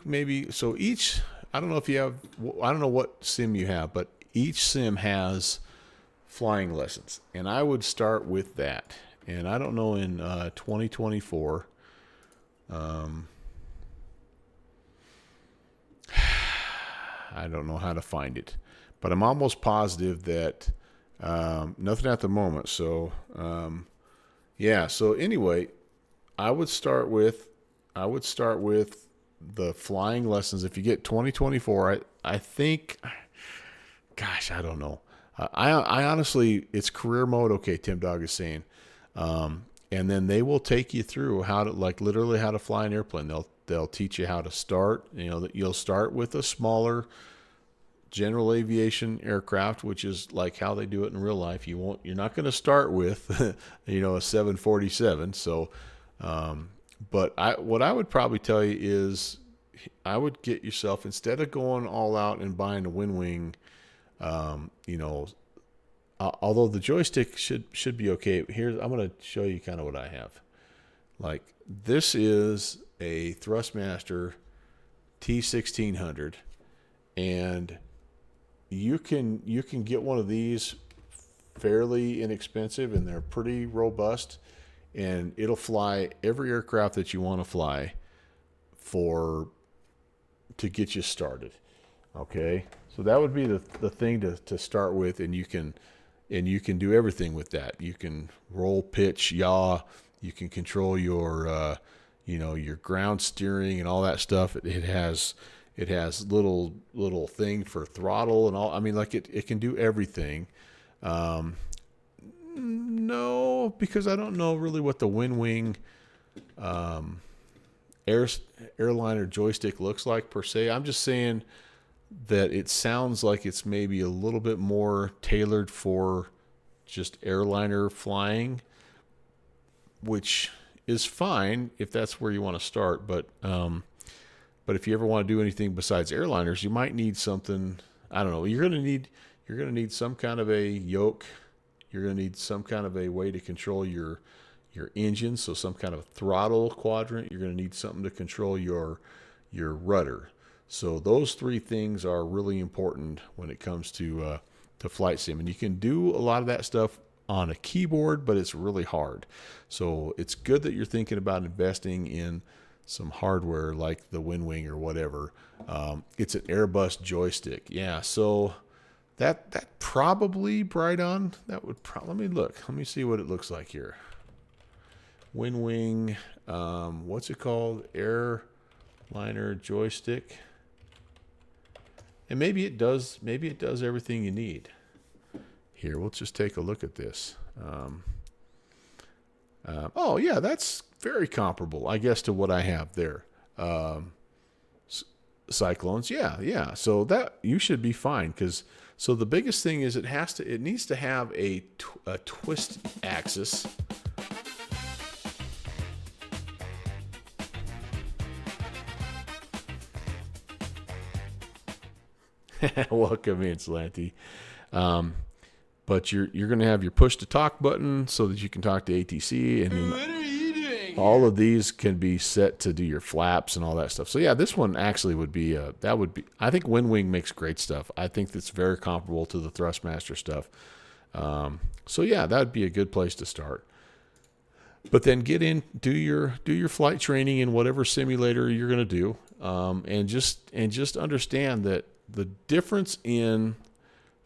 maybe, so each, I don't know what sim you have, but each sim has flying lessons, and I would start with that. And I don't know in 2024, I don't know how to find it, but I'm almost positive that nothing at the moment. So yeah. So anyway, I would start with the flying lessons. If you get 2024, I think, gosh, I don't know. I honestly, it's career mode. Okay, Tim Dog is saying. And then they will take you through how to, like, literally how to fly an airplane. they'll teach you how to start. You know, that you'll start with a smaller general aviation aircraft, which is like how they do it in real life. You're not going to start with, you know, a 747. So, but what I would probably tell you is I would get yourself, instead of going all out and buying a wind wing, you know, although the joystick should be okay. I'm going to show you kind of what I have. Like, this is a Thrustmaster T1600, and you can get one of these fairly inexpensive, and they're pretty robust, and it'll fly every aircraft that you want to fly to get you started. Okay, so that would be the thing to start with, and you can do everything with that. You can roll, pitch, yaw. You can control your your ground steering and all that stuff. It has little thing for throttle and all. I mean, like it can do everything. No, because I don't know really what the wind wing airliner joystick looks like per se. I'm just saying that it sounds like it's maybe a little bit more tailored for just airliner flying, which is fine if that's where you want to start. But if you ever want to do anything besides airliners, you might need something. I don't know. You're gonna need some kind of a yoke. You're gonna need some kind of a way to control your engine, so some kind of throttle quadrant. You're gonna need something to control your rudder. So those three things are really important when it comes to flight sim, and you can do a lot of that stuff on a keyboard, but it's really hard. So it's good that you're thinking about investing in some hardware like the wind wing or whatever. It's an Airbus joystick. Yeah, so that probably bright on. That would let me look. Let me see what it looks like here. Wind wing, what's it called? Airliner joystick. And maybe it does everything you need. Here, we'll just take a look at this. Oh yeah, that's very comparable, I guess, to what I have there. Cyclones, yeah. So that you should be fine, because so the biggest thing is it needs to have a twist axis. Welcome in, Slanty. But you're going to have your push to talk button so that you can talk to ATC, and then all of these can be set to do your flaps and all that stuff. So yeah, this one actually would be I think Wind Wing makes great stuff. I think that's very comparable to the Thrustmaster stuff. So yeah, that would be a good place to start. But then get in, do your flight training in whatever simulator you're going to do, and just understand that the difference in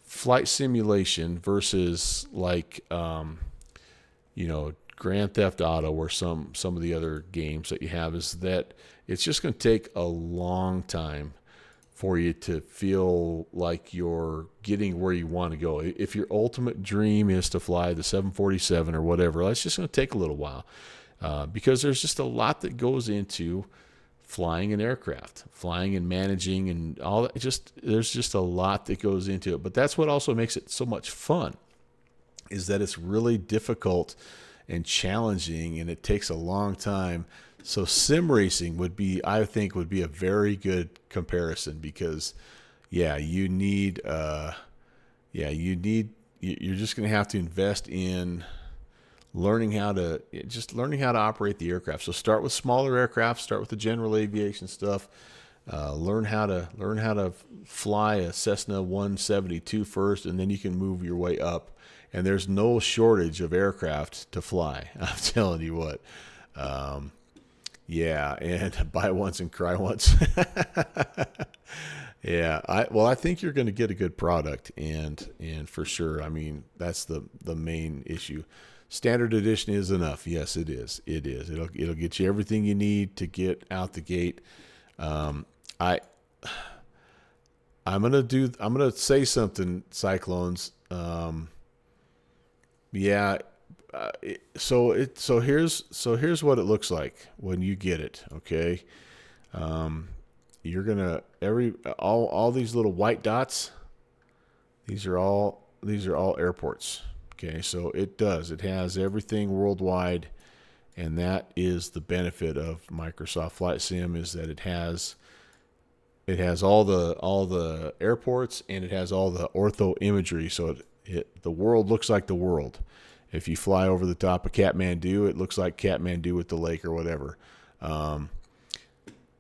flight simulation versus like Grand Theft Auto or some of the other games that you have is that it's just going to take a long time for you to feel like you're getting where you want to go. If your ultimate dream is to fly the 747 or whatever, that's just going to take a little while, because there's just a lot that goes into flying an aircraft, flying and managing and all that. There's just a lot that goes into it. But that's what also makes it so much fun, is that it's really difficult and challenging, and it takes a long time. So sim racing I think would be a very good comparison, because you're just going to have to invest in learning how to operate the aircraft. So start with smaller aircraft, start with the general aviation stuff. Learn how to fly a Cessna 172 first, and then you can move your way up. And there's no shortage of aircraft to fly. I'm telling you what. Yeah, and buy once and cry once. Yeah, I think you're going to get a good product, and for sure. I mean, that's the main issue. Standard edition is enough. Yes, it is. It is. It'll get you everything you need to get out the gate. I'm gonna say something, Cyclones. So here's what it looks like when you get it. Okay, You're gonna all these little white dots. These are all airports. Okay, so it has everything worldwide, and that is the benefit of Microsoft Flight Sim, is that it has all the airports, and it has all the ortho imagery, so the world looks like the world. If you fly over the top of Kathmandu, it looks like Kathmandu with the lake or whatever.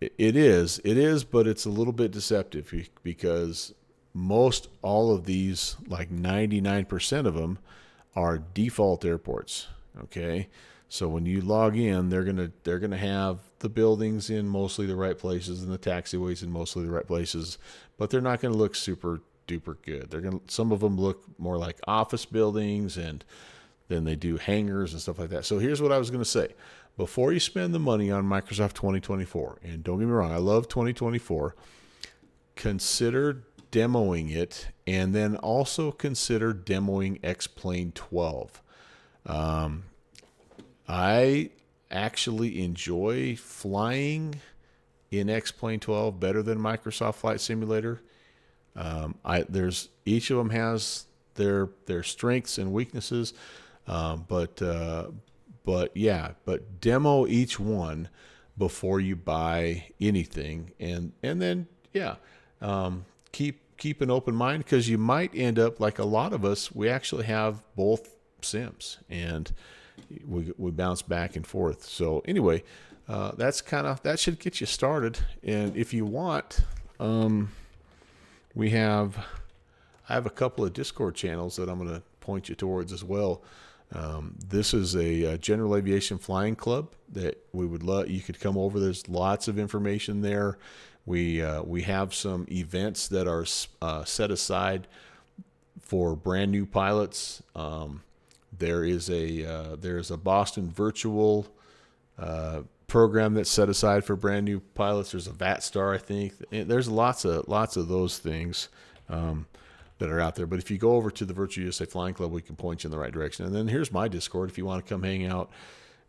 It is, but it's a little bit deceptive, because most all of these, like 99% of them, are default airports. Okay, so when you log in, they're gonna have the buildings in mostly the right places and the taxiways in mostly the right places, but they're not gonna look super duper good. Some of them look more like office buildings, and then they do hangars and stuff like that. So here's what I was gonna say: before you spend the money on Microsoft 2024, and don't get me wrong, I love 2024, consider demoing it, and then also consider demoing X-Plane 12. I actually enjoy flying in X-Plane 12 better than Microsoft Flight Simulator. There's each of them has their strengths and weaknesses, but demo each one before you buy anything, and then keep an open mind, because you might end up like a lot of us. We actually have both sims, and we bounce back and forth. So anyway, that should get you started. And if you want, I have a couple of Discord channels that I'm going to point you towards as well. This is a general aviation flying club that we would love. You could come over. There's lots of information there. We have some events that are set aside for brand new pilots. There is a Boston virtual program that's set aside for brand new pilots. There's a VATSTAR, I think. There's lots of those things that are out there. But if you go over to the Virtual USA Flying Club, we can point you in the right direction. And then here's my Discord. If you want to come hang out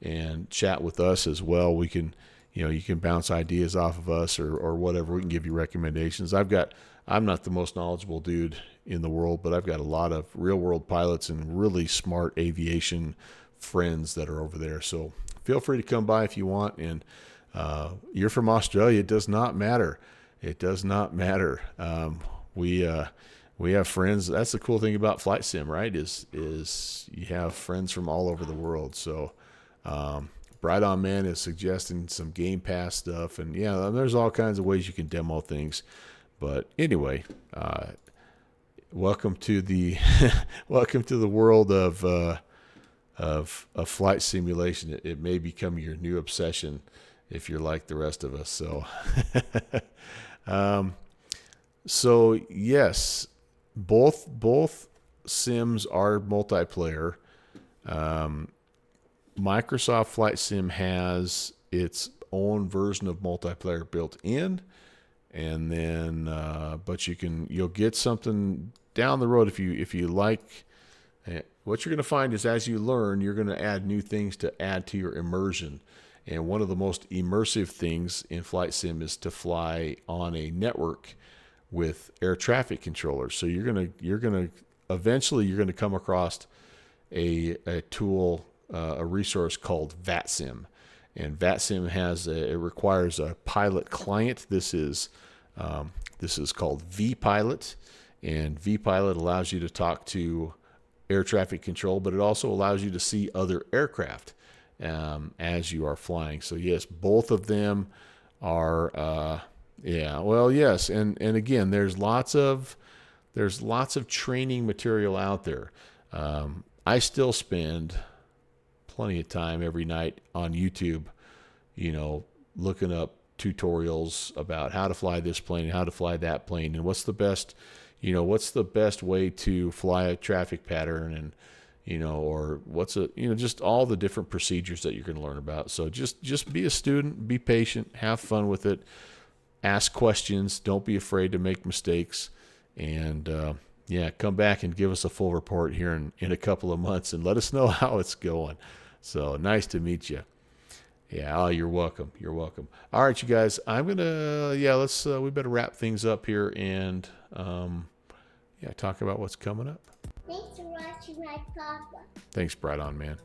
and chat with us as well, we can, you can bounce ideas off of us or whatever. We can give you recommendations. I'm not the most knowledgeable dude in the world, but I've got a lot of real world pilots and really smart aviation friends that are over there. So feel free to come by if you want. And you're from Australia, it does not matter. It does not matter. We have friends. That's the cool thing about Flight Sim, right? Is you have friends from all over the world. So Bright On Man is suggesting some Game Pass stuff, and there's all kinds of ways you can demo things. But anyway, welcome to the world of flight simulation. It may become your new obsession if you're like the rest of us. So, so yes, both sims are multiplayer. Microsoft Flight Sim has its own version of multiplayer built in, and then but you'll get something down the road if you like. What you're going to find is, as you learn, you're going to add new things to add to your immersion. And one of the most immersive things in Flight Sim is to fly on a network with air traffic controllers. So you're gonna eventually come across a tool, a resource called VATSIM, and VATSIM it requires a pilot client. This is called vPilot, and vPilot allows you to talk to air traffic control, but it also allows you to see other aircraft as you are flying. So yes, both of them are. Yes, and again, there's lots of training material out there. I still spend plenty of time every night on YouTube, looking up tutorials about how to fly this plane, how to fly that plane, and what's the best way to fly a traffic pattern, and or just all the different procedures that you're going to learn about. So just be a student, be patient, have fun with it. Ask questions. Don't be afraid to make mistakes. And come back and give us a full report here in a couple of months and let us know how it's going. So nice to meet you. Yeah, oh, you're welcome. You're welcome. All right, you guys. I'm gonna let's we better wrap things up here and talk about what's coming up. Thanks for watching my papa. Thanks, Bright On, man.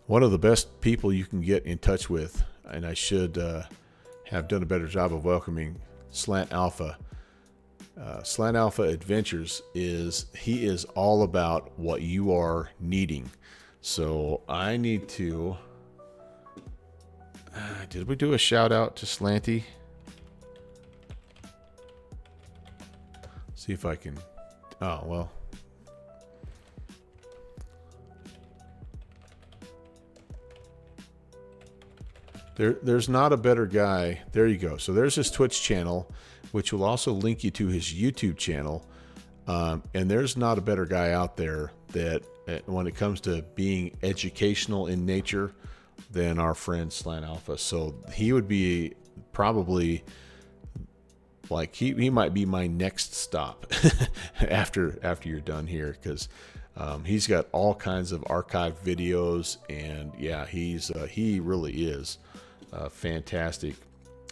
One of the best people you can get in touch with, and I should have done a better job of welcoming Slant Alpha. Slant Alpha Adventures he is all about what you are needing. So I need to. Did we do a shout out to Slanty? See if I can. Oh well. There's not a better guy. There you go. So there's his Twitch channel, which will also link you to his YouTube channel. And there's not a better guy out there that, when it comes to being educational in nature, than our friend Slant Alpha. So he would be probably like he might be my next stop after you're done here, because he's got all kinds of archived videos, and yeah, he really is a fantastic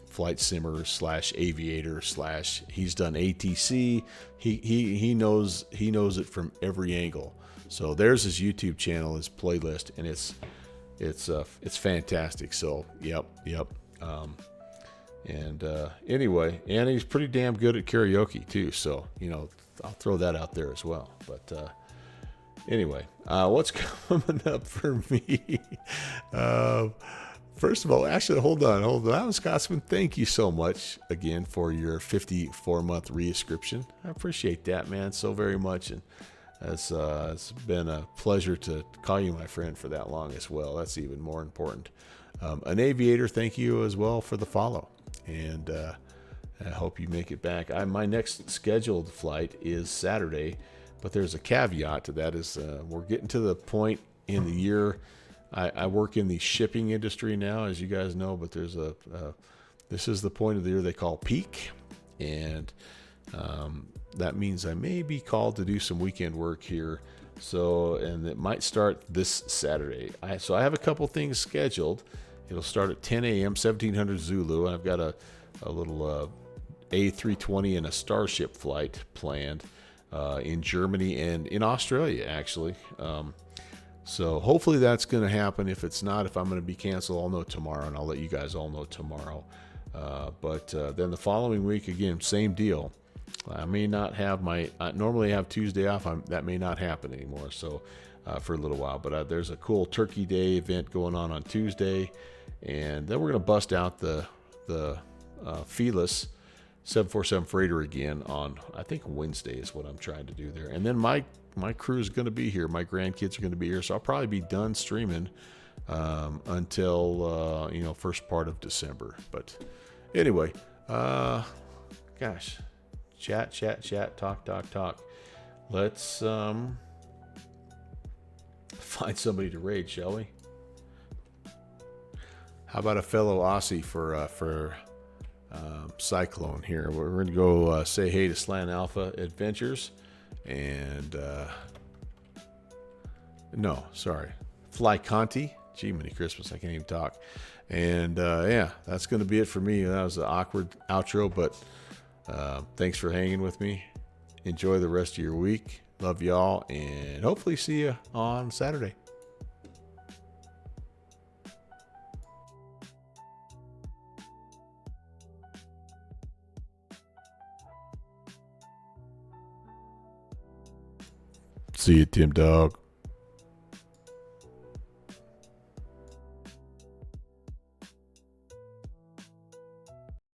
flight simmer / aviator / he's done ATC. He knows it from every angle. So there's his YouTube channel, his playlist, and it's fantastic. So yep. Anyway, and he's pretty damn good at karaoke too. So I'll throw that out there as well. But anyway, what's coming up for me? First of all, actually, hold on. That was Scotsman. Thank you so much again for your 54-month reinscription. I appreciate that, man, so very much. And it's been a pleasure to call you my friend for that long as well. That's even more important. An aviator, thank you as well for the follow. And I hope you make it back. My next scheduled flight is Saturday, but there's a caveat to that. Is we're getting to the point in the year. I work in the shipping industry now, as you guys know, but there's this is the point of the year they call peak, and that means I may be called to do some weekend work here. So, and it might start this Saturday. So I have a couple things scheduled. It'll start at 10 a.m., 1700 Zulu. I've got a little A320 and a Starship flight planned in Germany and in Australia, actually. So hopefully that's going to happen. If it's not, if I'm going to be canceled, I'll know tomorrow, and I'll let you guys all know tomorrow. But then the following week, again, same deal. I may not have I normally have Tuesday off. That may not happen anymore. So for a little while, but there's a cool Turkey Day event going on Tuesday, and then we're going to bust out the Felis 747 freighter again on, I think, Wednesday is what I'm trying to do there. And then my crew is going to be here. My grandkids are going to be here, so I'll probably be done streaming until first part of December. But anyway, gosh, chat, talk. Let's find somebody to raid, shall we? How about a fellow Aussie for Cyclone here? We're going to go say hey to Slant Alpha Adventures. And Fly Conti. Gee, many Christmas, I can't even talk. And that's going to be it for me. That was an awkward outro, but thanks for hanging with me. Enjoy the rest of your week. Love y'all, and hopefully see you on Saturday. See you, Tim Dog.